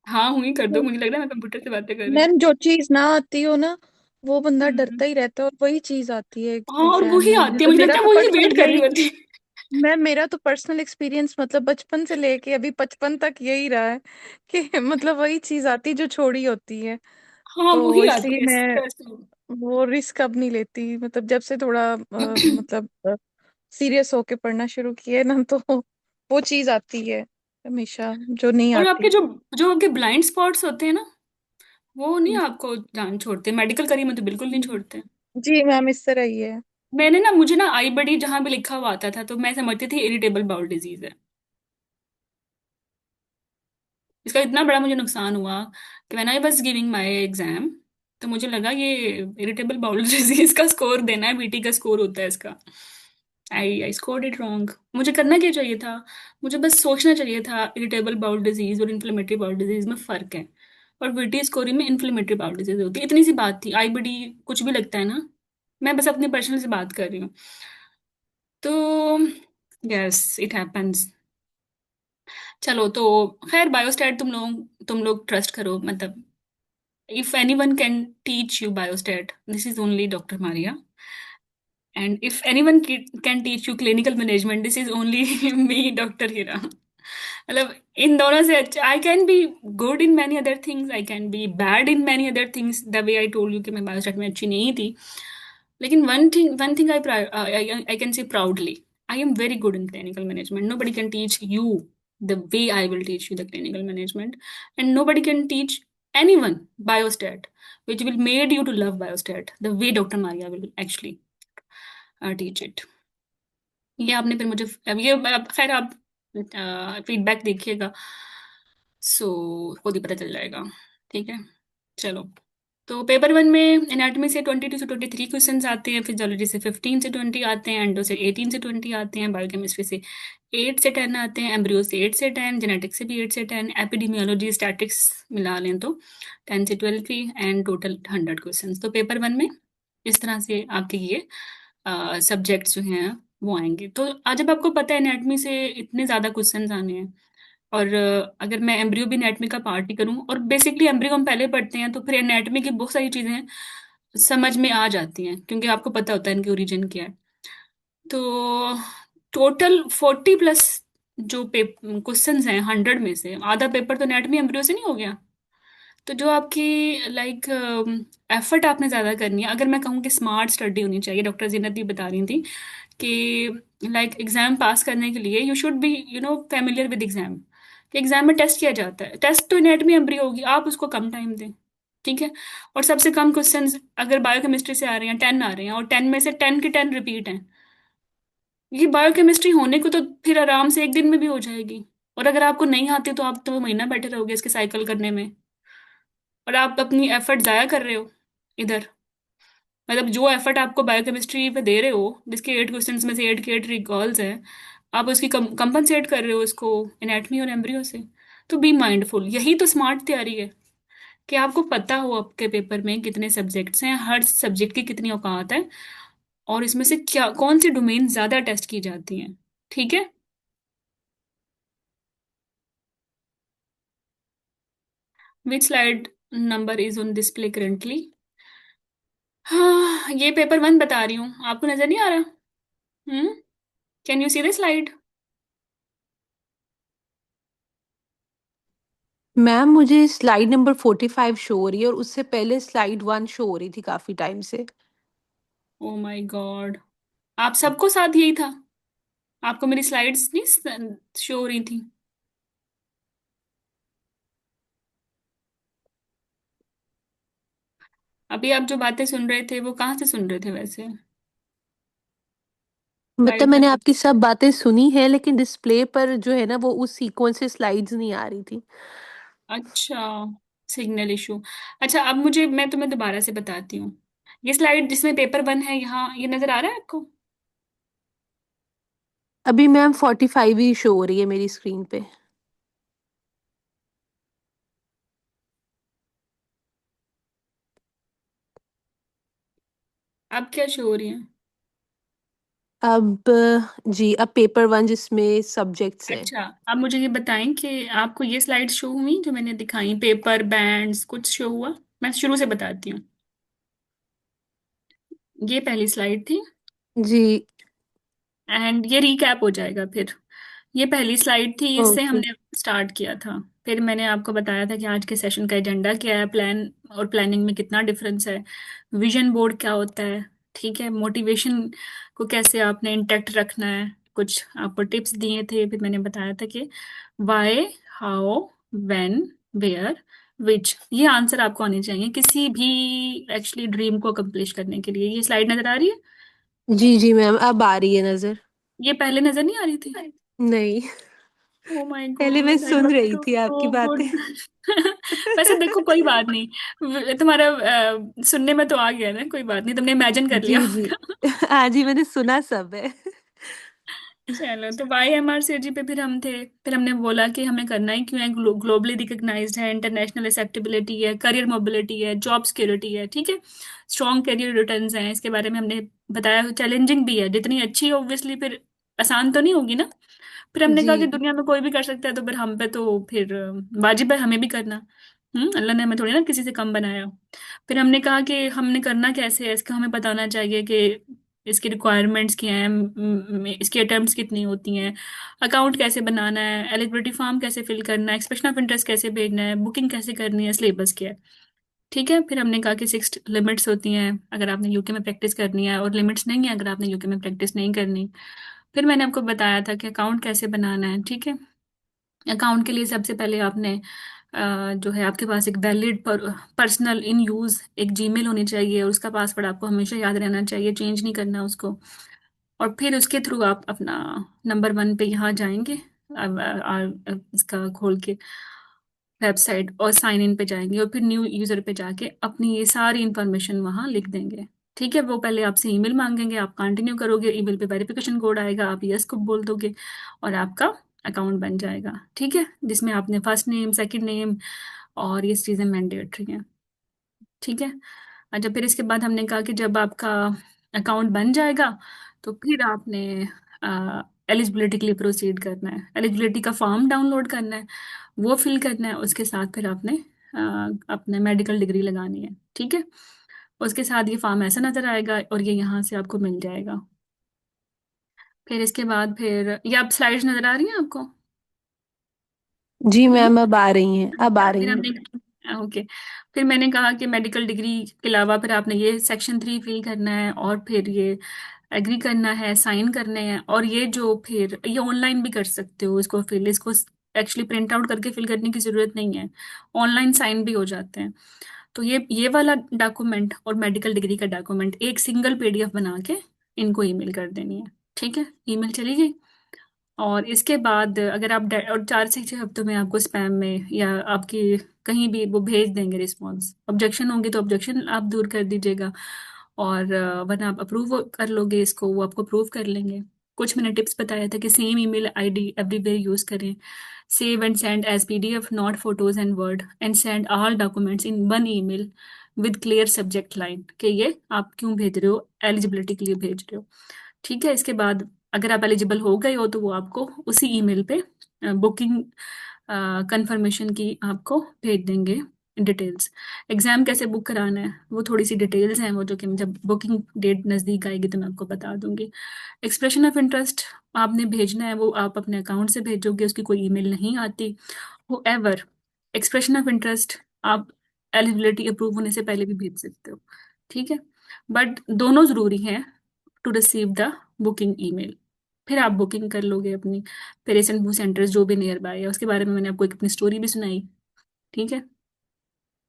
हाँ, हुई कर दो, मुझे लग रहा है मैं कंप्यूटर से बातें कर रही हूँ। मैम जो चीज ना आती हो ना, वो बंदा हम्म। डरता ही रहता है, और वही चीज आती है हाँ, और एग्जाम वही में। आती है, मुझे मेरा लगता है तो वही पर्सनल वेट कर रही यही, होती है। मेरा तो पर्सनल एक्सपीरियंस मतलब बचपन से लेके अभी 55 तक यही रहा है कि मतलब वही चीज आती जो छोड़ी होती है। हाँ, तो वही आती इसलिए है मैं स्ट्रेस। वो रिस्क अब नहीं लेती, मतलब जब से थोड़ा मतलब सीरियस होके पढ़ना शुरू किया है ना, तो वो चीज आती है हमेशा जो नहीं और आपके आती। जो जो आपके ब्लाइंड स्पॉट्स होते हैं ना, वो नहीं आपको जान छोड़ते। मेडिकल करी में तो बिल्कुल नहीं छोड़ते। जी मैम, इस तरह ही है। मैंने ना, मुझे ना आई बड़ी जहां भी लिखा हुआ आता था, तो मैं समझती थी इरिटेबल बाउल डिजीज है। इसका इतना बड़ा मुझे नुकसान हुआ कि when I was giving my exam, तो मुझे लगा ये इरिटेबल बाउल डिजीज का स्कोर देना है, बीटी का स्कोर होता है इसका। I scored it wrong. मुझे करना क्या चाहिए था? मुझे बस सोचना चाहिए था इरिटेबल बाउल डिजीज और इन्फ्लेमेटरी बाउल डिजीज में फर्क है, और बीटी स्कोरिंग में इन्फ्लेमेटरी बाउल डिजीज होती है। इतनी सी बात थी। आई बड़ी कुछ भी लगता है ना। मैं बस अपनी पर्सनल से बात कर रही हूँ। तो यस, इट हैपेंस। चलो, तो खैर बायोस्टैट तुम लोग ट्रस्ट करो, मतलब if anyone can teach you biostat, this is only Dr. Maria. And if anyone can teach you clinical management, this is only me, Dr. Hira. मतलब इन दोनों से अच्छा, I can be good in many other things, I can be bad in many other things, the way I told you कि मैं biostat में अच्छी नहीं थी। लेकिन one thing I can say proudly, I am very good in clinical management. Nobody can teach you the way I will teach you the clinical management, and nobody can teach anyone biostat which will made you to love biostat the way Dr. Maria will actually teach it। ये आपने फिर मुझे, अब ये खैर आप feedback देखिएगा, सो खुद ही पता चल जाएगा। ठीक है, चलो। तो पेपर वन में एनाटॉमी से 22 से 23 क्वेश्चंस आते हैं, फिजियोलॉजी से 15 से 20 आते हैं, एंडो से 18 से 20 आते हैं, बायोकेमिस्ट्री से 8 से 10 आते हैं, एम्ब्रियो से 8 से 10, जेनेटिक्स से भी 8 से 10, एपिडेमियोलॉजी स्टैटिक्स मिला लें तो 10 से 12 भी, एंड टोटल 100 क्वेश्चंस। तो पेपर वन में इस तरह से आपके ये सब्जेक्ट्स जो हैं वो आएंगे। तो आज जब आपको पता है एनाटॉमी से इतने ज़्यादा क्वेश्चंस आने हैं, और अगर मैं एम्ब्रियो भी एनाटॉमी का पार्ट ही करूँ, और बेसिकली एम्ब्रियो हम पहले पढ़ते हैं, तो फिर एनाटॉमी की बहुत सारी चीज़ें समझ में आ जाती हैं, क्योंकि आपको पता होता है इनकी ओरिजिन क्या है। तो टोटल 40 प्लस जो क्वेश्चंस हैं 100 में से, आधा पेपर तो एनाटॉमी एम्ब्रियो से नहीं हो गया। तो जो आपकी लाइक एफर्ट आपने ज़्यादा करनी है, अगर मैं कहूँ कि स्मार्ट स्टडी होनी चाहिए, डॉक्टर जीनत भी बता रही थी कि लाइक एग्जाम पास करने के लिए you should be familiar with exam, कि एग्जाम में टेस्ट किया जाता है, टेस्ट तो एनाटॉमी एम्ब्रियो होगी, आप उसको कम टाइम दें। ठीक है, और सबसे कम क्वेश्चंस अगर बायोकेमिस्ट्री से आ रहे हैं 10 आ रहे हैं, और 10 में से 10 के 10 रिपीट हैं, ये बायोकेमिस्ट्री होने को तो फिर आराम से एक दिन में भी हो जाएगी। और अगर आपको नहीं आती तो आप तो महीना बैठे रहोगे इसके साइकिल करने में, और आप अपनी एफर्ट जाया कर रहे हो इधर। मतलब जो एफर्ट आपको बायोकेमिस्ट्री पे दे रहे हो, जिसके 8 क्वेश्चंस में से 8 के 8 रिकॉल्स हैं, आप उसकी कंपनसेट कर रहे हो इसको एनाटॉमी और एम्ब्रियो से। तो बी माइंडफुल, यही तो स्मार्ट तैयारी है, कि आपको पता हो आपके पेपर में कितने सब्जेक्ट्स हैं, हर सब्जेक्ट की कितनी औकात है, और इसमें से क्या कौन सी डोमेन ज्यादा टेस्ट की जाती हैं। ठीक है, which slide number is on display currently. हाँ, ये पेपर वन बता रही हूँ, आपको नजर नहीं आ रहा? Can you see the slide? Ma'am मुझे स्लाइड नंबर 45 शो हो रही है, और उससे पहले स्लाइड 1 शो हो रही थी काफी टाइम से। ओ माय गॉड, आप सबको साथ यही था? आपको मेरी स्लाइड्स नहीं शो हो रही थी? अभी आप जो बातें सुन रहे थे वो कहाँ से सुन रहे थे वैसे? मतलब स्लाइड मैंने में? आपकी सब बातें सुनी है, लेकिन डिस्प्ले पर जो है ना वो उस सीक्वेंस से स्लाइड्स नहीं आ रही थी। अच्छा, सिग्नल इशू। अच्छा, अब मैं तुम्हें दोबारा से बताती हूँ। ये स्लाइड जिसमें पेपर वन है, यहाँ ये नजर आ रहा है आपको? अभी मैम 45 ही शो हो रही है मेरी स्क्रीन पे। अब क्या शो हो रही है? अब जी, अब पेपर 1 जिसमें सब्जेक्ट्स हैं। अच्छा, अब मुझे ये बताएं कि आपको ये स्लाइड शो हुई जो मैंने दिखाई, पेपर बैंड्स कुछ शो हुआ? मैं शुरू से बताती हूँ। ये पहली स्लाइड थी, जी। एंड ये रिकैप हो जाएगा फिर। ये पहली स्लाइड थी, इससे ओके। हमने स्टार्ट किया था। फिर मैंने आपको बताया था कि आज के सेशन का एजेंडा क्या है, प्लान और प्लानिंग में कितना डिफरेंस है, विजन बोर्ड क्या होता है, ठीक है, मोटिवेशन को कैसे आपने इंटैक्ट रखना है, कुछ आपको टिप्स दिए थे। फिर मैंने बताया था कि वाई, हाउ, व्हेन, वेयर, विच, ये आंसर आपको आने चाहिए किसी भी एक्चुअली ड्रीम को अकम्प्लिश करने के लिए। ये स्लाइड नजर आ रही है? जी जी मैम, अब आ रही है नजर। ये पहले नजर नहीं आ रही थी? नहीं, ओ माय पहले मैं गॉड, आई सुन वाज रही थी आपकी सो बातें। गुड। वैसे देखो, कोई बात नहीं, तुम्हारा सुनने में तो आ गया ना, कोई बात नहीं, तुमने इमेजिन कर लिया जी जी। होगा। आज ही मैंने सुना सब है। चलो, तो वाई एम आर सी जी पे फिर हम थे। फिर हमने बोला कि हमें करना ही क्यों है, ग्लोबली रिकग्नाइज्ड है, इंटरनेशनल एक्सेप्टेबिलिटी है, करियर मोबिलिटी है, जॉब सिक्योरिटी है, ठीक है, स्ट्रॉन्ग करियर रिटर्न्स हैं, इसके बारे में हमने बताया। चैलेंजिंग भी है, जितनी अच्छी ऑब्वियसली फिर आसान तो नहीं होगी ना। फिर हमने जी। कहा कि दुनिया में कोई भी कर सकता है, तो फिर हम पे तो फिर वाजिब है हमें भी करना। अल्लाह ने हमें थोड़ी ना किसी से कम बनाया। फिर हमने कहा कि हमने करना कैसे है, इसका हमें बताना चाहिए कि इसकी रिक्वायरमेंट्स क्या हैं, इसकी अटेम्प्ट्स कितनी होती हैं, अकाउंट कैसे बनाना है, एलिजिबिलिटी फॉर्म कैसे फिल करना है, एक्सप्रेशन ऑफ इंटरेस्ट कैसे भेजना है, बुकिंग कैसे करनी है, सिलेबस क्या है। ठीक है, फिर हमने कहा कि 6 लिमिट्स होती हैं अगर आपने यूके में प्रैक्टिस करनी है, और लिमिट्स नहीं है अगर आपने यूके में प्रैक्टिस नहीं करनी। फिर मैंने आपको बताया था कि अकाउंट कैसे बनाना है। ठीक है, अकाउंट के लिए सबसे पहले आपने जो है आपके पास एक वैलिड पर्सनल इन यूज एक जीमेल होनी चाहिए, और उसका पासवर्ड आपको हमेशा याद रहना चाहिए, चेंज नहीं करना उसको। और फिर उसके थ्रू आप अपना नंबर 1 पे यहाँ जाएंगे, इसका खोल के वेबसाइट, और साइन इन पे जाएंगे, और फिर न्यू यूजर पे जाके अपनी ये सारी इंफॉर्मेशन वहाँ लिख देंगे। ठीक है, वो पहले आपसे ईमेल मांगेंगे, आप कंटिन्यू करोगे, ईमेल पे वेरिफिकेशन कोड आएगा, आप यस को बोल दोगे, और आपका अकाउंट बन जाएगा। ठीक है, जिसमें आपने फर्स्ट नेम, सेकंड नेम, और ये चीज़ें मैंडेटरी हैं। ठीक है, अच्छा, फिर इसके बाद हमने कहा कि जब आपका अकाउंट बन जाएगा तो फिर आपने एलिजिबिलिटी के लिए प्रोसीड करना है, एलिजिबिलिटी का फॉर्म डाउनलोड करना है, वो फिल करना है, उसके साथ फिर आपने अपने मेडिकल डिग्री लगानी है। ठीक है, उसके साथ ये फॉर्म ऐसा नजर आएगा, और ये यहाँ से आपको मिल जाएगा। फिर इसके बाद फिर ये आप स्लाइड्स नजर आ रही हैं आपको? जी हम्म। मैम, अब आ रही हैं, अब आ फिर रही हैं। हमने ओके, फिर मैंने कहा कि मेडिकल डिग्री के अलावा फिर आपने ये सेक्शन 3 फिल करना है, और फिर ये एग्री करना है, साइन करने हैं, और ये जो फिर ये ऑनलाइन भी कर सकते हो इसको फिल, इसको एक्चुअली प्रिंट आउट करके फिल करने की जरूरत नहीं है, ऑनलाइन साइन भी हो जाते हैं। तो ये वाला डॉक्यूमेंट और मेडिकल डिग्री का डॉक्यूमेंट एक सिंगल पीडीएफ बना के इनको ईमेल कर देनी है। ठीक है, ईमेल चली गई। और इसके बाद अगर आप और 4 से 6 हफ्तों में आपको स्पैम में या आपकी कहीं भी वो भेज देंगे रिस्पॉन्स, ऑब्जेक्शन होंगे तो ऑब्जेक्शन आप दूर कर दीजिएगा, और वरना आप अप्रूव कर लोगे इसको, वो आपको अप्रूव कर लेंगे। कुछ मैंने टिप्स बताया था कि same email ID everywhere use करें, save and send as PDF not photos and Word, and send all documents in one email with clear subject line कि ये आप क्यों भेज रहे हो, एलिजिबिलिटी के लिए भेज रहे हो। ठीक है, इसके बाद अगर आप एलिजिबल हो गए हो तो वो आपको उसी ईमेल पे बुकिंग कंफर्मेशन की आपको भेज देंगे डिटेल्स। एग्जाम कैसे बुक कराना है वो थोड़ी सी डिटेल्स हैं, वो जो कि जब बुकिंग डेट नज़दीक आएगी तो मैं आपको बता दूंगी। एक्सप्रेशन ऑफ इंटरेस्ट आपने भेजना है, वो आप अपने अकाउंट से भेजोगे, उसकी कोई ईमेल नहीं आती। एवर एक्सप्रेशन ऑफ इंटरेस्ट आप एलिजिबिलिटी अप्रूव होने से पहले भी भेज सकते हो। ठीक है, बट दोनों ज़रूरी हैं to receive the booking email. फिर आप बुकिंग कर लोगे अपनी पेरेंट्स वो सेंटर्स जो भी नियर बाय है, उसके बारे में मैंने आपको एक अपनी स्टोरी भी सुनाई। ठीक है,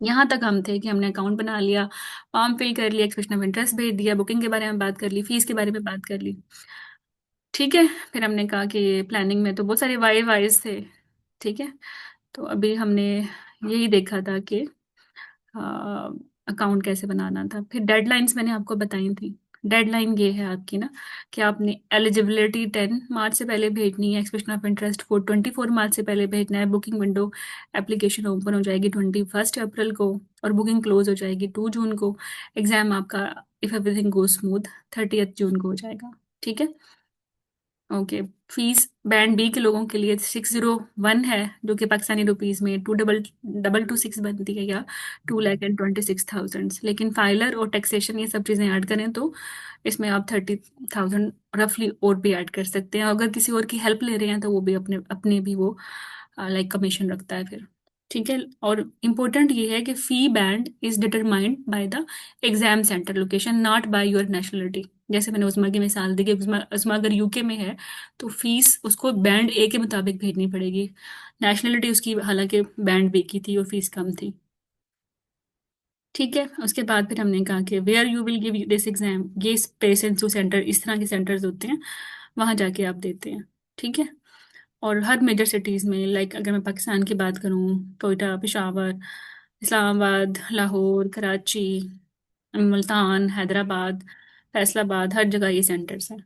यहाँ तक हम थे कि हमने अकाउंट बना लिया, फॉर्म फिल कर लिया, एक्सप्रेशन ऑफ इंटरेस्ट भेज दिया, बुकिंग के बारे में बात कर ली, फीस के बारे में बात कर ली। ठीक है, फिर हमने कहा कि प्लानिंग में तो बहुत सारे वाई वाइज थे। ठीक है, तो अभी हमने यही देखा था कि अकाउंट कैसे बनाना था। फिर डेडलाइंस मैंने आपको बताई थी। डेडलाइन ये है आपकी ना कि आपने एलिजिबिलिटी 10 मार्च से पहले भेजनी है, एक्सप्रेशन ऑफ इंटरेस्ट 24 मार्च से पहले भेजना है, बुकिंग विंडो एप्लीकेशन ओपन हो जाएगी 21 अप्रैल को, और बुकिंग क्लोज हो जाएगी 2 जून को। एग्जाम आपका इफ एवरीथिंग गोज स्मूथ 30 जून को हो जाएगा। ठीक है, ओके। फीस बैंड बी के लोगों के लिए 601 है, जो कि पाकिस्तानी रुपीज में 2,226 बनती है, या 2,26,000। लेकिन फाइलर और टैक्सेशन ये सब चीज़ें ऐड करें तो इसमें आप 30,000 रफली और भी ऐड कर सकते हैं। अगर किसी और की हेल्प ले रहे हैं तो वो भी अपने अपने भी वो लाइक कमीशन रखता है फिर। ठीक है, और इम्पोर्टेंट ये है कि fee band is determined by the exam centre location, not by your nationality. जैसे मैंने उस्मा की मिसाल दी कि उस्मा अगर यूके में है तो फीस उसको बैंड ए के मुताबिक भेजनी पड़ेगी, नेशनलिटी उसकी हालांकि बैंड बी की थी और फीस कम थी। ठीक है, उसके बाद फिर हमने कहा कि where you will give this exam, ये पेशेंट सेंटर इस तरह के सेंटर्स होते हैं, वहाँ जाके आप देते हैं। ठीक है, और हर मेजर सिटीज़ में, लाइक अगर मैं पाकिस्तान की बात करूँ, कोयटा, पेशावर, इस्लामाबाद, लाहौर, कराची, मुल्तान, हैदराबाद, फैसलाबाद, हर जगह ये सेंटर्स हैं।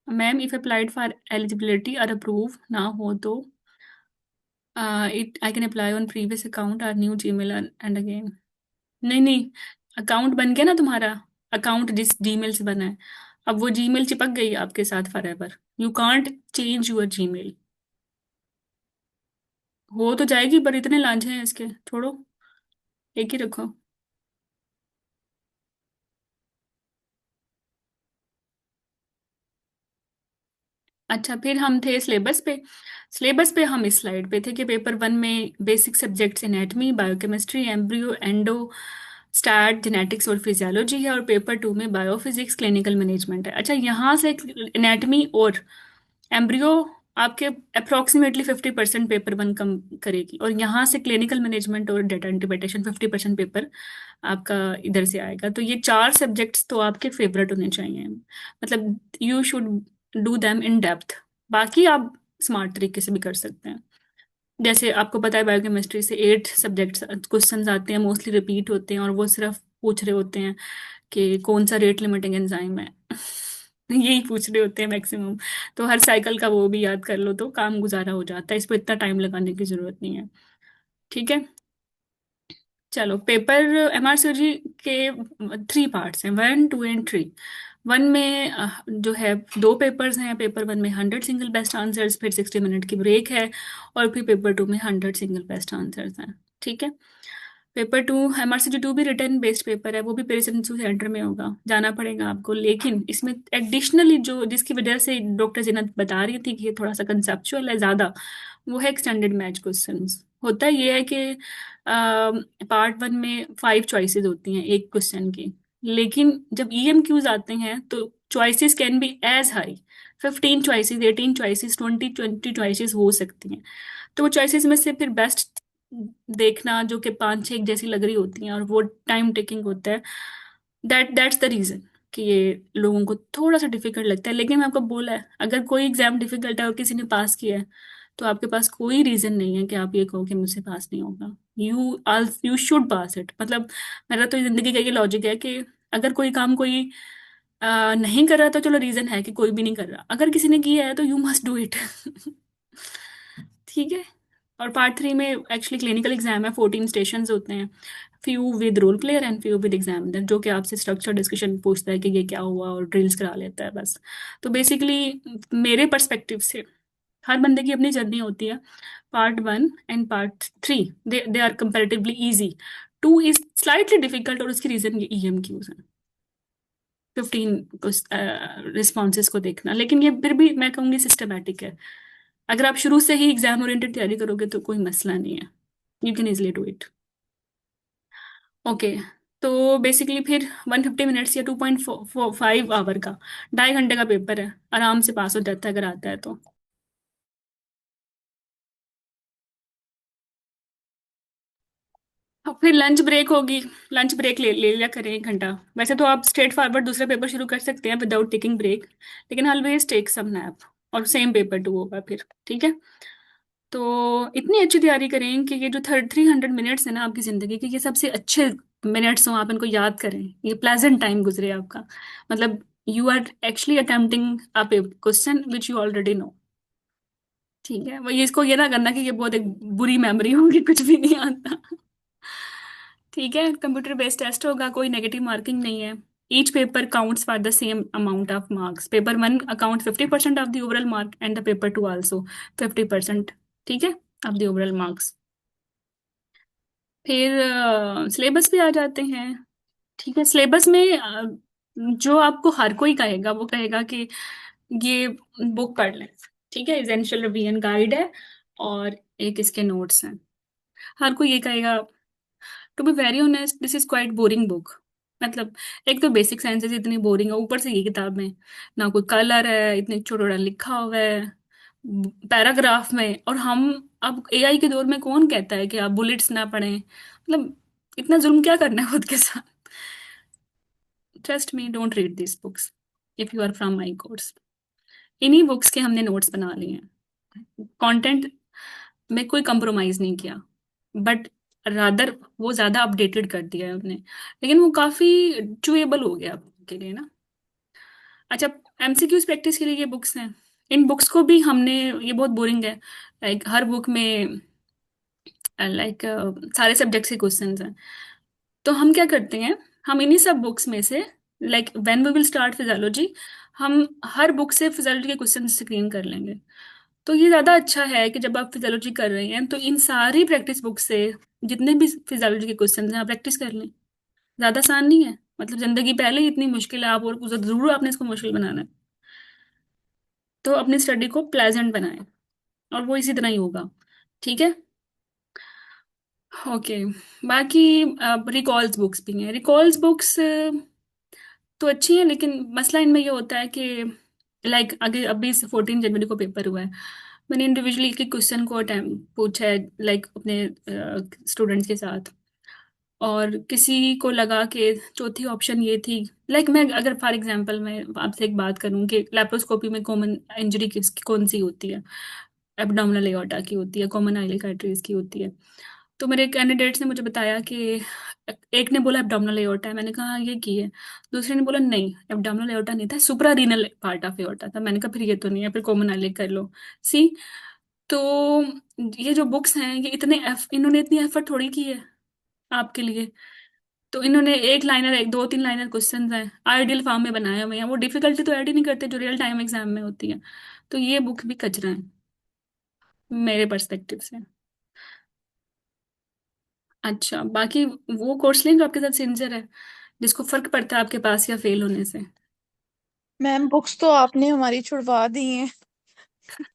Ma'am if applied for eligibility और अप्रूव ना हो तो it I can apply on previous account और न्यू जीमेल एंड अगेन। नहीं नहीं, अकाउंट बन गया ना तुम्हारा, अकाउंट जिस जीमेल से बना है, अब वो जीमेल चिपक गई आपके साथ forever, you can't change your Gmail. हो तो जाएगी पर इतने लांछे हैं इसके, छोड़ो, एक ही रखो। अच्छा, फिर हम थे सिलेबस पे हम इस स्लाइड पे थे कि पेपर 1 में basic subjects anatomy, biochemistry, embryo, endo, start, genetics और फिजियोलॉजी है, और पेपर 2 में बायोफिजिक्स, क्लिनिकल मैनेजमेंट है। अच्छा, यहाँ से एनाटमी और एम्ब्रियो आपके अप्रोक्सीमेटली 50% पेपर 1 कम करेगी, और यहाँ से क्लिनिकल मैनेजमेंट और डेटा इंटरप्रिटेशन 50% पेपर आपका इधर से आएगा। तो ये 4 सब्जेक्ट्स तो आपके फेवरेट होने चाहिए, मतलब you should do them in depth. बाकी आप स्मार्ट तरीके से भी कर सकते हैं। जैसे आपको पता है बायोकेमिस्ट्री से 8 सब्जेक्ट्स क्वेश्चंस आते हैं, मोस्टली रिपीट होते हैं, और वो सिर्फ पूछ रहे होते हैं कि कौन सा रेट लिमिटिंग एंजाइम है। यही पूछ रहे होते हैं मैक्सिमम। तो हर साइकिल का वो भी याद कर लो तो काम गुजारा हो जाता है, इस पर इतना टाइम लगाने की जरूरत नहीं है। ठीक है, चलो पेपर एमआरसीजी के 3 पार्ट्स हैं, 1, 2 एंड 3। 1 में जो है 2 पेपर्स हैं। पेपर 1 में 100 सिंगल बेस्ट आंसर्स, फिर 60 मिनट की ब्रेक है, और फिर पेपर 2 में 100 सिंगल बेस्ट आंसर्स हैं। ठीक है, पेपर 2 एमआरसीजी 2 भी रिटर्न बेस्ड पेपर है, वो भी पेरिस सेंटर में होगा, जाना पड़ेगा आपको। लेकिन इसमें एडिशनली जो जिसकी वजह से डॉक्टर जिन्नत बता रही थी कि ये थोड़ा सा कंसेप्चुअल है ज़्यादा, वो है एक्सटेंडेड मैच क्वेश्चंस। होता ये है कि पार्ट 1 में 5 चॉइसेस होती हैं एक क्वेश्चन की, लेकिन जब ईएमक्यूज आते हैं तो choices can be as high 15 choices, 18 choices, 20 choices हो सकती हैं। तो वो चॉइसेस में से फिर बेस्ट देखना, जो कि 5-6 एक जैसी लग रही होती हैं, और वो टाइम टेकिंग होता है। दैट्स द रीजन कि ये लोगों को थोड़ा सा डिफिकल्ट लगता है। लेकिन मैं आपको बोला है, अगर कोई एग्जाम डिफिकल्ट है और किसी ने पास किया है, तो आपके पास कोई रीजन नहीं है कि आप ये कहो कि मुझसे पास नहीं होगा। You should pass it. मतलब मेरा तो जिंदगी का ये लॉजिक है कि अगर कोई काम कोई नहीं कर रहा, तो चलो रीजन है कि कोई भी नहीं कर रहा, अगर किसी ने किया है तो यू मस्ट डू इट। ठीक है, और पार्ट 3 में एक्चुअली क्लिनिकल एग्जाम है, 14 स्टेशंस होते हैं, few with role player and few with examiner, जो कि आपसे स्ट्रक्चर डिस्कशन पूछता है कि ये क्या हुआ, और ड्रिल्स करा लेता है बस। तो बेसिकली मेरे पर्सपेक्टिव से हर बंदे की अपनी जर्नी होती है। Part 1 and part 3 they are comparatively easy, 2 is slightly difficult, और उसकी रीजन ये ईएमक्यूज हैं, 15 रिस्पॉन्सेज को देखना। लेकिन ये फिर भी मैं कहूँगी सिस्टमैटिक है। अगर आप शुरू से ही एग्जाम ओरिएंटेड तैयारी करोगे तो कोई मसला नहीं है, you can easily do it. Okay, तो बेसिकली फिर 150 मिनट्स या 2.5 आवर का 2.5 घंटे का पेपर है, आराम से पास हो जाता है अगर आता है तो। अब फिर लंच ब्रेक होगी, लंच ब्रेक ले ले लिया करें 1 घंटा। वैसे तो आप स्ट्रेट फॉरवर्ड दूसरा पेपर शुरू कर सकते हैं विदाउट टेकिंग ब्रेक, लेकिन ऑलवेज टेक सम नैप, और सेम पेपर 2 होगा फिर। ठीक है, तो इतनी अच्छी तैयारी करें कि ये जो 300 मिनट्स है ना आपकी ज़िंदगी के, ये सबसे अच्छे मिनट्स हों, आप इनको याद करें, ये प्लेजेंट टाइम गुजरे आपका। मतलब you are actually attempting a question which you already know. ठीक है, वो ये इसको ये ना करना कि ये बहुत एक बुरी मेमोरी होगी, कुछ भी नहीं आता। ठीक है, कंप्यूटर बेस्ड टेस्ट होगा, कोई नेगेटिव मार्किंग नहीं है। Each paper counts for the same amount of marks. Paper 1 account 50% of the overall mark, and the paper 2 also 50%। ठीक है, ऑफ द ओवरऑल मार्क्स। फिर सिलेबस पे आ जाते हैं। ठीक है, सिलेबस में जो आपको हर कोई कहेगा, वो कहेगा कि ये बुक पढ़ लें। ठीक है, एसेंशियल रिवीजन गाइड है, और एक इसके नोट्स हैं। हर कोई ये कहेगा, to be very honest this is quite boring book. मतलब एक तो बेसिक साइंसेस इतनी बोरिंग है, ऊपर से ये किताब में ना कोई कलर है, इतने छोटा छोटा लिखा हुआ है पैराग्राफ में। और हम अब एआई के दौर में कौन कहता है कि आप बुलेट्स ना पढ़ें? मतलब इतना जुल्म क्या करना है खुद के साथ? Trust me, don't read this books if you are from my course. इन्हीं बुक्स के हमने नोट्स बना लिए हैं, कंटेंट में कोई कंप्रोमाइज नहीं किया, बट रादर वो ज्यादा अपडेटेड कर दिया है हमने, लेकिन वो काफी चुएबल हो गया आपके लिए ना। अच्छा, एमसीक्यूज प्रैक्टिस के लिए ये बुक्स हैं। इन बुक्स को भी हमने, ये बहुत बोरिंग है, लाइक हर बुक में लाइक सारे सब्जेक्ट्स के क्वेश्चंस हैं। तो हम क्या करते हैं, हम इन्हीं सब बुक्स में से, like when we will start physiology, हम हर बुक से फिजियोलॉजी के क्वेश्चन स्क्रीन कर लेंगे। तो ये ज़्यादा अच्छा है कि जब आप फिजियोलॉजी कर रहे हैं तो इन सारी प्रैक्टिस बुक से जितने भी फिजियोलॉजी के क्वेश्चन हैं आप प्रैक्टिस कर लें। ज़्यादा आसान नहीं है, मतलब ज़िंदगी पहले ही इतनी मुश्किल है, आप और ज़रूर आपने इसको मुश्किल बनाना है। तो अपनी स्टडी को प्लेजेंट बनाएं, और वो इसी तरह ही होगा। ठीक है। ओके। बाकी रिकॉल्स बुक्स भी हैं। रिकॉल्स बुक्स तो अच्छी हैं, लेकिन मसला इनमें ये होता है कि लाइक अगर अभी 14 जनवरी को पेपर हुआ है, मैंने इंडिविजुअली के क्वेश्चन को अटेम्प्ट पूछा है, लाइक अपने स्टूडेंट्स के साथ, और किसी को लगा कि चौथी ऑप्शन ये थी। लाइक मैं अगर फॉर एग्जांपल मैं आपसे एक बात करूं कि लेप्रोस्कोपी में कॉमन इंजरी किसकी कौन सी होती है, एब्डोमिनल एओर्टा की होती है, कॉमन आइलिक आर्टरीज की होती है। तो मेरे कैंडिडेट्स ने मुझे बताया कि एक ने बोला एब्डोमिनल एओर्टा है, मैंने कहा हाँ, ये की है। दूसरे ने बोला नहीं, एब्डोमिनल एओर्टा नहीं था, supra renal part of aorta था। मैंने कहा फिर ये तो नहीं है, फिर कॉमन आइलिक कर लो। सी। तो ये जो बुक्स हैं, ये इन्होंने इतनी एफर्ट थोड़ी की है आपके लिए। तो इन्होंने एक लाइनर, एक दो तीन लाइनर क्वेश्चंस हैं, आइडियल फॉर्म में बनाए हुए हैं, वो डिफिकल्टी तो ऐड ही नहीं करते जो रियल टाइम एग्जाम में होती है। तो ये बुक भी कचरा है मेरे पर्सपेक्टिव से। अच्छा, बाकी वो कोर्स लें जो आपके साथ सिंसियर है, जिसको फर्क पड़ता है आपके पास या फेल होने से। मैम बुक्स तो आपने हमारी छुड़वा दी हैं।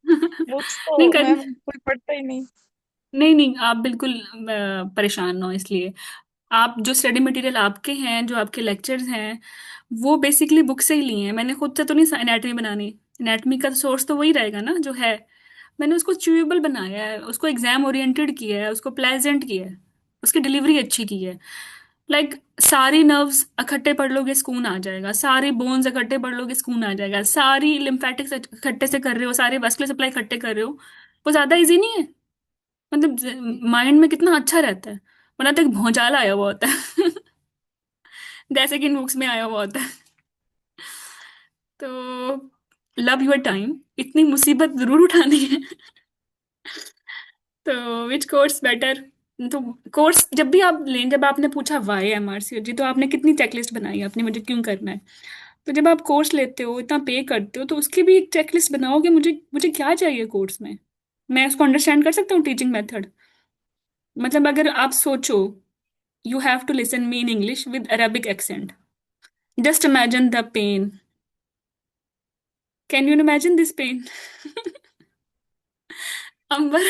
बुक्स नहीं तो कर मैम कोई पढ़ता ही नहीं। नहीं नहीं, आप बिल्कुल परेशान ना हो इसलिए। आप जो स्टडी मटेरियल आपके हैं, जो आपके लेक्चर्स हैं, वो बेसिकली बुक से ही लिए हैं। मैंने खुद से तो नहीं एनाटॉमी बनानी। एनाटॉमी का सोर्स तो वही रहेगा ना जो है। मैंने उसको च्यूएबल बनाया है, उसको एग्जाम ओरिएंटेड किया है, उसको प्लेजेंट किया है, उसकी डिलीवरी अच्छी की है। लाइक सारी नर्व्स इकट्ठे पढ़ लोगे सुकून आ जाएगा, सारी बोन्स इकट्ठे पढ़ लोगे सुकून आ जाएगा, सारी लिम्फेटिक्स इकट्ठे से कर रहे हो, सारे वस्कुलर सप्लाई इकट्ठे कर रहे हो। वो ज्यादा इजी नहीं है। मतलब माइंड में कितना अच्छा रहता है, वरना तो एक भौचाला आया हुआ होता है जैसे कि इन बुक्स में आया हुआ होता है। तो लव योर टाइम, इतनी मुसीबत जरूर उठानी है तो विच कोर्स बेटर। तो कोर्स जब भी आप लें, जब आपने पूछा वाई एमआरसीओजी, तो आपने कितनी चेकलिस्ट बनाई है अपनी, मुझे क्यों करना है। तो जब आप कोर्स लेते हो, इतना पे करते हो, तो उसकी भी एक चेकलिस्ट बनाओगे, मुझे मुझे क्या चाहिए कोर्स में। मैं उसको अंडरस्टैंड कर सकता हूँ टीचिंग मेथड। मतलब अगर आप सोचो, you have to listen me in English with Arabic accent, just imagine the pain. Can you imagine this pain Amber,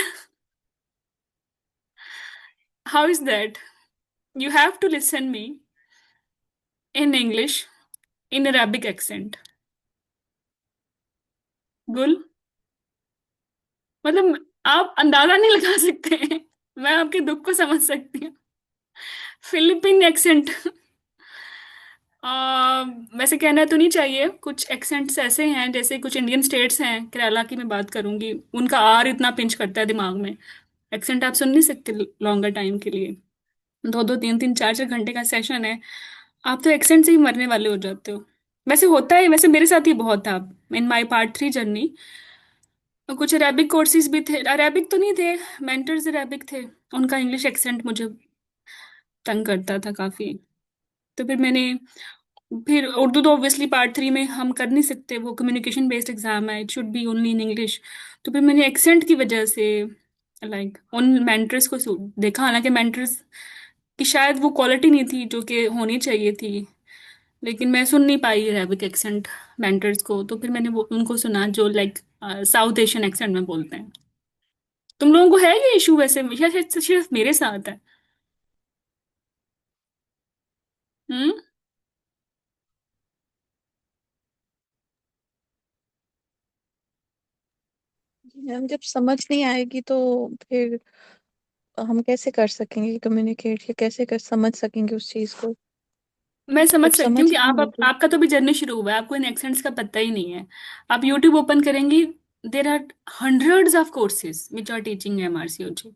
how is that. You have to listen me in English in Arabic accent. गुल, मतलब आप अंदाजा नहीं लगा सकते मैं आपके दुख को समझ सकती हूँ। फिलिपिन एक्सेंट वैसे कहना तो नहीं चाहिए, कुछ एक्सेंट्स ऐसे हैं, जैसे कुछ इंडियन स्टेट्स हैं, केरला की मैं बात करूंगी, उनका आर इतना पिंच करता है दिमाग में। एक्सेंट आप सुन नहीं सकते लॉन्गर टाइम के लिए। दो दो तीन तीन चार चार घंटे का सेशन है, आप तो एक्सेंट से ही मरने वाले हो जाते हो। वैसे होता है, वैसे मेरे साथ ही बहुत था इन माई पार्ट 3 जर्नी। कुछ अरेबिक कोर्सेज भी थे, अरेबिक तो नहीं थे, मेंटर्स अरेबिक थे, उनका इंग्लिश एक्सेंट मुझे तंग करता था काफी। तो फिर उर्दू तो ऑब्वियसली पार्ट 3 में हम कर नहीं सकते, वो कम्युनिकेशन बेस्ड एग्जाम है, it should be only in English. तो फिर मैंने एक्सेंट की वजह से लाइक उन मेंटर्स को देखा, हालांकि मेंटर्स की शायद वो क्वालिटी नहीं थी जो कि होनी चाहिए थी, लेकिन मैं सुन नहीं पाई अरेबिक एक्सेंट मेंटर्स को। तो फिर मैंने वो उनको सुना जो लाइक साउथ एशियन एक्सेंट में बोलते हैं। तुम लोगों को है ये इशू वैसे, या शायद सिर्फ मेरे साथ है। हम्म। मैम जब समझ नहीं आएगी तो फिर हम कैसे कर सकेंगे कम्युनिकेट, या कैसे कर समझ सकेंगे उस चीज को मैं समझ जब सकती समझ हूँ ही कि नहीं आएगी। आपका तो भी जर्नी शुरू हुआ है, आपको इन एक्सेंट्स का पता ही नहीं है। आप यूट्यूब ओपन करेंगी, there are hundreds of courses which are teaching MRCOG,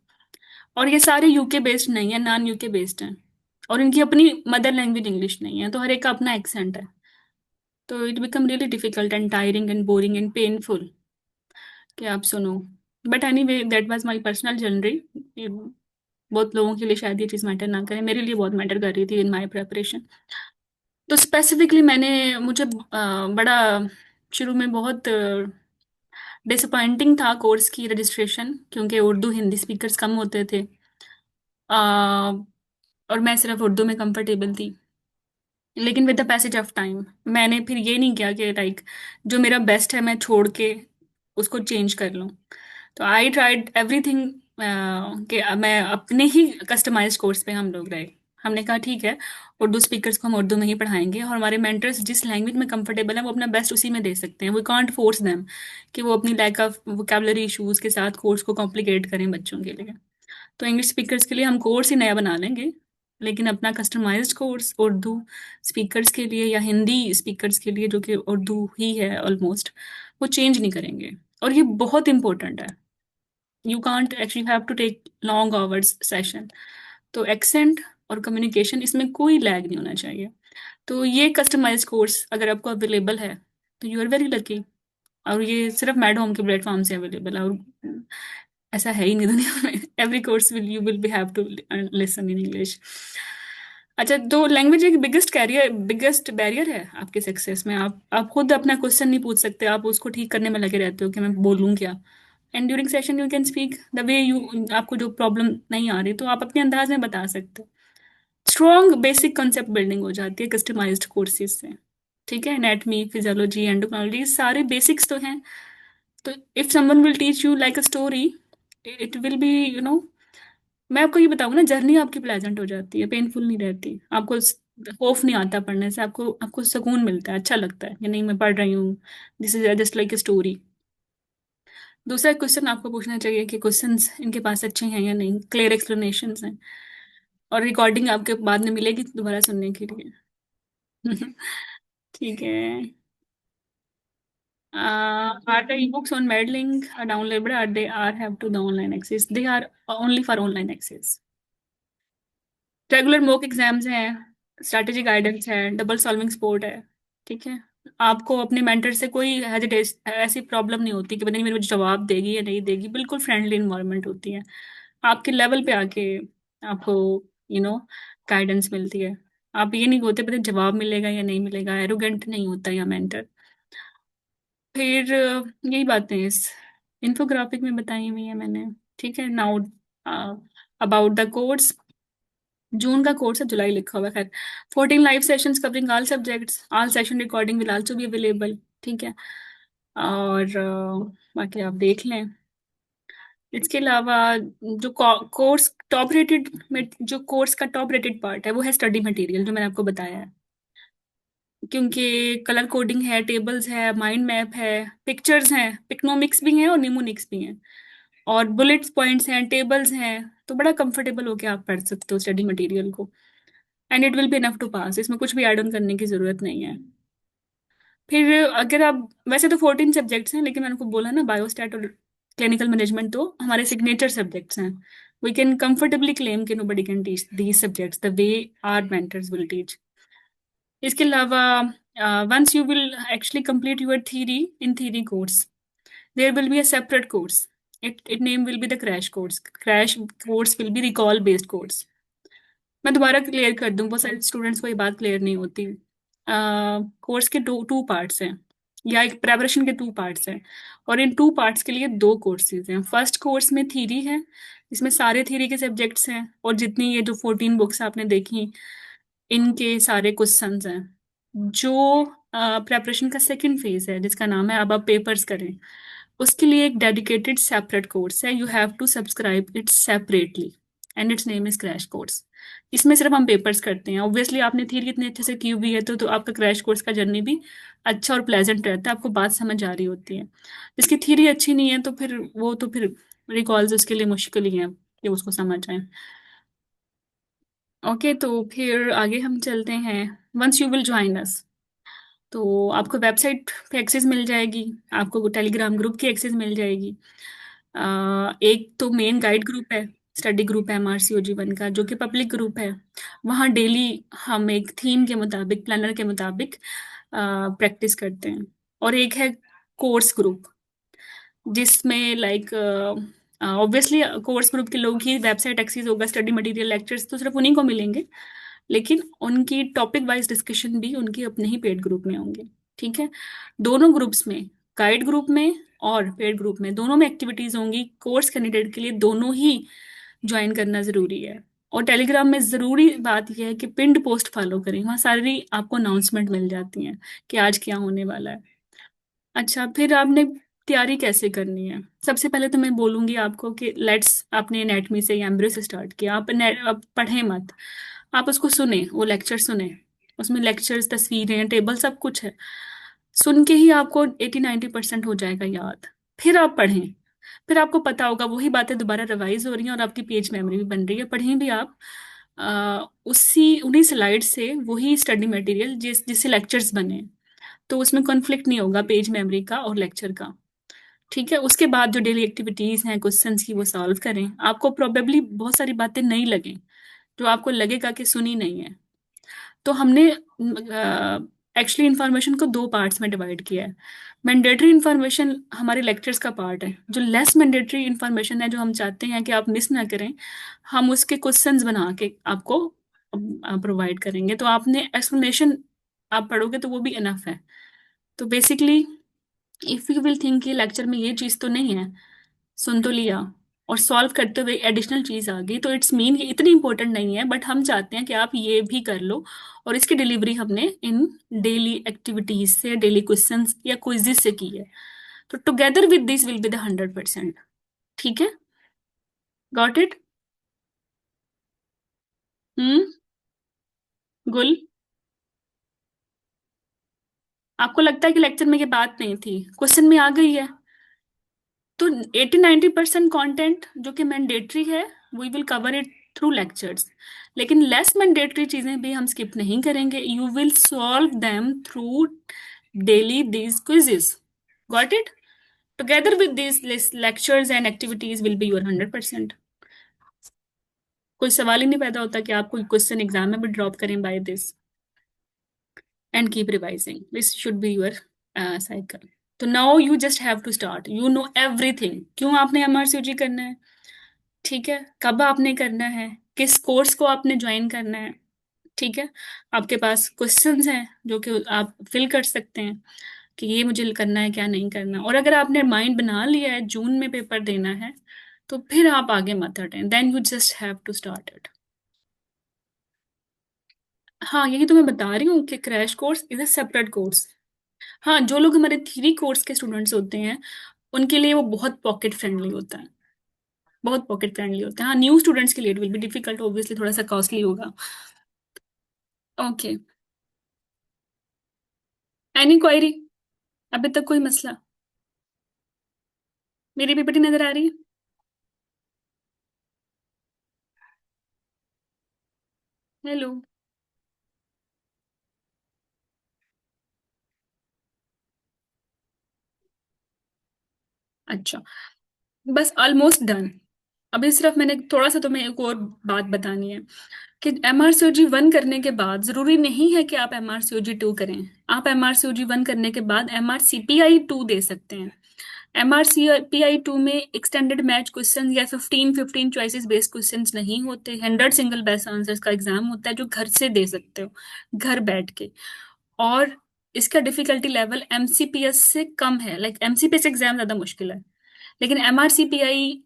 और ये सारे यूके बेस्ड नहीं है, नॉन यूके बेस्ड हैं, और इनकी अपनी मदर लैंग्वेज इंग्लिश नहीं है, तो हर एक का अपना एक्सेंट है। तो it become really difficult and tiring and boring and painful कि आप सुनो। But any way, that was my personal journey. बहुत लोगों के लिए शायद ये चीज़ मैटर ना करे, मेरे लिए बहुत मैटर कर रही थी इन माई प्रेपरेशन। तो स्पेसिफिकली मुझे बड़ा शुरू में बहुत डिसअपॉइंटिंग था कोर्स की रजिस्ट्रेशन, क्योंकि उर्दू हिंदी स्पीकर्स कम होते थे, और मैं सिर्फ उर्दू में कंफर्टेबल थी। लेकिन with the passage of time मैंने फिर ये नहीं किया कि लाइक जो मेरा बेस्ट है मैं छोड़ के उसको चेंज कर लूँ। तो आई ट्राइड एवरीथिंग कि मैं अपने ही कस्टमाइज कोर्स पे हम लोग रहे। हमने कहा ठीक है, उर्दू स्पीकर्स को हम उर्दू में ही पढ़ाएंगे, और हमारे मेंटर्स जिस लैंग्वेज में कंफर्टेबल हैं वो अपना बेस्ट उसी में दे सकते हैं। वी कांट फोर्स देम कि वो अपनी लैक ऑफ वोकेबलरी इश्यूज के साथ कोर्स को कॉम्प्लिकेट करें बच्चों के लिए। तो इंग्लिश स्पीकर्स के लिए हम कोर्स ही नया बना लेंगे, लेकिन अपना कस्टमाइज्ड कोर्स उर्दू स्पीकर्स के लिए या हिंदी स्पीकर्स के लिए जो कि उर्दू ही है ऑलमोस्ट, वो चेंज नहीं करेंगे। और ये बहुत इंपॉर्टेंट है, you can't actually have to take long hours session. तो एक्सेंट और कम्युनिकेशन इसमें कोई लैग नहीं होना चाहिए। तो ये कस्टमाइज कोर्स अगर आपको अवेलेबल है तो यू आर वेरी लकी। और ये सिर्फ मैड होम के प्लेटफॉर्म से अवेलेबल है, और ऐसा है ही नहीं दुनिया में। Every course will you will be have to listen in English. अच्छा, तो लैंग्वेज एक बिगेस्ट बैरियर है आपके सक्सेस में। आप खुद अपना क्वेश्चन नहीं पूछ सकते, आप उसको ठीक करने में लगे रहते हो कि मैं बोलूँ क्या। And during session you can speak the way you, आपको जो प्रॉब्लम नहीं आ रही तो आप अपने अंदाज में बता सकते हो। स्ट्रॉन्ग बेसिक कंसेप्ट बिल्डिंग हो जाती है कस्टमाइज्ड कोर्सेज से। ठीक है, एनाटमी, फिजियोलॉजी, एंडोक्राइनोलॉजी सारे बेसिक्स तो हैं। तो if someone will teach you like a story, it will B मैं आपको ये बताऊँ ना, जर्नी आपकी प्लेजेंट हो जाती है, पेनफुल नहीं रहती। आपको खौफ नहीं आता पढ़ने से, आपको आपको सुकून मिलता है, अच्छा लगता है कि नहीं मैं पढ़ रही हूँ, this is just like a story. दूसरा क्वेश्चन आपको पूछना चाहिए कि क्वेश्चंस इनके पास अच्छे हैं या नहीं, क्लियर एक्सप्लेनेशंस हैं। और रिकॉर्डिंग आपके बाद में मिलेगी दोबारा सुनने के लिए। ठीक है। Are the ebooks on Medlink are downloadable? Are they are have to the online access? They are only for online access. Regular mock exams हैं, स्ट्रैटेजी गाइडेंस है, डबल सॉल्विंग सपोर्ट है। ठीक है, आपको अपने मेंटर से कोई हेजिटेशन, ऐसी प्रॉब्लम नहीं होती कि पता नहीं मेरे मुझे जवाब देगी या नहीं देगी। बिल्कुल फ्रेंडली इन्वायरमेंट होती है, आपके लेवल पे आके आपको गाइडेंस मिलती है। आप ये नहीं होते पता जवाब मिलेगा या नहीं मिलेगा, एरोगेंट नहीं होता या मेंटर। फिर यही बातें इस इन्फोग्राफिक में बताई हुई है मैंने। ठीक है, नाउ अबाउट द कोर्स। जून का कोर्स है, जुलाई लिखा हुआ है, खैर 14 live sessions covering all subjects, all session recording will also be available. ठीक है, और बाकी आप देख लें। इसके अलावा जो कोर्स टॉप रेटेड में, जो कोर्स का टॉप रेटेड पार्ट है वो है स्टडी मटेरियल, जो मैंने आपको बताया है। क्योंकि कलर कोडिंग है, टेबल्स है, माइंड मैप है, पिक्चर्स हैं, पिक्नोमिक्स भी हैं और निमोनिक्स भी हैं, और बुलेट्स पॉइंट्स हैं, टेबल्स हैं। तो बड़ा कंफर्टेबल होके आप पढ़ सकते हो स्टडी मटेरियल को, and it will be enough to pass. इसमें कुछ भी ऐड ऑन करने की जरूरत नहीं है। फिर अगर आप, वैसे तो 14 सब्जेक्ट्स हैं, लेकिन मैंने आपको बोला ना बायोस्टैट और क्लिनिकल मैनेजमेंट तो हमारे सिग्नेचर सब्जेक्ट्स हैं। वी कैन कंफर्टेबली क्लेम कि nobody can teach these subjects the way our mentors will teach. इसके अलावा once you will actually complete your theory in theory course, there will be a separate course. It name will be the crash course. Crash course will be recall based course. मैं दोबारा clear कर दूं, बहुत सारे students को ये बात clear नहीं होती। कोर्स के टू टू पार्ट्स हैं, या एक प्रेपरेशन के टू पार्ट्स हैं, और इन टू पार्ट्स के लिए दो कोर्सेज हैं। फर्स्ट कोर्स में थ्योरी है, इसमें सारे थ्योरी के सब्जेक्ट्स हैं, और जितनी ये जो 14 बुक्स आपने देखी इनके सारे क्वेश्चंस हैं। जो प्रेपरेशन का सेकंड फेज है, जिसका नाम है अब आप पेपर्स करें, उसके लिए एक डेडिकेटेड सेपरेट कोर्स है। You have to subscribe it separately, and its name is crash course. इसमें सिर्फ हम पेपर्स करते हैं। ऑब्वियसली आपने थियरी इतने अच्छे से की हुई है तो आपका क्रैश कोर्स का जर्नी भी अच्छा और प्लेजेंट रहता है, आपको बात समझ आ रही होती है। जिसकी थियरी अच्छी नहीं है तो फिर वो तो फिर रिकॉल्स उसके लिए मुश्किल ही है कि उसको समझ आए। ओके, तो फिर आगे हम चलते हैं। Once you will join us, तो आपको वेबसाइट पे एक्सेस मिल जाएगी, आपको टेलीग्राम ग्रुप की एक्सेस मिल जाएगी। एक तो मेन गाइड ग्रुप है, स्टडी ग्रुप है MRCOG 1 का, जो कि पब्लिक ग्रुप है। वहाँ डेली हम एक थीम के मुताबिक, प्लानर के मुताबिक प्रैक्टिस करते हैं। और एक है कोर्स ग्रुप, जिसमें लाइक ऑब्वियसली कोर्स ग्रुप के लोग ही वेबसाइट एक्सेस होगा, स्टडी मटेरियल लेक्चर्स तो सिर्फ उन्हीं को मिलेंगे, लेकिन उनकी टॉपिक वाइज डिस्कशन भी उनके अपने ही पेड ग्रुप में होंगे। ठीक है, दोनों ग्रुप्स में, गाइड ग्रुप में और पेड ग्रुप में, दोनों में एक्टिविटीज होंगी। कोर्स कैंडिडेट के लिए दोनों ही ज्वाइन करना जरूरी है। और टेलीग्राम में जरूरी बात यह है कि पिंड पोस्ट फॉलो करें, वहाँ सारी आपको अनाउंसमेंट मिल जाती हैं कि आज क्या होने वाला है। अच्छा, फिर आपने तैयारी कैसे करनी है। सबसे पहले तो मैं बोलूंगी आपको कि लेट्स, आपने एनाटमी से या एम्ब्रियो से स्टार्ट किया, आप पढ़ें मत, आप उसको सुने, वो लेक्चर सुने, उसमें लेक्चर्स, तस्वीरें, टेबल, सब कुछ है। सुन के ही आपको 80-90% हो जाएगा याद। फिर आप पढ़ें, फिर आपको पता होगा वही बातें दोबारा रिवाइज हो रही हैं और आपकी पेज मेमोरी भी बन रही है। पढ़ें भी आप उसी उन्हीं स्लाइड से वही स्टडी मटेरियल जिससे लेक्चर्स बने, तो उसमें कॉन्फ्लिक्ट नहीं होगा पेज मेमोरी का और लेक्चर का। ठीक है, उसके बाद जो डेली एक्टिविटीज हैं क्वेश्चंस की, वो सॉल्व करें। आपको प्रोबेबली बहुत सारी बातें नहीं लगें, जो आपको लगेगा कि सुनी नहीं है। तो हमने एक्चुअली इंफॉर्मेशन को दो पार्ट्स में डिवाइड किया है। मैंडेटरी इंफॉर्मेशन हमारे लेक्चर्स का पार्ट है। जो लेस मैंडेटरी इंफॉर्मेशन है, जो हम चाहते हैं कि आप मिस ना करें, हम उसके क्वेश्चंस बना के आपको प्रोवाइड करेंगे। तो आपने एक्सप्लेनेशन आप पढ़ोगे तो वो भी इनफ है। तो basically if you will think कि लेक्चर में ये चीज़ तो नहीं है, सुन तो लिया और सॉल्व करते हुए एडिशनल चीज़ आ गई, तो इट्स मीन ये इतनी इंपॉर्टेंट नहीं है, बट हम चाहते हैं कि आप ये भी कर लो। और इसकी डिलीवरी हमने इन डेली एक्टिविटीज से, डेली क्वेश्चंस या क्विज़ेस से की है। तो together with this will be the 100%। ठीक है, गॉट इट? हम्म। गुल, आपको लगता है कि लेक्चर में ये बात नहीं थी, क्वेश्चन में आ गई है, तो 80-90% कंटेंट जो कि मैंडेटरी है, we will cover it through lectures. लेकिन लेस मैंडेटरी चीजें भी हम स्किप नहीं करेंगे, you will solve them through daily these quizzes. Got it? Together with these lectures and activities will be your 100%। कोई सवाल ही नहीं पैदा होता कि आप कोई क्वेश्चन एग्जाम में भी ड्रॉप करें by this, and keep revising, this should be your cycle. तो now you just have to start, you know everything, क्यों आपने एमआरसीयूजी करना है, ठीक है, कब आपने करना है, किस कोर्स को आपने ज्वाइन करना है। ठीक है, आपके पास क्वेश्चंस हैं जो कि आप फिल कर सकते हैं कि ये मुझे करना है, क्या नहीं करना। और अगर आपने माइंड बना लिया है जून में पेपर देना है, तो फिर आप आगे मत हटें, then you just have to start it. हाँ, यही तो मैं बता रही हूँ कि crash course is a separate course. हाँ, जो लोग हमारे थ्योरी कोर्स के स्टूडेंट्स होते हैं, उनके लिए वो बहुत पॉकेट फ्रेंडली होता है, बहुत पॉकेट फ्रेंडली होता है। हाँ, न्यू स्टूडेंट्स के लिए it will be difficult, obviously थोड़ा सा कॉस्टली होगा। Okay, any query? अभी तक कोई मसला? मेरी पीपीटी नजर आ रही है? हेलो? अच्छा, बस ऑलमोस्ट डन। अभी सिर्फ मैंने थोड़ा सा तुम्हें एक और बात बतानी है कि एमआरसीओजी 1 करने के बाद जरूरी नहीं है कि आप एमआरसीओजी 2 करें। आप एमआरसीओजी 1 करने के बाद एमआरसीपीआई 2 दे सकते हैं। एमआरसीपीआई 2 में एक्सटेंडेड मैच क्वेश्चन या 15 चॉइसेस बेस्ड क्वेश्चन नहीं होते, 100 सिंगल बेस्ट आंसर्स का एग्जाम होता है, जो घर से दे सकते हो, घर बैठ के। और इसका डिफिकल्टी लेवल एमसीपीएस से कम है, लाइक एमसीपीएस एग्जाम ज्यादा मुश्किल है, लेकिन एमआरसीपीआई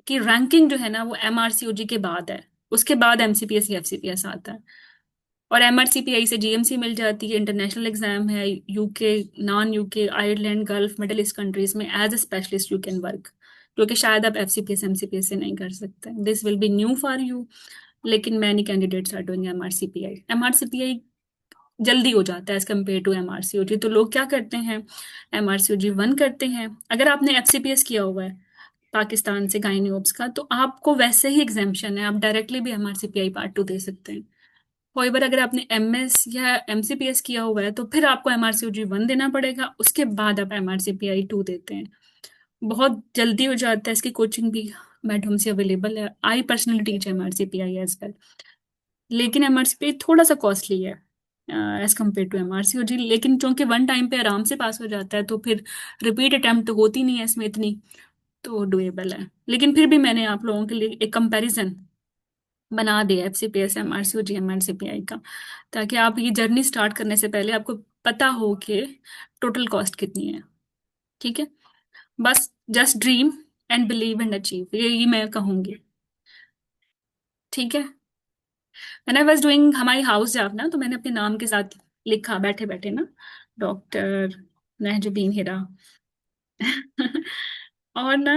की रैंकिंग जो है ना, वो एमआरसीओजी के बाद है, उसके बाद एमसीपीएस या एफसीपीएस आता है। और एमआरसीपीआई से जीएमसी मिल जाती है, इंटरनेशनल एग्जाम है, UK, non UK, Ireland, Gulf, Middle East countries में as a specialist you can work, जो कि शायद आप एफसीपीएस एमसीपीएस से नहीं कर सकते। This will be new for you, लेकिन मैनी कैंडिडेट्स आर डूइंग एमआरसीपीआई। एमआरसीपीआई जल्दी हो जाता है एज कम्पेयर टू एमआरसीओजी। तो लोग क्या करते हैं, एमआरसीओजी 1 करते हैं। अगर आपने एफसीपीएस किया हुआ है पाकिस्तान से गाइनी ओप्स का, तो आपको वैसे ही एग्जामेशन है, आप डायरेक्टली भी एमआरसीपीआई पार्ट 2 दे सकते हैं। होइवर अगर आपने एमएस या एमसीपीएस किया हुआ है, तो फिर आपको एमआरसीओजी 1 देना पड़ेगा, उसके बाद आप एमआरसीपीआई 2 देते हैं। बहुत जल्दी हो जाता है, इसकी कोचिंग भी मैडम से अवेलेबल है। I personally teach MRCPI as well, लेकिन एमआरसीपीआई थोड़ा सा कॉस्टली है एज कम्पेयर टू एमआरसीओजी, लेकिन चूंकि 1 टाइम पे आराम से पास हो जाता है, तो फिर रिपीट अटेम्प्ट तो होती नहीं है इसमें इतनी, तो डुएबल है। लेकिन फिर भी मैंने आप लोगों के लिए एक कंपैरिजन बना दिया एफसीपीएस एमआरसीओजी एमआरसीपीआई का, ताकि आप ये जर्नी स्टार्ट करने से पहले आपको पता हो कि टोटल कॉस्ट कितनी है। ठीक है, बस just dream and believe and achieve, यही मैं कहूंगी। ठीक है, व्हेन आई वाज डूइंग हमारी हाउस जॉब ना, तो मैंने अपने नाम के साथ लिखा बैठे बैठे ना, डॉक्टर महजुबीन हिरा, और ना,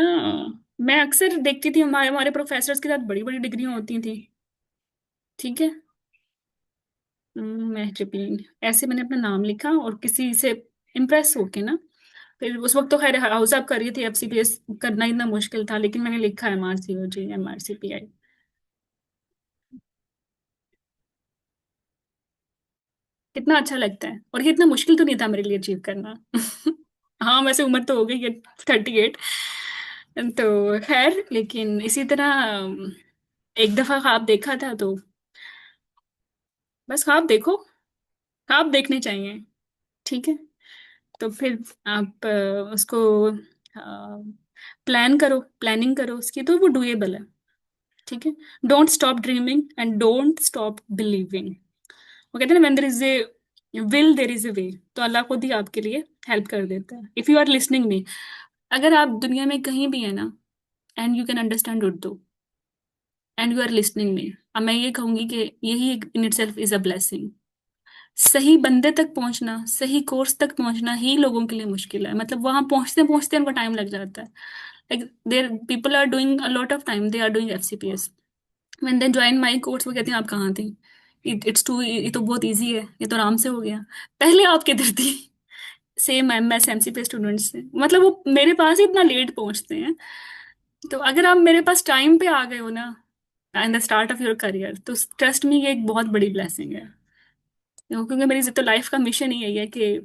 मैं अक्सर देखती थी हमारे हमारे प्रोफेसर्स के साथ बड़ी बड़ी डिग्रियां होती थी, ठीक है। महजबीन, ऐसे मैंने अपना नाम लिखा और किसी से इम्प्रेस होके ना, फिर उस वक्त तो खैर हाउस आप कर रही थी, एफसीपीएस करना इतना मुश्किल था, लेकिन मैंने लिखा MRCOG MRCPI। कितना अच्छा लगता है, और ये इतना मुश्किल तो नहीं था मेरे लिए अचीव करना। हाँ वैसे उम्र तो हो गई है 38, तो खैर, लेकिन इसी तरह एक दफा ख्वाब देखा था, तो बस ख्वाब देखो, ख्वाब देखने चाहिए, ठीक है। तो फिर आप उसको प्लान करो, प्लानिंग करो उसकी, तो वो डुएबल है, ठीक है। Don't stop dreaming and don't stop believing. वो कहते हैं ना, when there is a will there is a way. तो अल्लाह खुद ही आपके लिए हेल्प कर देता है, if you are listening me. अगर आप दुनिया में कहीं भी है ना, and you can understand Urdu and you are listening me, अब मैं ये कहूंगी कि यही in itself is a blessing. सही बंदे तक पहुंचना, सही कोर्स तक पहुंचना ही लोगों के लिए मुश्किल है, मतलब वहां पहुंचते पहुंचते उनको टाइम लग जाता है। Like there people are doing a lot of time, they are doing FCPS, when they join my course वो कहती हैं आप कहाँ थी, इट्स टू, ये तो बहुत इजी है, ये तो आराम से हो गया। पहले आप किधर थी? सेम एमएस एमसीपी स्टूडेंट्स से, मतलब वो मेरे पास ही इतना लेट पहुंचते हैं। तो अगर आप मेरे पास टाइम पे आ गए हो ना, in the start of your career, तो ट्रस्ट मी ये एक बहुत बड़ी ब्लेसिंग है। क्योंकि मेरी तो लाइफ का मिशन ही यही है कि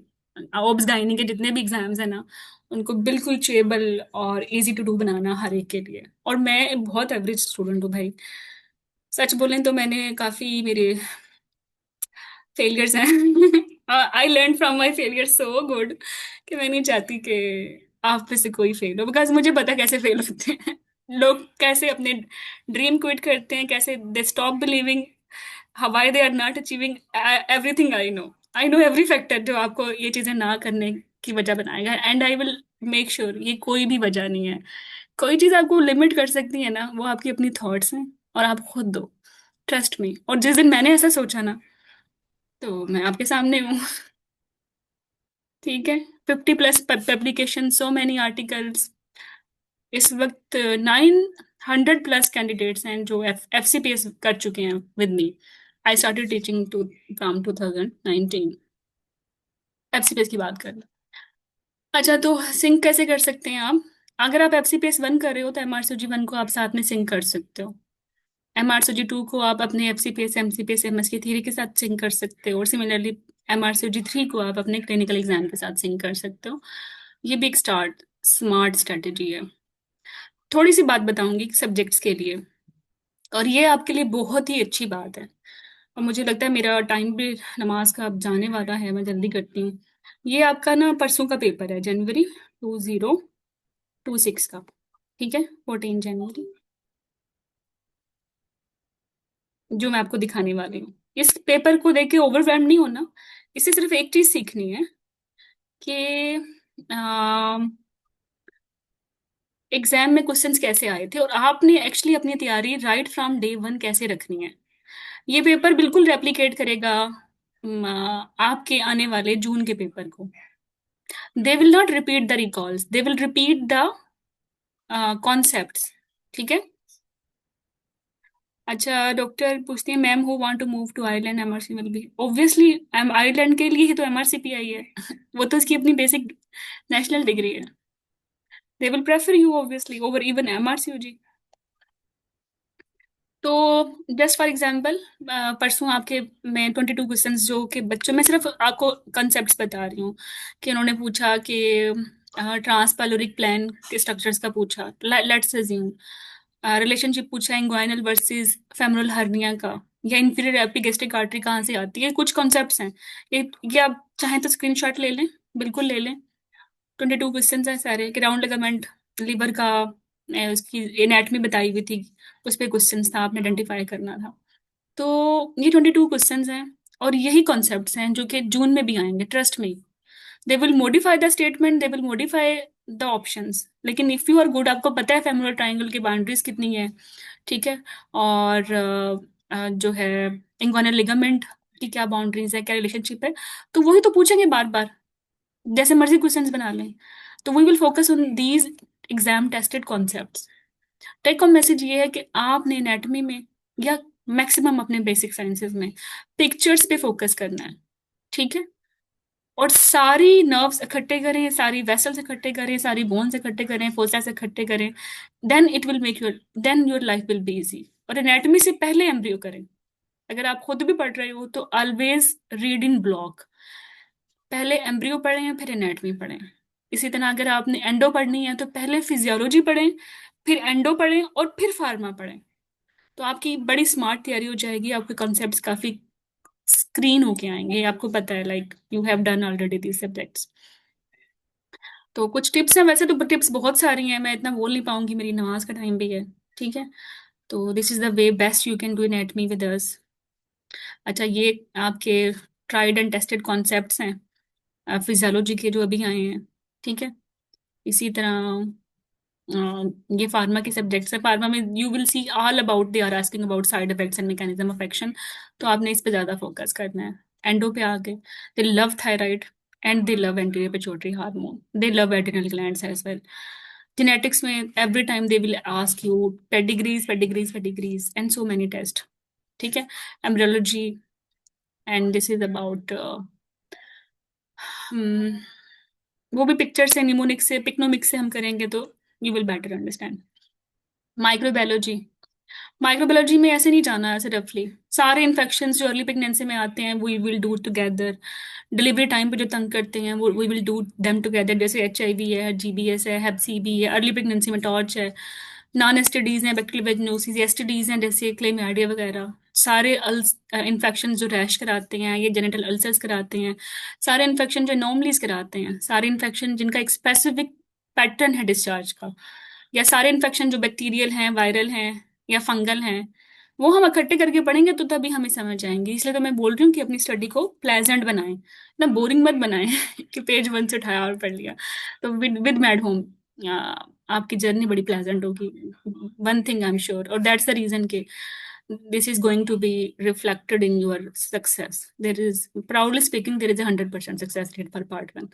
ओब्स गाइनी के जितने भी एग्जाम्स हैं ना, उनको बिल्कुल चेबल और इजी टू डू बनाना हर एक के लिए। और मैं बहुत एवरेज स्टूडेंट हूँ भाई, सच बोलें तो मैंने काफी मेरे फेलियर्स हैं। I learn from my failure so good कि मैं नहीं चाहती कि आप में से कोई फेल हो, बिकॉज मुझे पता कैसे फेल होते हैं लोग, कैसे अपने ड्रीम क्विट करते हैं, कैसे they stop believing, why they are not achieving everything. I know every factor जो आपको ये चीजें ना करने की वजह बनाएगा, and I will make sure ये कोई भी वजह नहीं है। कोई चीज आपको लिमिट कर सकती है ना, वो आपकी अपनी थॉट्स हैं, और आप खुद दो, ट्रस्ट मी। और जिस दिन मैंने ऐसा सोचा ना, तो मैं आपके सामने हूँ। ठीक है, 50+ पब्लिकेशन, सो मैनी आर्टिकल्स। इस वक्त 900+ कैंडिडेट्स हैं जो एफसीपीएस कर चुके हैं with me. I started teaching to from 2019, FCPS की बात कर। अच्छा, तो सिंक कैसे कर सकते हैं आप? अगर आप एफसीपीएस 1 कर रहे हो तो MRCOG 1 को आप साथ में सिंक कर सकते हो। MRCOG 2 को आप अपने एफसीपीएस एमसीपीएस एमएस की थ्योरी के साथ सिंक कर सकते हो, और सिमिलरली MRCOG 3 को आप अपने क्लिनिकल एग्जाम के साथ सिंक कर सकते हो। ये भी एक स्मार्ट स्ट्रेटेजी है। थोड़ी सी बात बताऊंगी सब्जेक्ट्स के लिए, और ये आपके लिए बहुत ही अच्छी बात है। और मुझे लगता है मेरा टाइम भी नमाज का अब जाने वाला है, मैं जल्दी करती हूँ। ये आपका ना परसों का पेपर है, जनवरी 2026 का, ठीक है, 14 जनवरी, जो मैं आपको दिखाने वाली हूँ। इस पेपर को देख के ओवरवेल्म नहीं होना, इससे सिर्फ एक चीज सीखनी है कि एग्जाम में क्वेश्चंस कैसे आए थे, और आपने एक्चुअली अपनी तैयारी राइट फ्रॉम डे 1 कैसे रखनी है। ये पेपर बिल्कुल रेप्लिकेट करेगा आपके आने वाले जून के पेपर को। They will not repeat the recalls, they will repeat the concepts, ठीक है। अच्छा, डॉक्टर पूछती है, ma'am who want to move to Ireland MRC will be obviously, M Ireland के लिए ही तो MRCPI है। वो तो उसकी अपनी बेसिक नेशनल डिग्री है। They will prefer you obviously over even MRCOG। तो जस्ट फॉर एग्जाम्पल, परसों आपके मैं 22 क्वेश्चंस जो कि बच्चों में, सिर्फ आपको कंसेप्ट बता रही हूँ कि उन्होंने पूछा कि ट्रांसपैलोरिक प्लान के स्ट्रक्चर्स का पूछा, लेट्स अज्यूम रिलेशनशिप पूछा इंग्वाइनल वर्सेस फेमोरल हर्निया का, या इंफीरियर एपिगेस्ट्रिक आर्टरी कहाँ से आती है। कुछ कॉन्सेप्ट्स हैं ये आप चाहें तो स्क्रीनशॉट ले लें, बिल्कुल ले लें। 22 क्वेश्चंस हैं सारे, कि राउंड लिगामेंट लिवर का उसकी एनाटमी बताई हुई थी, उस पे क्वेश्चंस था, आपने आइडेंटिफाई करना था। तो ये 22 क्वेश्चंस हैं, और यही कॉन्सेप्ट्स हैं जो कि जून में भी आएंगे, trust me. They will modify the statement, they will modify the options, लेकिन इफ यू आर गुड, आपको पता है फेमोरल ट्रायंगल की बाउंड्रीज कितनी है, ठीक है, और जो है इंग्वानल लिगामेंट की क्या बाउंड्रीज है, क्या रिलेशनशिप है, तो वही तो पूछेंगे बार बार, जैसे मर्जी क्वेश्चंस बना लें। तो we will focus on these exam tested concepts. Take home message ये है कि आपने एनाटॉमी में या मैक्सिमम अपने बेसिक साइंसेज में पिक्चर्स पे फोकस करना है, ठीक है। और सारी नर्व्स इकट्ठे करें, सारी वेसल्स इकट्ठे करें, सारी बोन्स इकट्ठे करें, फोसास इकट्ठे करें, then it will make your, then your life will be easy. और एनाटॉमी से पहले एम्ब्रियो करें। अगर आप खुद भी पढ़ रहे हो तो ऑलवेज रीड इन ब्लॉक, पहले एम्ब्रियो पढ़ें फिर एनाटॉमी पढ़ें। इसी तरह अगर आपने एंडो पढ़नी है तो पहले फिजियोलॉजी पढ़ें, फिर एंडो पढ़ें और फिर फार्मा पढ़ें। तो आपकी बड़ी स्मार्ट तैयारी हो जाएगी, आपके कॉन्सेप्ट्स काफी स्क्रीन होके आएंगे, आपको पता है, like you have done already these subjects. तो कुछ टिप्स हैं, वैसे तो टिप्स बहुत सारी हैं, मैं इतना बोल नहीं पाऊंगी, मेरी नमाज का टाइम भी है, ठीक है। तो this is the way best you can do anatomy with us. अच्छा, ये आपके ट्राइड एंड टेस्टेड कॉन्सेप्ट्स हैं फिजियोलॉजी के जो अभी आए हैं, ठीक है। इसी तरह ये फार्मा के सब्जेक्ट्स है, फार्मा में you will see all about, they are asking about side effects and mechanism of action, तो आपने इस पे ज्यादा फोकस करना है। एंडो पे आके they love thyroid and they love anterior pituitary hormone, they love adrenal glands as well. Genetics में every time they will ask you pedigrees pedigrees pedigrees and so many test, ठीक है। Embryology, and this is about वो भी picture से, mnemonic से, पिक्नोमिक से हम करेंगे तो you will better understand. Microbiology, microbiology में ऐसे नहीं जाना है, ऐसे रफली सारे इन्फेक्शंस जो अर्ली प्रेगनेंसी में आते हैं we will do together. Delivery time पे जो तंग करते हैं वो we will do them together, जैसे HIV है, GBS है, हेप CB है, अर्ली प्रेगनेंसी में टॉर्च है, नॉन एसटीडीज हैं, बैक्टीरियल वेजिनोसिस, एसटीडीज हैं जैसे क्लेमाइडिया वगैरह, सारे इन्फेक्शन जो रैश कराते हैं, ये जेनिटल अल्सर्स कराते हैं, सारे इन्फेक्शन जो नॉर्मलीज कराते हैं, सारे इन्फेक्शन जिनका एक स्पेसिफिक पैटर्न है डिस्चार्ज का, या सारे इन्फेक्शन जो बैक्टीरियल हैं, वायरल हैं या फंगल हैं, वो हम इकट्ठे करके पढ़ेंगे तो तभी हमें समझ आएंगे। इसलिए तो मैं बोल रही हूँ कि अपनी स्टडी को प्लेजेंट बनाएं, ना बोरिंग मत बनाएं कि पेज 1 से उठाया और पढ़ लिया। तो विद मैड होम आपकी जर्नी बड़ी प्लेजेंट होगी, one thing I am sure, और दैट्स द रीजन के this is going to be reflected in your success. There is, proudly speaking, there is a 100% success rate for part 1.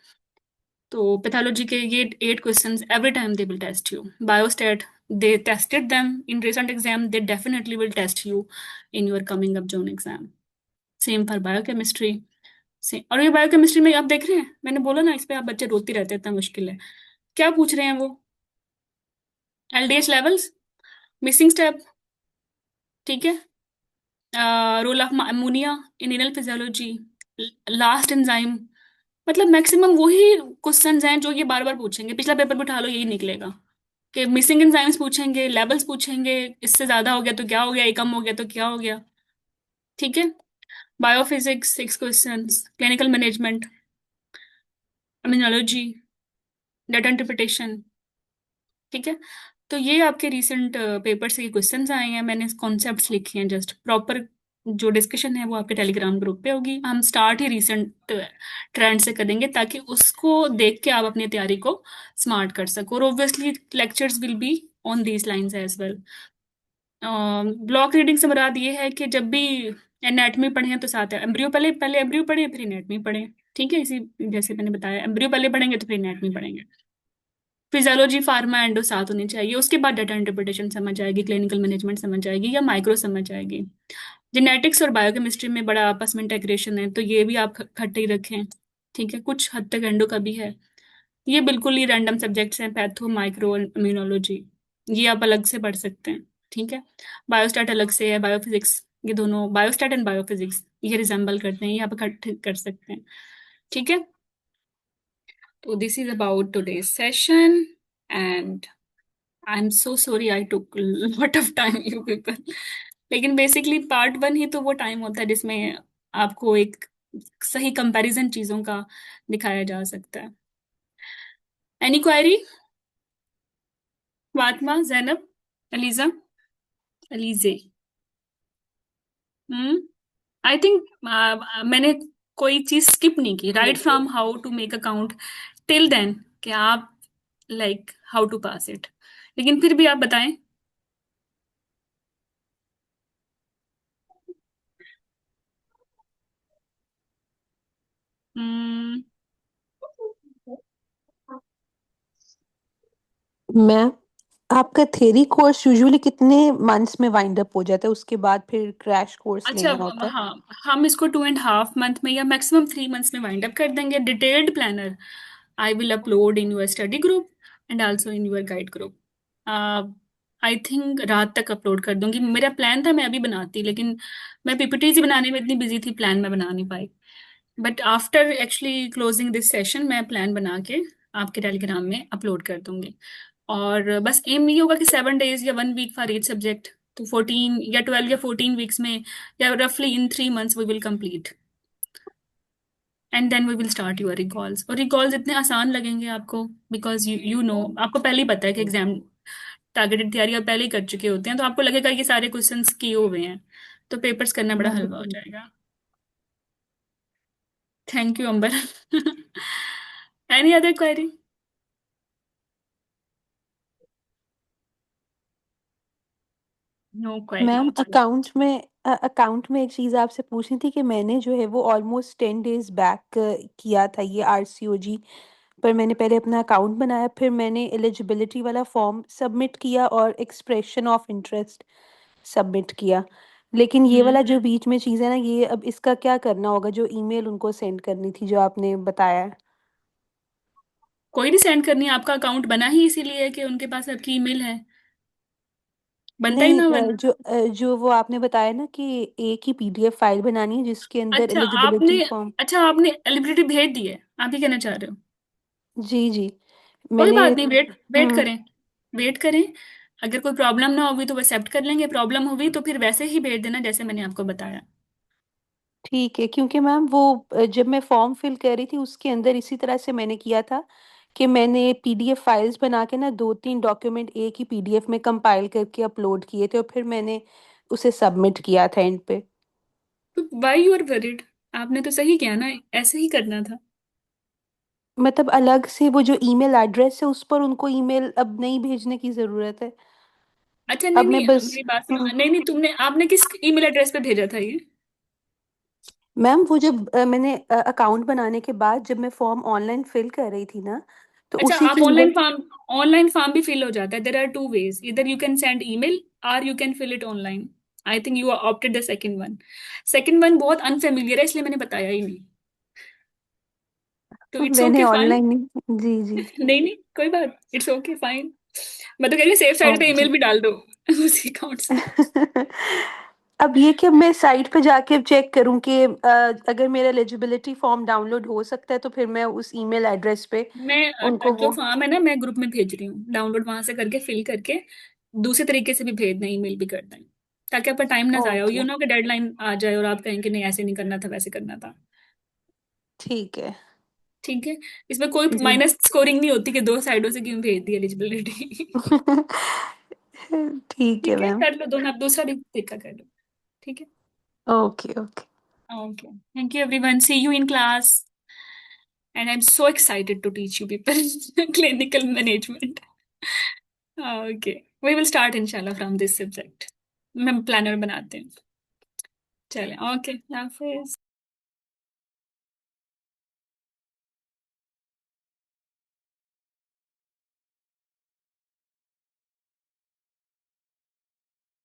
तो pathology के ये 8 questions every time they will test you. Biostat, they tested them in recent exam, they definitely will test you in your coming up June exam. Same for biochemistry, same. और ये biochemistry में आप देख रहे हैं, मैंने बोला ना इस पे आप बच्चे रोते रहते हैं, इतना मुश्किल है। क्या पूछ रहे हैं वो? LDH लेवल्स, मिसिंग स्टेप, ठीक है, role of ammonia in renal physiology, last enzyme, मतलब मैक्सिमम वही क्वेश्चंस हैं जो ये बार बार पूछेंगे, पिछला पेपर भी उठा लो यही निकलेगा कि मिसिंग एंजाइम्स पूछेंगे, लेवल्स पूछेंगे, इससे ज्यादा हो गया तो क्या हो गया, ये कम हो गया तो क्या हो गया, ठीक है। Biophysics 6 questions, clinical management, immunology, data interpretation, ठीक है। तो ये आपके रिसेंट पेपर से क्वेश्चंस आए हैं, मैंने कॉन्सेप्ट्स लिखे हैं, जस्ट प्रॉपर जो डिस्कशन है वो आपके टेलीग्राम ग्रुप पे होगी। हम स्टार्ट ही रिसेंट ट्रेंड से करेंगे ताकि उसको देख के आप अपनी तैयारी को स्मार्ट कर सको, और obviously lectures will be on these lines as well. Block reading से मुराद ये है कि जब भी एनाटमी पढ़ें तो साथ है एम्ब्रियो, पहले पहले एम्ब्रियो पढ़ें फिर एनाटमी पढ़ें, ठीक है। इसी जैसे मैंने बताया, एम्ब्रियो पहले पढ़ेंगे तो फिर एनाटमी पढ़ेंगे। फिजियोलॉजी, फार्मा, एंडो साथ होनी चाहिए, उसके बाद डाटा इंटरप्रिटेशन समझ आएगी, क्लिनिकल मैनेजमेंट समझ आएगी या माइक्रो समझ आएगी। जेनेटिक्स और बायोकेमिस्ट्री में बड़ा आपस में इंटेग्रेशन है, तो ये भी आप इकट्ठे ही रखें, ठीक है। कुछ हद तक एंडो का भी है, ये बिल्कुल ही रैंडम सब्जेक्ट्स हैं, पैथो, माइक्रो और इम्यूनोलॉजी, ये आप अलग से पढ़ सकते हैं, ठीक है। बायोस्टैट अलग से है, बायोफिजिक्स, ये दोनों बायोस्टैट एंड बायोफिजिक्स ये रिजेंबल करते हैं, ये आप इकट्ठे कर सकते हैं, ठीक है। तो this is about today's session, and I am so sorry I took lot of time you people, लेकिन बेसिकली पार्ट 1 ही तो वो टाइम होता है जिसमें आपको एक सही कंपैरिजन चीजों का दिखाया जा सकता है। Any query? Fatima, Zainab, Aliza, Alizay, I think मैंने कोई चीज स्किप नहीं की, right from how to make account till then कि आप like how to pass it, लेकिन फिर भी आप बताएं। हम्म मैम, आपका थ्योरी कोर्स यूजुअली कितने मंथ्स में वाइंड अप हो जाता है, उसके बाद फिर क्रैश कोर्स अच्छा, लेना होता है? हाँ, हम इसको 2.5 मंथ में या मैक्सिमम 3 मंथ्स में वाइंड अप कर देंगे. Detailed planner I will upload in your study group and also in your guide group. I think रात तक अपलोड कर दूंगी. मेरा प्लान था मैं अभी बनाती, लेकिन मैं पीपीटीज बनाने में इतनी बिजी थी, प्लान में बना नहीं पाई. But after actually closing this session मैं प्लान बना के आपके टेलीग्राम में अपलोड कर दूंगी. और बस एम ये होगा कि 7 days या 1 week फॉर ईच सब्जेक्ट, तो 14 या 12 या 14 weeks में, या रफली in 3 months we will complete. And then we will start your recalls. और रिकॉल्स इतने आसान लगेंगे आपको, बिकॉज यू नो, आपको पहले ही पता है कि एग्जाम टारगेटेड तैयारी आप पहले ही कर चुके होते हैं, तो आपको लगेगा ये सारे क्वेश्चंस किए हुए हैं, तो पेपर्स करना बड़ा हलवा हो जाएगा. Thank you Amber. Any other query? No query. Ma'am, account में एक चीज़ आपसे पूछनी थी कि मैंने जो है वो ऑलमोस्ट 10 डेज बैक किया था ये आरसीओजी, पर मैंने पहले अपना अकाउंट बनाया, फिर मैंने एलिजिबिलिटी वाला फॉर्म सबमिट किया और एक्सप्रेशन ऑफ इंटरेस्ट सबमिट किया, लेकिन ये वाला जो बीच में चीज़ है ना, ये अब इसका क्या करना होगा, जो ईमेल उनको सेंड करनी थी जो आपने बताया है? कोई नहीं सेंड करनी है, आपका अकाउंट बना ही इसीलिए है कि उनके पास आपकी ईमेल है. बनता ही नहीं, ना बना. जो वो आपने बताया ना कि एक ही पीडीएफ फाइल बनानी है जिसके अंदर अच्छा एलिजिबिलिटी आपने फॉर्म। अच्छा आपने एलिजिबिलिटी भेज दी है, आप ही कहना चाह रहे हो? जी जी, कोई मैंने। बात नहीं, वेट वेट हम्म। करें. वेट करें. अगर कोई प्रॉब्लम ना होगी तो वो एक्सेप्ट कर लेंगे, प्रॉब्लम होगी तो फिर वैसे ही भेज देना जैसे मैंने आपको बताया. ठीक है, क्योंकि मैम वो जब मैं फॉर्म फिल कर रही थी उसके अंदर इसी तरह से मैंने किया था कि मैंने पीडीएफ फाइल्स बना के ना 2-3 डॉक्यूमेंट एक ही पीडीएफ में कंपाइल करके अपलोड किए थे और फिर मैंने उसे सबमिट किया था एंड पे। तो वाई यू आर वरीड? आपने तो सही किया ना, ऐसे ही करना था. मतलब अलग से वो जो ईमेल एड्रेस है उस पर उनको ईमेल अब नहीं भेजने की जरूरत है। अच्छा, नहीं अब मैं नहीं, बस। मेरी बात सुनो. हम्म। नहीं नहीं, तुमने आपने किस ईमेल एड्रेस पे भेजा था ये? मैम, वो जब मैंने अकाउंट बनाने के बाद जब मैं फॉर्म ऑनलाइन फिल कर रही थी ना, तो अच्छा, उसी आप के अंदर। ऑनलाइन फॉर्म भी फिल हो जाता है. देयर आर टू वेज, इधर यू कैन सेंड ईमेल और you can fill it online. I think you opted the second one. Second one बहुत अनफेमिलियर है, इसलिए मैंने बताया ही नहीं. तो इट्स मैंने ओके फाइन. ऑनलाइन नहीं। जी जी। नहीं नहीं, कोई बात, इट्स ओके फाइन. मैं तो कह रही हूँ सेफ साइड पे ओके। ईमेल भी डाल दो उसी अकाउंट से. अब ये कि अब मैं साइट पे जाके चेक करूं कि अगर मेरा एलिजिबिलिटी फॉर्म डाउनलोड हो सकता है तो फिर मैं उस ईमेल एड्रेस पे मैं उनको जो वो। फॉर्म है ना, मैं ग्रुप में भेज रही हूँ, डाउनलोड वहां से करके फिल करके दूसरे तरीके से भी भेज दें, ईमेल भी कर दें, ताकि आपका टाइम ना जाया हो. ओके। यू नो कि डेडलाइन आ जाए और आप कहें कि नहीं ऐसे नहीं करना था, वैसे करना था. ठीक है। ठीक है. इसमें कोई जी। माइनस स्कोरिंग नहीं होती कि दो साइडों से क्यों भेज दी एलिजिबिलिटी. ठीक है ठीक है, मैम। कर लो दोनों, आप दूसरा भी तरीका कर लो. ठीक है. Okay okay. Okay, thank you everyone, see you in class. And I'm so excited to teach you people clinical management. Okay, we will start inshallah from this subject. मैं प्लानर बनाते हैं. चले, ओके, हाफिज.